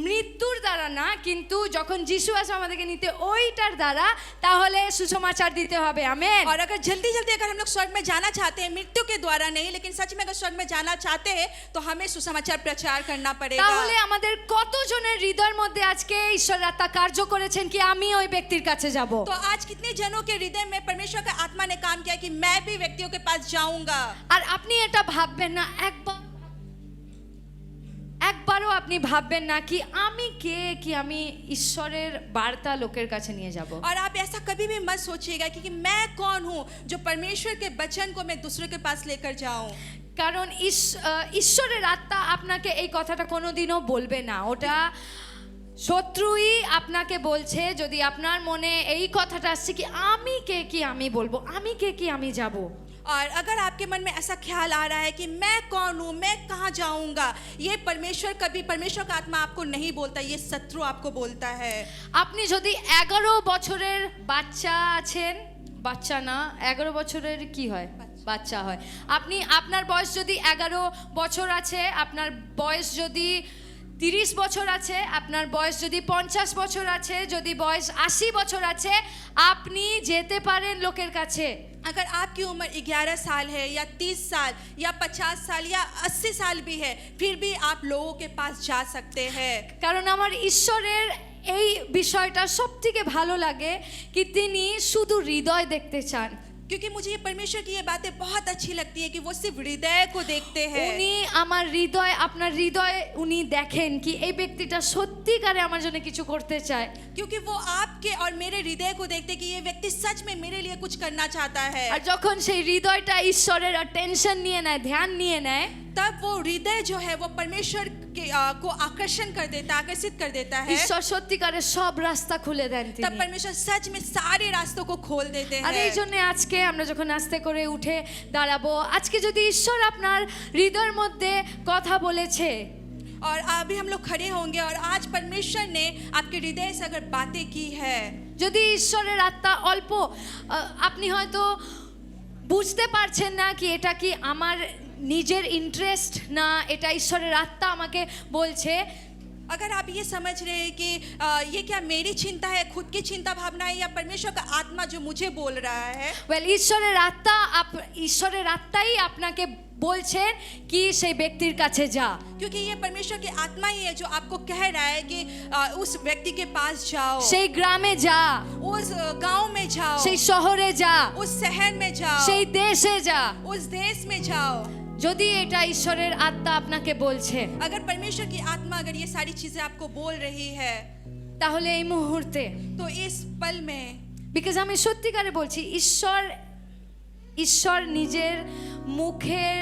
মৃত্যুর দ্বারা না কিন্তু যখন যিশু আসবে আমাদেরকে নিতে ওইটার দ্বারা তাহলে সুসমাচার দিতে হবে আমেন और अगर जल्दी जल्दी अगर हम लोग स्वर्ग में जाना चाहते हैं मृत्यु के द्वारा नहीं लेकिन सच में अगर स्वर्ग में जाना चाहते हैं तो हमें सुसमाचार प्रचार करना पड़ेगा তাহলে আমাদের কতজনের হৃদয়ের মধ্যে আজকে ঈশ্বর আত্মা কার্য করেছেন কি আমি ওই ব্যক্তির কাছে যাব तो आज कितने जनों के हृदय में परमेश्वर का आत्मा ने काम किया कि मैं भी व्यक्तियों के पास जाऊंगा আর আপনি এটা ভাববেন না একবারও আপনি ভাববেন না কি আমি কে কি আমি ঈশ্বরের বার্তা লোকের কাছে নিয়ে যাব और आप ऐसा कभी भी मत सोचिएगा कि मैं कौन हूँ जो परमेश्वर के वचन को मैं दूसरों के पास लेकर जाऊं কারণ ঈশ্বরের আত্মা আপনাকে এই কথাটা কোনোদিনও বলবে না ওটা শত্রুই আপনাকে বলছে যদি আপনার মনে এই কথাটা আসছে কি আমি কে কি আমি বলবো আমি কে কি আমি যাব और अगर आपके मन में ऐसा ख्याल आ रहा है कि मैं कौन हूँ मैं कहाँ जाऊंगा ये परमेश्वर का आत्मा आपको नहीं बोलता ये शत्रु आपको बोलता है আপনি যদি 11 বছরের বাচ্চা আছেন বাচ্চা না 11 বছরের কি হয় বাচ্চা হয় আপনি আপনার বয়স যদি 11 বছর আছে আপনার বয়স যদি 30 বছর আছে আপনার বয়স যদি 50 বছর আছে যদি বয়স 80 বছর আছে আপনি যেতে পারেন লোকের কাছে अगर आपकी उम्र 11 साल है या 30 साल या 50 साल या 80 साल भी है फिर भी आप लोगों के पास जा सकते हैं কারণ আমার ঈশ্বরের এই বিষয়টা সবথেকে ভালো লাগে কি তিনি শুধু হৃদয় দেখতে চান क्योंकि मुझे ये परमेश्वर की ये बातें बहुत अच्छी लगती है कि वो सिर्फ हृदय को देखते हैं উনি আমার হৃদয় আপনার হৃদয় উনি দেখেন কি এই ব্যক্তিটা সত্যিকারে আমার জন্য কিছু করতে চায় क्योंकि वो आपके और मेरे हृदय को देखते हैं कि ये व्यक्ति सच में मेरे लिए कुछ करना चाहता है আর যখন সেই হৃদয়টা ঈশ্বরের টেনশন নিয়ে নেয় ধ্যান নিয়ে নেয় तब वो हृदय जो है वो परमेश्वर को आकर्षित कर देता है ঈশ্বর সত্যিকারে সব রাস্তা খুলে দেন तब তিনি परमेश्वर सच में सारे रास्तों को खोल देते আর এই हैं জন্য আজকে আমরা যখন আস্তে করে উঠে দাঁড়াবো আজকে যদি ঈশ্বর আপনার হৃদয়ের মধ্যে কথা বলেছে और अभी हम लोग खड़े होंगे और आज परमेश्वर ने आपके हृदय से अगर बातें की है যদি ঈশ্বরের আত্মা অল্প আপনি হয়তো বুঝতে পারছেন না কি এটা কি আমার নিজের ইন্টারেস্ট না এটা ঈশ্বরের আত্মা আমাকে বলছে अगर आप ये समझ रहे हैं कि ये क्या मेरी चिंता है खुद की चिंता भावना है या परमेश्वर का आत्मा जो मुझे बोल रहा है ঈশ্বরের আত্মাই আপনাকে বলছেন কি সেই ব্যক্তির কাছে যা क्योंकि ये परमेश्वर की आत्मा ही है जो आपको कह रहा है कि उस व्यक्ति के पास जाओ সেই গ্রামে যা उस गांव में जाओ সেই শহরে যা उस शहर में जाओ সেই দেশে যা उस देश में जाओ যদি এটা ঈশ্বরের আত্মা আপনাকে বলছে अगर परमेश्वर की आत्मा अगर ये सारी चीजें आपको बोल रही है তাহলে এই মুহূর্তে तो इस पल में বিকজ আমি সত্যিকারে বলছি ঈশ্বর নিজের মুখের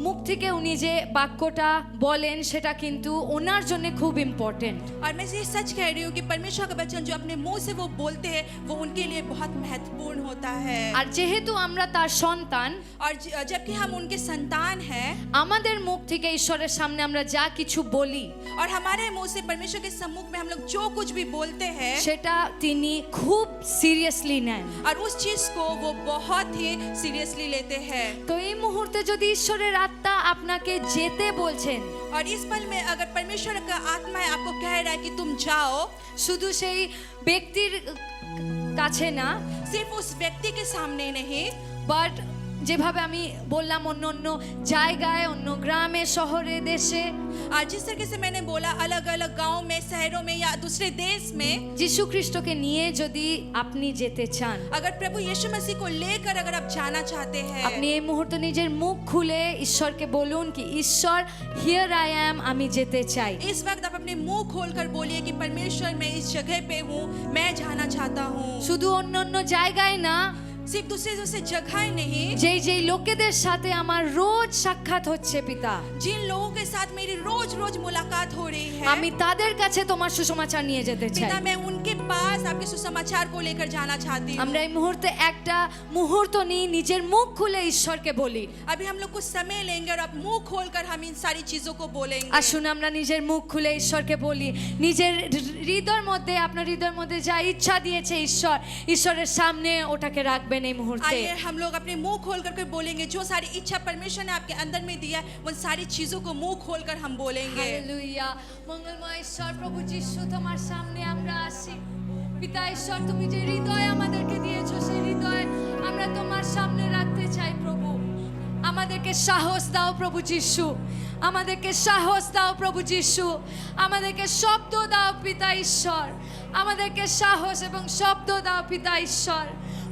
মুখ থেকে উনি যে বাক্যটা বলেন সেটা কিন্তু ওনার জন্য খুব ইম্পর্টেন্ট और मैं ये सच कह रही हूँ कि परमेश्वर का वचन जो अपने मुंह से वो बोलते हैं वो उनके लिए बहुत महत्वपूर्ण होता है আর যেহেতু আমরা তার সন্তান और जबकि हम उनके संतान हैं আমাদের মুখ থেকে ঈশ্বরের সামনে আমরা যা কিছু বলি और हमारे मुंह से परमेश्वर के सम्मुख में हम लोग जो कुछ भी बोलते हैं সেটা তিনি খুব সিরিয়াসলি নেন और उस चीज को वो बहुत ही सीरियसली लेते हैं তো এই মুহূর্তে যদি ঈশ্বরের আত্মা আপনাকে যেতে বলছেন और इस पल में अगर परमेश्वर का आत्मा है आपको कह रहा है कि तुम जाओ শুধু সেই ব্যক্তির কাছে না सिर्फ उस व्यक्ति के सामने नहीं বাট যেভাবে আমি বললাম অন্য অন্য জায়গায়, অন্য গ্রামে, শহরে, দেশে, और जिस तरीके से मैंने बोला अलग अलग गांव में, शहरों में या दूसरे देश में, যিশু খ্রিস্টকে নিয়ে যদি আপনি যেতে চান, अगर प्रभु यीशु मसीह को लेकर अगर आप जाना चाहते हैं, আপনি এই মুহূর্তে নিজের মুখ খুলে ঈশ্বরকে বলুন কি ঈশ্বর, হিয়ার আই অ্যাম, আমি যেতে চাই। इस वक्त आप अपने मुंह खोलकर बोलिए कि परमेश्वर मैं इस जगह पे हूँ, मैं जाना चाहता हूँ। শুধু অন্য অন্য জায়গায় না, सिर्फ दूसरे दूसरे जगह नहीं, যেই যেই লোকেদের সাথে আমার রোজ সাক্ষাৎ হচ্ছে পিতা, जिन लोगों के साथ मेरी रोज रोज मुलाकात हो रही है, আমি তাদের কাছে তোমার সুসমাচার নিয়ে যেতে চাই। पिता मैं उनके पास आपके सुसमाचार को लेकर जाना चाहती हूँ। আমরা এই মুহূর্তে একটা মুহূর্ত নিয়ে নিজের মুখ খুলে ঈশ্বরকে বলি। अभी हम लोग कुछ समय लेंगे और आप मुंह खोलकर हम इन सारी चीजों को बोलेंगे। আসুন আমরা নিজের মুখ খুলে ঈশ্বরকে বলি, নিজের হৃদয়ের মধ্যে, আপনার হৃদয়ের মধ্যে যা ইচ্ছা দিয়েছে ঈশ্বর, ঈশ্বরের সামনে ওটাকে রাখবেন এই মুহূর্তে। आइए हम लोग अपने मुंह खोलकर के बोलेंगे, जो सारी इच्छा परमेश्वर ने आपके अंदर में दिया है, उन सारी चीजों को मुंह खोलकर हम बोलेंगे। হালেলুয়া। মঙ্গলময় ঈশ্বর প্রভু যিশু, তোমার সামনে আমরা আসি। পিতা ঈশ্বর, তুমি যে হৃদয় আমাদেরকে দিয়েছো, সেই হৃদয় আমরা তোমার সামনে রাখতে চাই প্রভু। আমাদেরকে সাহস দাও প্রভু যিশু, আমাদেরকে সাহস দাও প্রভু যিশু, আমাদেরকে শব্দ দাও পিতা ঈশ্বর, আমাদেরকে সাহস এবং শব্দ দাও পিতা ঈশ্বর।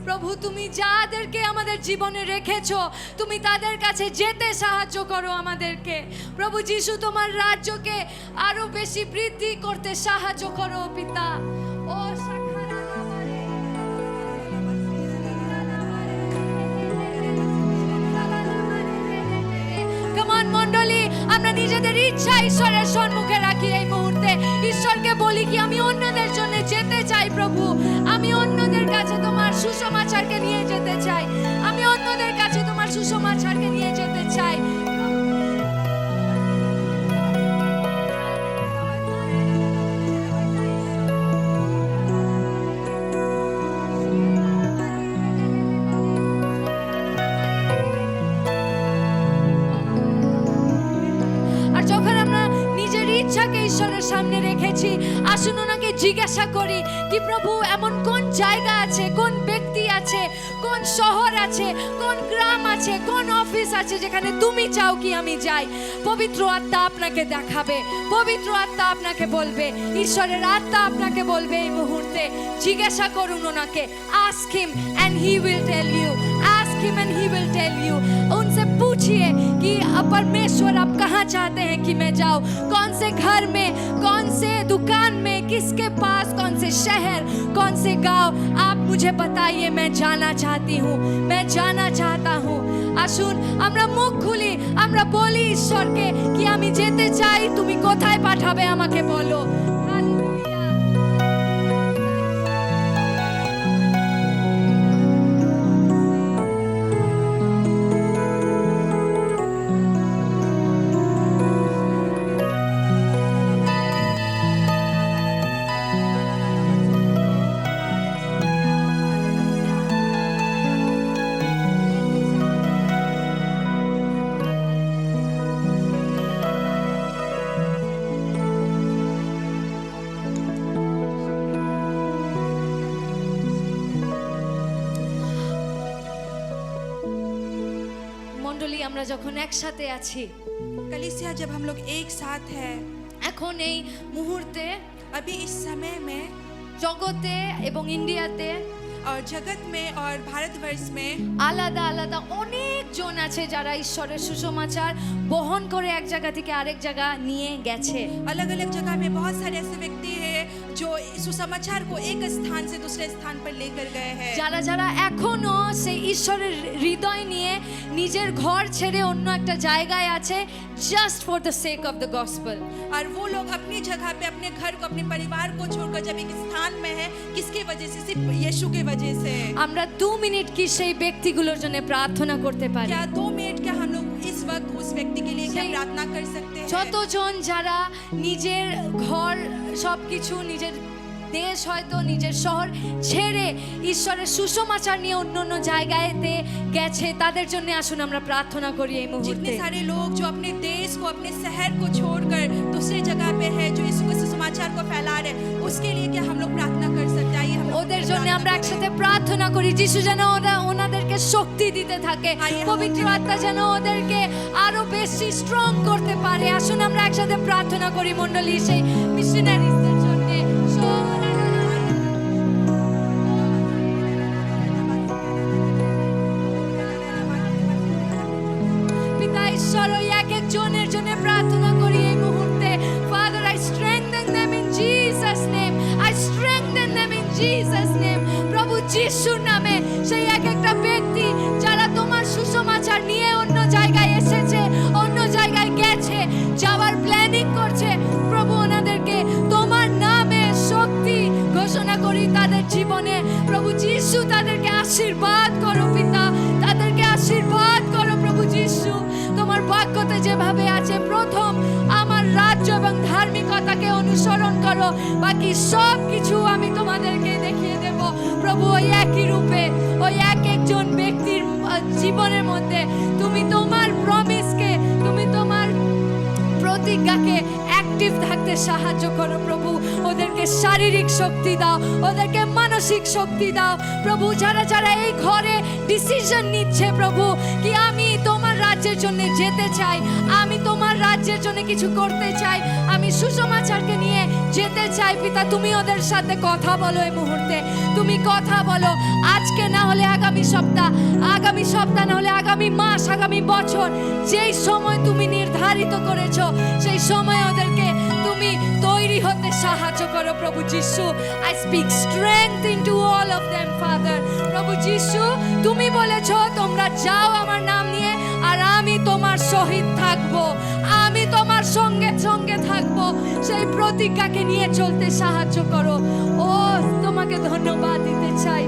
প্রভু তুমি যাদেরকে আমাদের জীবনে রেখেছো, তুমি তাদের কাছে যেতে সাহায্য করো আমাদেরকে। প্রভু যিশু, তোমার রাজ্যকে আরো বেশি বৃদ্ধি করতে সাহায্য করো পিতা। ও কমান মণ্ডলী, আমরা নিজেদের ইচ্ছা ঈশ্বরের সম্মুখে রাখি এই মুহূর্তে। ঈশ্বরকে বলি কি আমি অন্যদের জন্য যেতে চাই প্রভু, আমি অন্যদের কাছে তোমার সুসমাচারকে নিয়ে যেতে চাই, আমি অন্যদের কাছে তোমার সুসমাচারকে নিয়ে যেতে চাই। আর যখন আমরা নিজের ইচ্ছাকে ঈশ্বরের সামনে রেখেছি, আসুন ওনাকে জিজ্ঞাসা করি কি প্রভু এমন কোন জায়গা আছে, কোন ব্যক্তি আছে, কোন শহর আছে, কোন গ্রাম আছে, কোন অফিস আছে যেখানে তুমি চাও কি আমি যাই। পবিত্র আত্মা আপনাকে দেখাবে, পবিত্র আত্মা আপনাকে বলবে, ঈশ্বরের আত্মা আপনাকে বলবে এই মুহূর্তে। জিজ্ঞাসা করুন ওনাকে, ask him and he will tell you, ask him and he will tell you। उनसे पूछिए कि परमेश्वर आप कहाँ चाहते हैं कि मैं जाऊँ, कौन से घर में, कौन से दुकान में, किसके पास, कौन से शहर, कौन से गांव, आप मुझे बताइए, मैं जाना चाहती हूँ, मैं जाना चाहता हूँ। আসুন আমরা মুখ খুলি, আমরা বলি ঈশ্বরকে কি আমি যেতে চাই, তুমি কোথায় পাঠাবে আমাকে বলো। মণ্ডলী, আমরা যখন একসাথে আছি, कलीसिया जब हम लोग एक साथ हैं, এখন এই মুহূর্তে अभी इस समय में জগতে এবং ইন্ডিয়াতে और जगत में और भारतवर्ष में আলাদা আলাদা অনেক জন আছে যারা ঈশ্বরের সুসমাচার বহন করে এক জায়গা থেকে আরেক জায়গা নিয়ে গেছে। अलग अलग जगह में बहुत सारे ऐसे व्यक्ति हैं जो सुसमाचार को एक स्थान से दूसरे स्थान पर लेकर गए हैं। যারা যারা এখনো সেই ঈশ্বরের হৃদয় নিয়ে নিজের ঘর ছেড়ে অন্য একটা জায়গায় আছে, just for the sake of the gospel. और वो लोग अपनी जगह पे अपने घर को, अपने परिवार को छोड़कर जब एक स्थान में है, किसकी वजह से? सिर्फ यीशु के वजह से। আমরা 2 মিনিট কি সেই ব্যক্তিগুলোর জন্য প্রার্থনা করতে পারি? क्या 2 मिनट क्या हम लोग इस वक्त उस व्यक्ति के लिए क्या সেই- प्रार्थना कर सकते हैं? যতজন যারা নিজের ঘর সবকিছু, নিজের দেশ, হয়তো নিজের শহর ছেড়ে ঈশ্বরের সুসমাচার নিয়ে অন্য অন্য জায়গাতে গেছে, তাদের জন্য আসুন আমরা প্রার্থনা করি এই মুহূর্তে। जितने सारे लोग जो अपने देश को, अपने शहर को छोड़कर दूसरी जगह पे है, जो यीशु के सुसमाचार को फैला रहे हैं, उसके लिए क्या हम लोग प्रार्थना कर सकते हैं? आइए हम लोग ওদের জন্য আমরা একসাথে প্রার্থনা করি যিশু যেন ওনাদেরকে শক্তি দিতে থাকে, পবিত্র আত্মা যেন ওদেরকে আরো বেশি স্ট্রং করতে পারে। আসুন আমরা একসাথে প্রার্থনা করি মণ্ডলী সেই মিশনারিজদের জন্য। পিতা ঈশ্বর ওই এক একজনের জন্য প্রার্থনা করি এই মুহূর্তে। Father, I strengthen them in Jesus name. I strengthen them in Jesus name. প্রভু যিশুর নামে সেই এক একটা ব্যক্তি যারা তোমার সুসমাচার নিয়ে অন্য জায়গায় এসেছে, অন্য জায়গায় গেছে, যাওয়ার প্ল্যানিং করছে, প্রভু ওনাদেরকে তোমার নামে শক্তি ঘোষণা করি তাদের জীবনে। প্রভু যিশু তাদেরকে আশীর্বাদ করো পিতা, তাদেরকে আশীর্বাদ করো প্রভু যিশু। তোমার বাক্যতে যেভাবে আছে, প্রথম আমার রাজ্য এবং ধার্মিকতাকে অনুসরণ করো, বাকি সব কিছু আমি তোমাদেরকে দেখিয়ে দেব। প্রভু ওই একই রূপে ওই এক একজন ব্যক্তির জীবনের মধ্যে তুমি তোমার প্রমিসকে, তুমি তোমার প্রতিজ্ঞাকে অ্যাক্টিভ থাকতে সাহায্য করো প্রভু। ওদেরকে শারীরিক শক্তি দাও, ওদেরকে মানসিক শক্তি দাও প্রভু। যারা যারা এই ঘরে ডিসিশন নিচ্ছে প্রভু কি আমি তোমার রাজ্যের জন্য যেতে চাই, আমি তোমার রাজ্যের জন্য কিছু করতে চাই, আমি সুসমাচারকে নিয়ে যেতে চাই পিতা, তুমি ওদের সাথে কথা বলো এই মুহূর্তে। তুমি কথা বলো, আজকে না হলে আগামী সপ্তাহ, আগামী সপ্তাহ না হলে আগামী মাস, আগামী বছর, যেই সময় তুমি নির্ধারিত করেছো সেই সময় ওদেরকে তুমি তৈরি হতে সাহায্য করো প্রভু যিশু। I speak strength into all of them, Father. প্রভু যিশু তুমি বলেছো তোমরা যাও আমার নাম নিয়ে আর আমি তোমার সহিত থাকবো, আমি তোমার সঙ্গে সঙ্গে থাকবো। সেই প্রতিজ্ঞাকে নিয়ে চলতে সাহায্য করো। ও তোমাকে ধন্যবাদ দিতে চাই।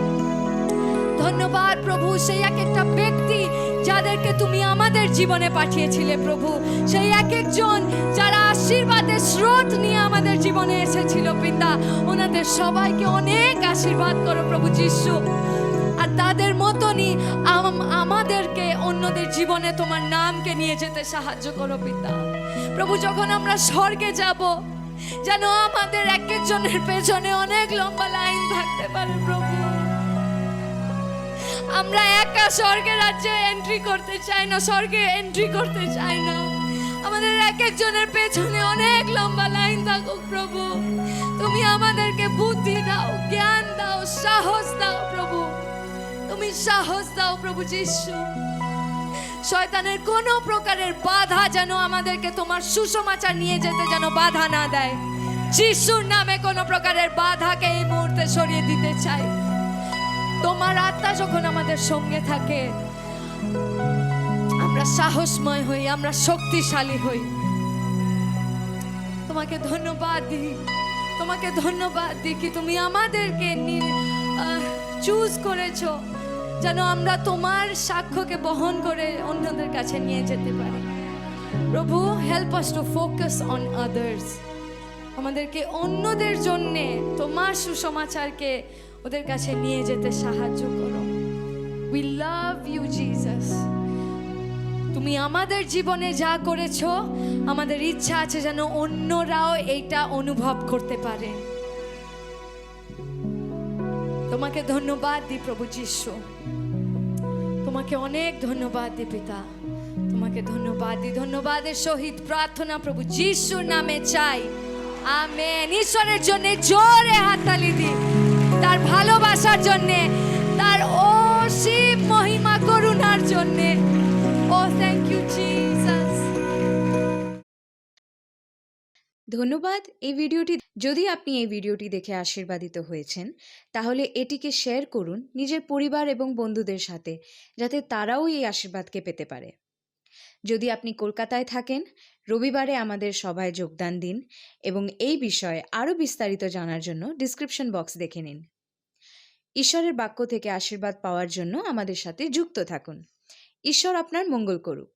ধন্যবাদ প্রভু সেই এক একটা ব্যক্তি যাদেরকে তুমি আমাদের জীবনে পাঠিয়েছিলে প্রভু, সেই এক একজন যারা আশীর্বাদের স্রোত নিয়ে আমাদের জীবনে এসেছিল পিতা, ওনাদের সবাইকে অনেক আশীর্বাদ করো প্রভু যিশু। আর তাদের মতনই আমাদেরকে অন্যদের জীবনে তোমার নামকে নিয়ে যেতে সাহায্য করো পিতা। প্রভু যখন আমরা স্বর্গে যাব যেন আমাদের এক একজনের পেছনে অনেক লম্বা লাইন থাকতে পারে প্রভু। আমরা একা স্বর্গের রাজ্যে এন্ট্রি করতে চাই না, স্বর্গে এন্ট্রি করতে চাই না। আমাদের এক একজনের পেছনে অনেক লম্বা লাইন থাকুক প্রভু। তুমি আমাদেরকে বুদ্ধি দাও, জ্ঞান দাও, সাহস দাও প্রভু। তুমি সাহস দাও প্রভু যিশু। শয়তানের কোনো প্রকারের বাধা যেন আমাদেরকে তোমার সুসমাচার নিয়ে যেতে যেন বাধা না দেয়। যিশুর নামে কোনো প্রকারের বাধাকে এই মুহূর্তে সরিয়ে দিতে চাই। তোমার আত্মা যখন আমাদের সঙ্গে থাকে আমরা সাহসময় হই, আমরা শক্তিশালী হই। তোমাকে ধন্যবাদ দিই, তোমাকে ধন্যবাদ দিই কি তুমি আমাদেরকে চুজ করেছো যেন আমরা তোমার সাক্ষ্যকে বহন করে অন্যদের কাছে নিয়ে যেতে পারি। প্রভু help us to focus on others. আমাদেরকে অন্যদের জন্যে তোমার সুসমাচারকে ওদের কাছে নিয়ে যেতে সাহায্য করো। We love you Jesus. তুমি আমাদের জীবনে যা করেছো আমাদের ইচ্ছা আছে যেন অন্যরাও এইটা অনুভব করতে পারে। তোমাকে ধন্যবাদ দিই প্রভু যিশু, তোমাকে অনেক ধন্যবাদ দিই পিতা, তোমাকে ধন্যবাদ দিই। ধন্যবাদের সহিত প্রার্থনা প্রভু যিশুর নামে চাই, আমেন। ঈশ্বরের জন্য জোরে হাততালি দিই, তার ভালোবাসার জন্যে, তার অসীম মহিমা করুণার জন্যে। ও থ্যাংক ইউ জিসাস। ধন্যবাদ এই ভিডিওটি। যদি আপনি এই ভিডিওটি দেখে আশীর্বাদিত হয়েছেন তাহলে এটিকে শেয়ার করুন নিজের পরিবার এবং বন্ধুদের সাথে, যাতে তারাও এই আশীর্বাদকে পেতে পারে। যদি আপনি কলকাতায় থাকেন, রবিবারে আমাদের সভায় যোগদান দিন এবং এই বিষয়ে আরও বিস্তারিত জানার জন্য ডিসক্রিপশন বক্স দেখে নিন। ঈশ্বরের বাক্য থেকে আশীর্বাদ পাওয়ার জন্য আমাদের সাথে যুক্ত থাকুন। ঈশ্বর আপনার মঙ্গল করুক।